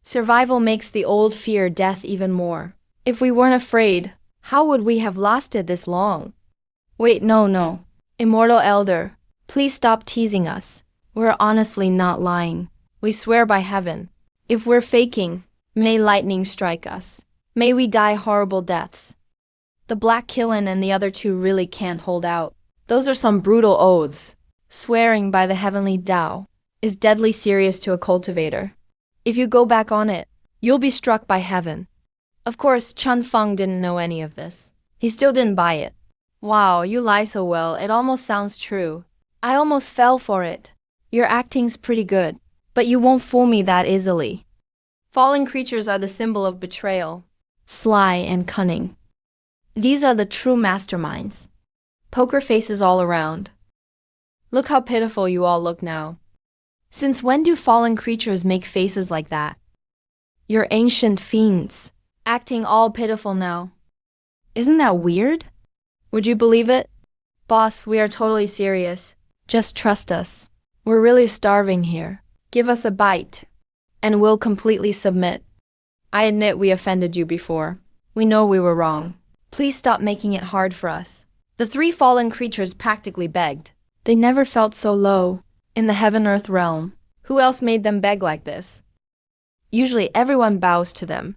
Survival makes the old fear death even more. If we weren't afraid, how would we have lasted this long? Wait, no. Immortal Elder, please stop teasing us. We're honestly not lying. We swear by heaven. If we're faking, may lightning strike us. May we die horrible deaths. The Black Killen and the other two really can't hold out. Those are some brutal oaths. Swearing by the heavenly Tao is deadly serious to a cultivator. If you go back on it, you'll be struck by heaven. Of course, Chun Feng didn't know any of this. He still didn't buy it. Wow, you lie so well, it almost sounds true. I almost fell for it. Your acting's pretty good, but you won't fool me that easily. Fallen creatures are the symbol of betrayal. Sly and cunning. These are the true masterminds. Poker faces all around. Look how pitiful you all look now. Since when do fallen creatures make faces like that? You're ancient fiends, acting all pitiful now. Isn't that weird? Would you believe it? Boss, we are totally serious. Just trust us. We're really starving here. Give us a bite, and we'll completely submit. I admit we offended you before. We know we were wrong. Please stop making it hard for us. The three fallen creatures practically begged. They never felt so low in the heaven-earth realm. Who else made them beg like this? Usually everyone bows to them.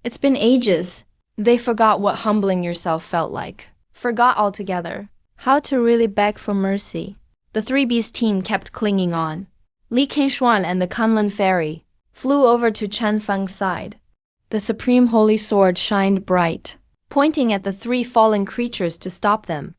It's been ages. They forgot what humbling yourself felt like. Forgot altogether how to really beg for mercy. The 3B's team kept clinging on. Li Keishuan and the Kunlun Fairy flew over to Chen Feng's side. The supreme holy sword shined bright, pointing at the three fallen creatures to stop them.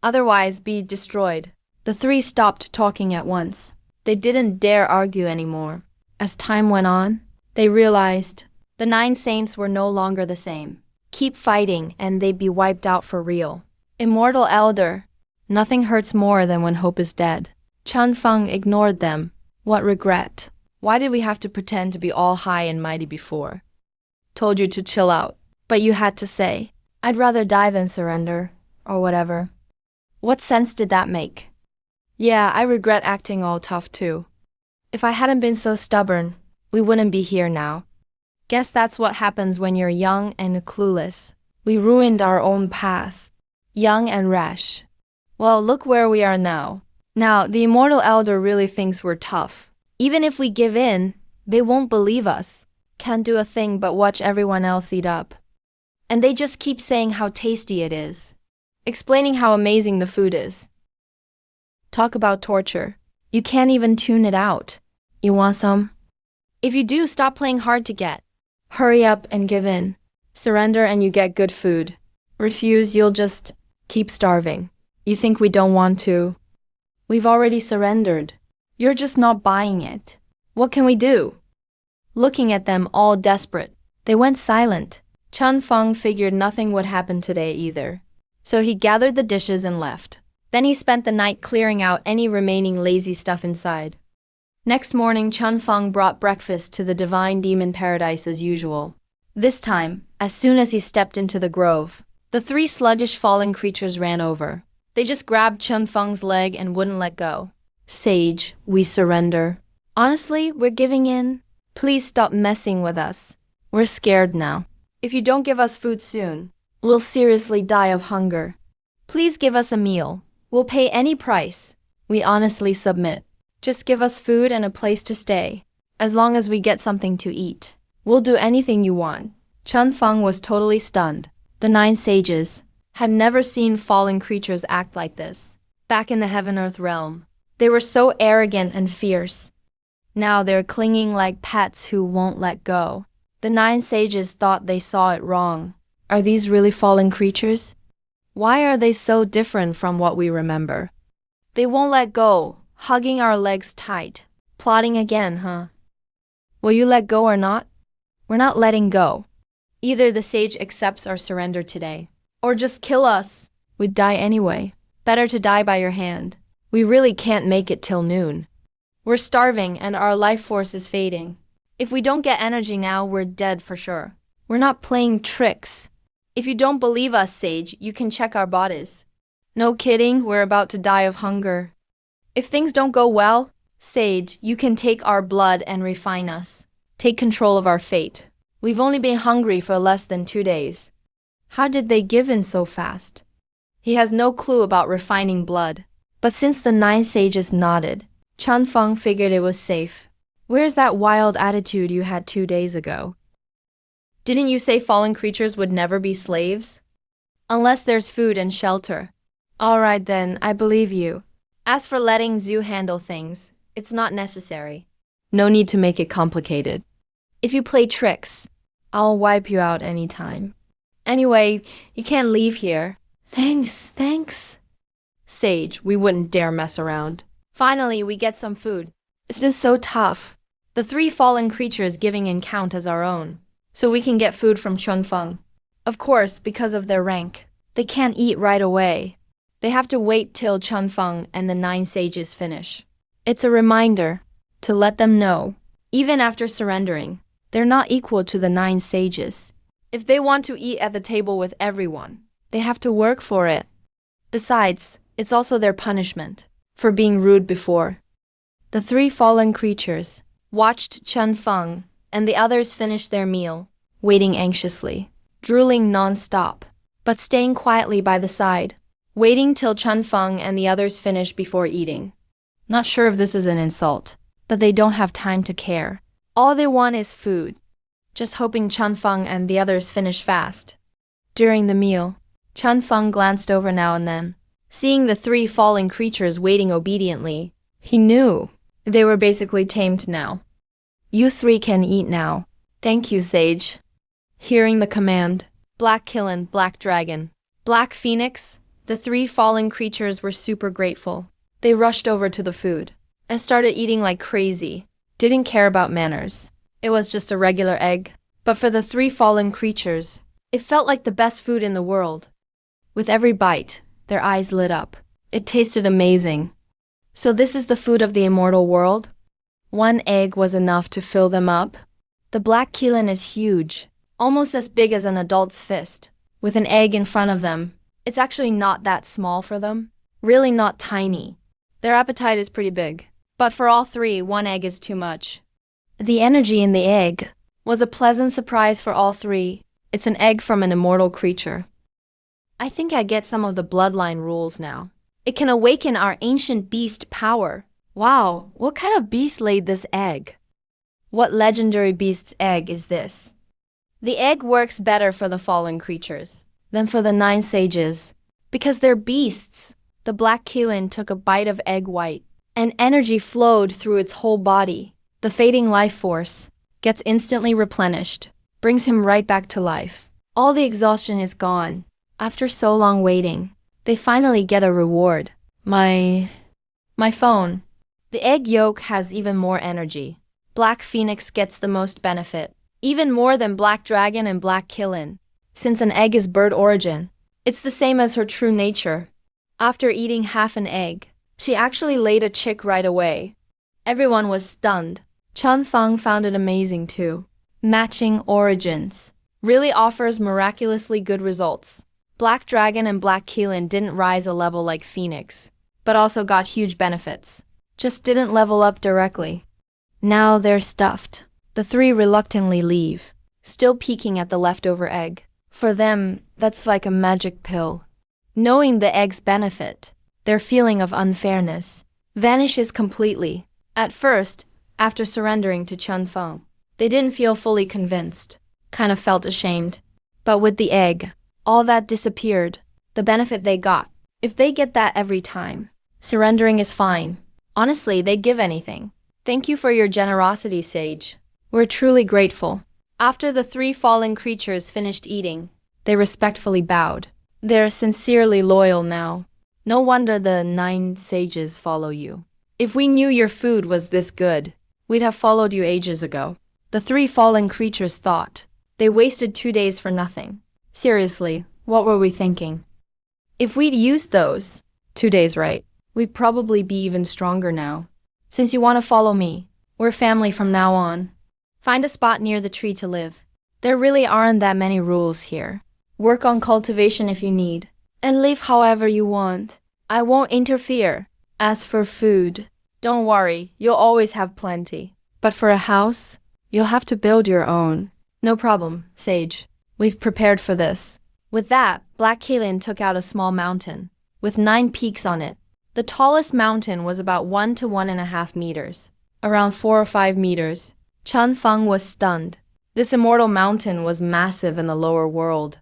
Otherwise be destroyed. The three stopped talking at once. They didn't dare argue anymore. As time went on, they realized the 9 saints were no longer the same. Keep fighting and they'd be wiped out for real. Immortal Elder, nothing hurts more than when hope is dead. Chun Feng ignored them. What regret. Why did we have to pretend to be all high and mighty before? Told you to chill out. But you had to say, I'd rather die than surrender, or whatever. What sense did that make? Yeah, I regret acting all tough too. If I hadn't been so stubborn, we wouldn't be here now. Guess that's what happens when you're young and clueless. We ruined our own path. Young and rash. Well, look where we are now. Now, the Immortal Elder really thinks we're tough. Even if we give in, they won't believe us. Can't do a thing but watch everyone else eat up. And they just keep saying how tasty it is. Explaining how amazing the food is. Talk about torture. You can't even tune it out. You want some? If you do, stop playing hard to get. Hurry up and give in. Surrender and you get good food. Refuse, you'll just keep starving. You think we don't want to? We've already surrendered. You're just not buying it. What can we do? Looking at them all desperate, they went silent. Chun Feng figured nothing would happen today either. So he gathered the dishes and left. Then he spent the night clearing out any remaining lazy stuff inside. Next morning, Chun Feng brought breakfast to the divine demon paradise as usual. This time, as soon as he stepped into the grove, the 3 sluggish fallen creatures ran over. They just grabbed Chun Feng's leg and wouldn't let go. Sage, we surrender. Honestly, we're giving in. Please stop messing with us. We're scared now. If you don't give us food soon, we'll seriously die of hunger. Please give us a meal. We'll pay any price. We honestly submit. Just give us food and a place to stay. As long as we get something to eat, we'll do anything you want. Chun Feng was totally stunned. The 9 sages had never seen fallen creatures act like this. back in the heaven-earth realm. They were so arrogant and fierce. Now they're clinging like pets who won't let go. The 9 sages thought they saw it wrong. Are these really fallen creatures? Why are they so different from what we remember? They won't let go, hugging our legs tight. Plotting again, huh? Will you let go or not? We're not letting go. Either the sage accepts our surrender today, or just kill us. We'd die anyway. Better to die by your hand. We really can't make it till noon. We're starving and our life force is fading. If we don't get energy now, we're dead for sure. We're not playing tricks. If you don't believe us, Sage, you can check our bodies. No kidding, we're about to die of hunger. If things don't go well, Sage, you can take our blood and refine us. Take control of our fate. We've only been hungry for less than 2 days. How did they give in so fast? He has no clue about refining blood. But since the 9 sages nodded, Chunfeng figured it was safe. Where's that wild attitude you had 2 days ago? Didn't you say fallen creatures would never be slaves? Unless there's food and shelter. All right then, I believe you. As for letting Zhu handle things, it's not necessary. No need to make it complicated. If you play tricks, I'll wipe you out anytime. Anyway, you can't leave here. Thanks. Sage, we wouldn't dare mess around. Finally, we get some food. It's just so tough. The 3 fallen creatures giving in count as our own, so we can get food from Chunfeng. Of course, because of their rank, they can't eat right away. They have to wait till Chunfeng and the 9 sages finish. It's a reminder to let them know, even after surrendering, they're not equal to the 9 sages. If they want to eat at the table with everyone, they have to work for it. Besides, it's also their punishment for being rude before. The 3 fallen creatures watched Chunfeng and the others finish their meal, waiting anxiously, drooling non-stop, but staying quietly by the side, waiting till Chunfeng and the others finish before eating. Not sure if this is an insult, that they don't have time to care. All they want is food, just hoping Chunfeng and the others finish fast. During the meal, Chunfeng glanced over now and then. Seeing the 3 fallen creatures waiting obediently, he knew they were basically tamed now. You 3 can eat now. Thank you, Sage. Hearing the command, Black Killen, Black Dragon, Black Phoenix, the 3 fallen creatures were super grateful. They rushed over to the food and started eating like crazy. Didn't care about manners. It was just a regular egg. But for the 3 fallen creatures, it felt like the best food in the world. With every bite, their eyes lit up. It tasted amazing. So this is the food of the immortal world? 1 egg was enough to fill them up? The black Killen is huge, almost as big as an adult's fist. With an egg in front of them, it's actually not that small for them. Really not tiny. Their appetite is pretty big. But for all 3, 1 egg is too much. The energy in the egg was a pleasant surprise for all 3. It's an egg from an immortal creature. I think I get some of the bloodline rules now. It can awaken our ancient beast power. Wow, what kind of beast laid this egg? What legendary beast's egg is this? The egg works better for the fallen creatures than for the 9 sages, because they're beasts. The black Killen took a bite of egg white, and energy flowed through its whole body. The fading life force gets instantly replenished, brings him right back to life. All the exhaustion is gone. After so long waiting, they finally get a reward. My phone. The egg yolk has even more energy. Black Phoenix gets the most benefit, even more than Black Dragon and Black Killen. Since an egg is bird origin, it's the same as her true nature. After eating half an egg, she actually laid a chick right away. Everyone was stunned. Chunfeng found it amazing too. Matching origins really offers miraculously good results. Black Dragon and Black Killen didn't rise a level like Phoenix, but also got huge benefits. Just didn't level up directly. Now they're stuffed. The 3 reluctantly leave, still peeking at the leftover egg. For them, that's like a magic pill. Knowing the egg's benefit, their feeling of unfairness vanishes completely. At first, after surrendering to Chunfeng, they didn't feel fully convinced, kind of felt ashamed. But with the egg, all that disappeared, the benefit they got. If they get that every time, Surrendering is fine. Honestly, they'd give anything. Thank you for your generosity, Sage. We're truly grateful. After the 3 fallen creatures finished eating, they respectfully bowed. They're sincerely loyal now. No wonder the 9 sages follow you. If we knew your food was this good, we'd have followed you ages ago. The 3 fallen creatures thought. They wasted 2 days for nothing. Seriously, what were we thinking? If we'd used those 2 days right, we'd probably be even stronger now. Since you want to follow me, we're family from now on. Find a spot near the tree to live. There really aren't that many rules here. Work on cultivation if you need, and live however you want. I won't interfere. As for food, don't worry, you'll always have plenty. But for a house, you'll have to build your own. No problem, Sage. We've prepared for this. With that, Black Kaylin took out a small mountain, with 9 peaks on it. The tallest mountain was about 1 to 1.5 meters, around 4 or 5 meters. Chun Feng was stunned. This immortal mountain was massive in the lower world,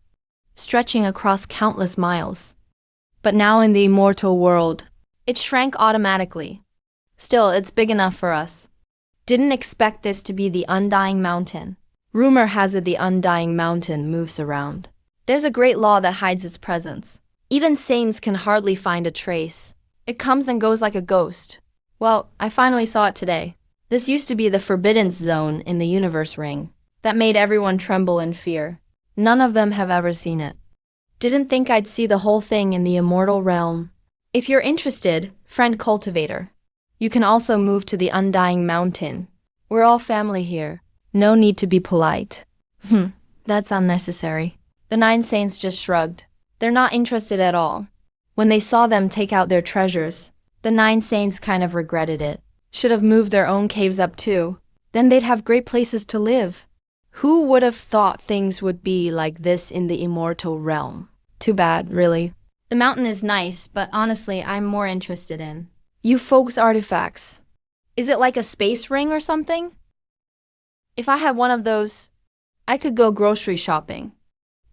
stretching across countless miles. But now in the immortal world, it shrank automatically. Still, it's big enough for us. Didn't expect this to be the Undying Mountain. Rumor has it the Undying Mountain moves around. There's a great law that hides its presence. Even saints can hardly find a trace. It comes and goes like a ghost. Well, I finally saw it today. This used to be the forbidden zone in the universe ring. That made everyone tremble in fear. None of them have ever seen it. Didn't think I'd see the whole thing in the immortal realm. If you're interested, friend cultivator, you can also move to the Undying Mountain. We're all family here. No need to be polite. That's unnecessary. The 9 saints just shrugged. They're not interested at all. When they saw them take out their treasures, the 9 saints kind of regretted it. Should have moved their own caves up too. Then they'd have great places to live. Who would have thought things would be like this in the immortal realm? Too bad, really. The mountain is nice, but honestly, I'm more interested in you folks' artifacts. Is it like a space ring or something? If I had one of those, I could go grocery shopping,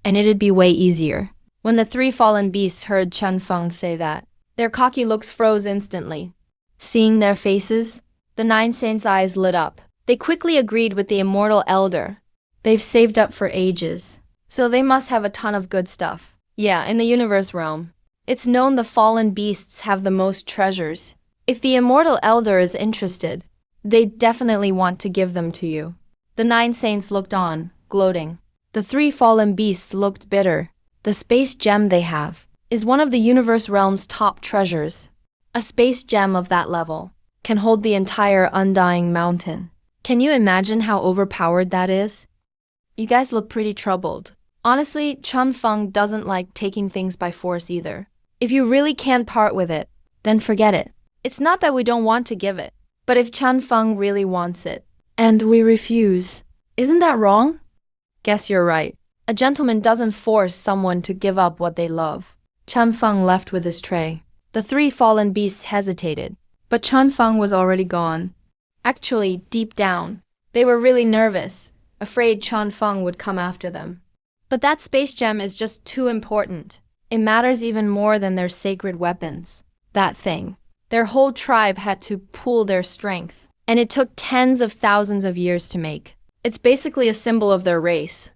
and it'd be way easier. When the 3 fallen beasts heard Chun Feng say that, their cocky looks froze instantly. Seeing their faces, the 9 saints' eyes lit up. They quickly agreed with the immortal elder. They've saved up for ages, so they must have a ton of good stuff. Yeah, in the universe realm, it's known the fallen beasts have the most treasures. If the immortal elder is interested, they definitely want to give them to you. The 9 saints looked on, gloating. The 3 fallen beasts looked bitter. The space gem they have is one of the universe realm's top treasures. A space gem of that level can hold the entire Undying Mountain. Can you imagine how overpowered that is? You guys look pretty troubled. Honestly, Chun Feng doesn't like taking things by force either. If you really can't part with it, then forget it. It's not that we don't want to give it, but if Chun Feng really wants it, and we refuse, isn't that wrong? Guess you're right. A gentleman doesn't force someone to give up what they love. Chun Feng left with his tray. The 3 fallen beasts hesitated, but Chun Feng was already gone. Actually, deep down, they were really nervous, afraid Chun Feng would come after them. But that space gem is just too important. It matters even more than their sacred weapons. That thing. Their whole tribe had to pool their strength, and it took tens of thousands of years to make. It's basically a symbol of their race.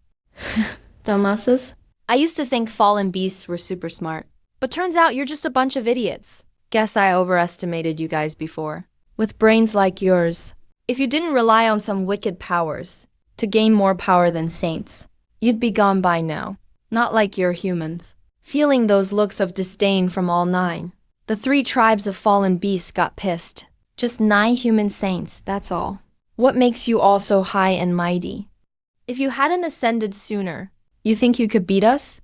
Dumbasses? I used to think fallen beasts were super smart, but turns out you're just a bunch of idiots. Guess I overestimated you guys before. With brains like yours, if you didn't rely on some wicked powers to gain more power than saints, you'd be gone by now. Not like you're humans. Feeling those looks of disdain from all 9, the 3 tribes of fallen beasts got pissed. Just 9 human saints, that's all. What makes you all so high and mighty? If you hadn't ascended sooner, you think you could beat us?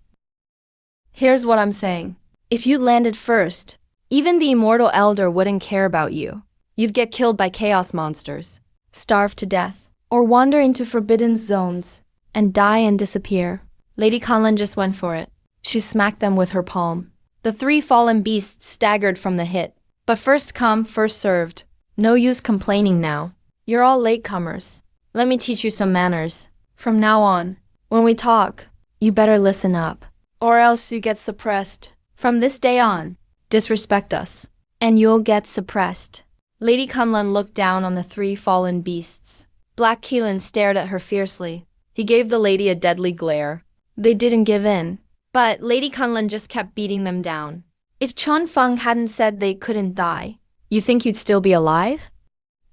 Here's what I'm saying. If you landed first, even the immortal elder wouldn't care about you. You'd get killed by chaos monsters, starve to death, or wander into forbidden zones and die and disappear. Lady Conlon just went for it. She smacked them with her palm. The 3 fallen beasts staggered from the hit, but first come, first served. No use complaining now. You're all latecomers. Let me teach you some manners. From now on, when we talk, you better listen up, or else you get suppressed. From this day on, disrespect us. and you'll get suppressed. Lady Kunlun looked down on the three fallen beasts. Black Keelan stared at her fiercely. He gave the lady a deadly glare. They didn't give in, but Lady Kunlun just kept beating them down. If Chun Feng hadn't said they couldn't die, you think you'd still be alive?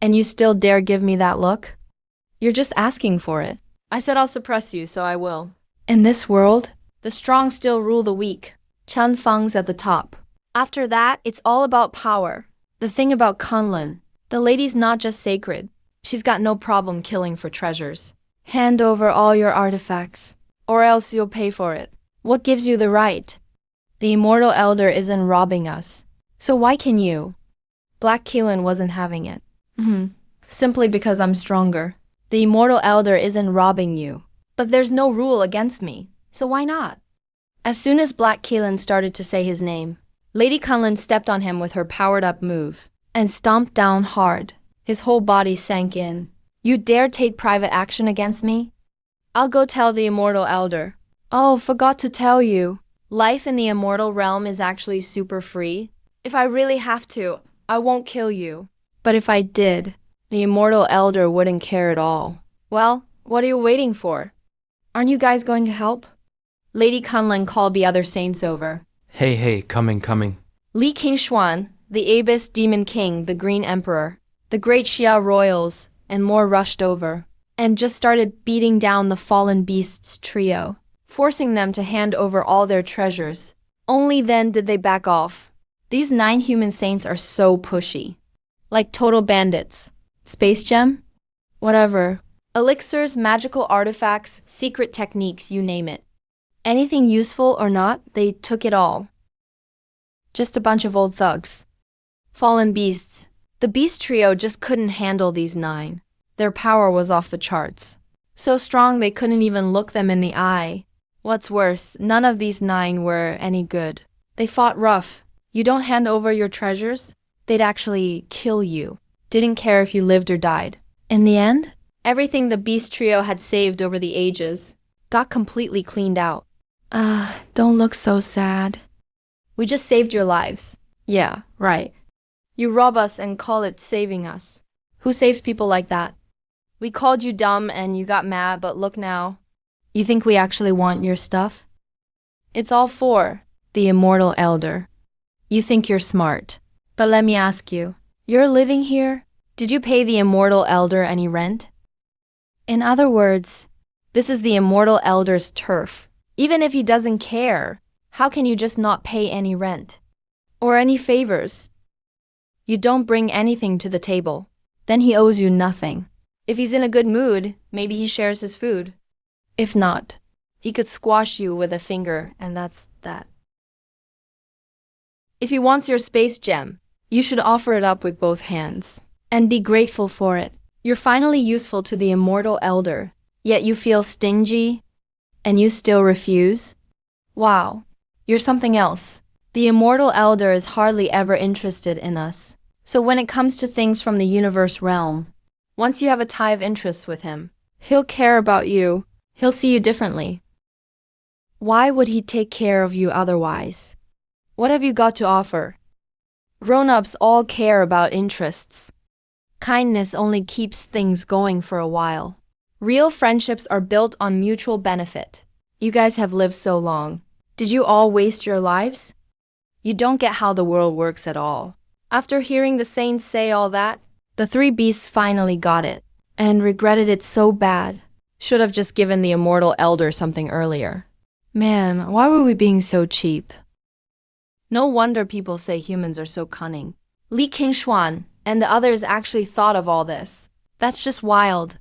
And you still dare give me that look? You're just asking for it. I said I'll suppress you, so I will. In this world, the strong still rule the weak. Chun Feng's at the top. After that, it's all about power. The thing about Kunlun, the lady's not just sacred. She's got no problem killing for treasures. Hand over all your artifacts, or else you'll pay for it. What gives you the right? The immortal elder isn't robbing us. So why can you? Black Keelan wasn't having it. Simply because I'm stronger. The immortal elder isn't robbing you. But there's no rule against me, so why not? As soon as Black Keelan started to say his name, Lady Kunlun stepped on him with her powered-up move and stomped down hard. His whole body sank in. You dare take private action against me? I'll go tell the immortal elder. Oh, forgot to tell you. Life in the immortal realm is actually super free. If I really have to, I won't kill you. But if I did, the immortal elder wouldn't care at all. Well, what are you waiting for? Aren't you guys going to help? Lady Kunlun called the other saints over. Hey, coming. Li Qingshuan, the Abyss Demon King, the Green Emperor, the great Xia royals, and more rushed over, and just started beating down the fallen beasts trio, forcing them to hand over all their treasures. Only then did they back off. These 9 human saints are so pushy. Like total bandits. Space gem? Whatever. Elixirs, magical artifacts, secret techniques, you name it. Anything useful or not, they took it all. Just a bunch of old thugs. Fallen beasts. The beast trio just couldn't handle these 9. Their power was off the charts. So strong they couldn't even look them in the eye. What's worse, none of these 9 were any good. They fought rough. You don't hand over your treasures, they'd actually kill you. Didn't care if you lived or died. In the end, everything the beast trio had saved over the ages got completely cleaned out. Don't look so sad. We just saved your lives. Yeah, right. You rob us and call it saving us. Who saves people like that? We called you dumb and you got mad, but look now. You think we actually want your stuff? It's all for the immortal elder. You think you're smart. But let me ask you, you're living here? Did you pay the immortal elder any rent? In other words, this is the immortal elder's turf. Even if he doesn't care, how can you just not pay any rent? Or any favors? You don't bring anything to the table. Then he owes you nothing. If he's in a good mood, maybe he shares his food. If not, he could squash you with a finger, and that's that. If he wants your space gem, you should offer it up with both hands and be grateful for it. You're finally useful to the immortal elder, yet you feel stingy and you still refuse? Wow, you're something else. The immortal elder is hardly ever interested in us. So when it comes to things from the universe realm, once you have a tie of interest with him, he'll care about you. He'll see you differently. Why would he take care of you otherwise? What have you got to offer? Grown-ups all care about interests. Kindness only keeps things going for a while. Real friendships are built on mutual benefit. You guys have lived so long. Did you all waste your lives? You don't get how the world works at all. After hearing the saints say all that, the 3 beasts finally got it, and regretted it so bad. Should have just given the immortal elder something earlier. Man, why were we being so cheap? No wonder people say humans are so cunning. Li Qingshuan and the others actually thought of all this. That's just wild.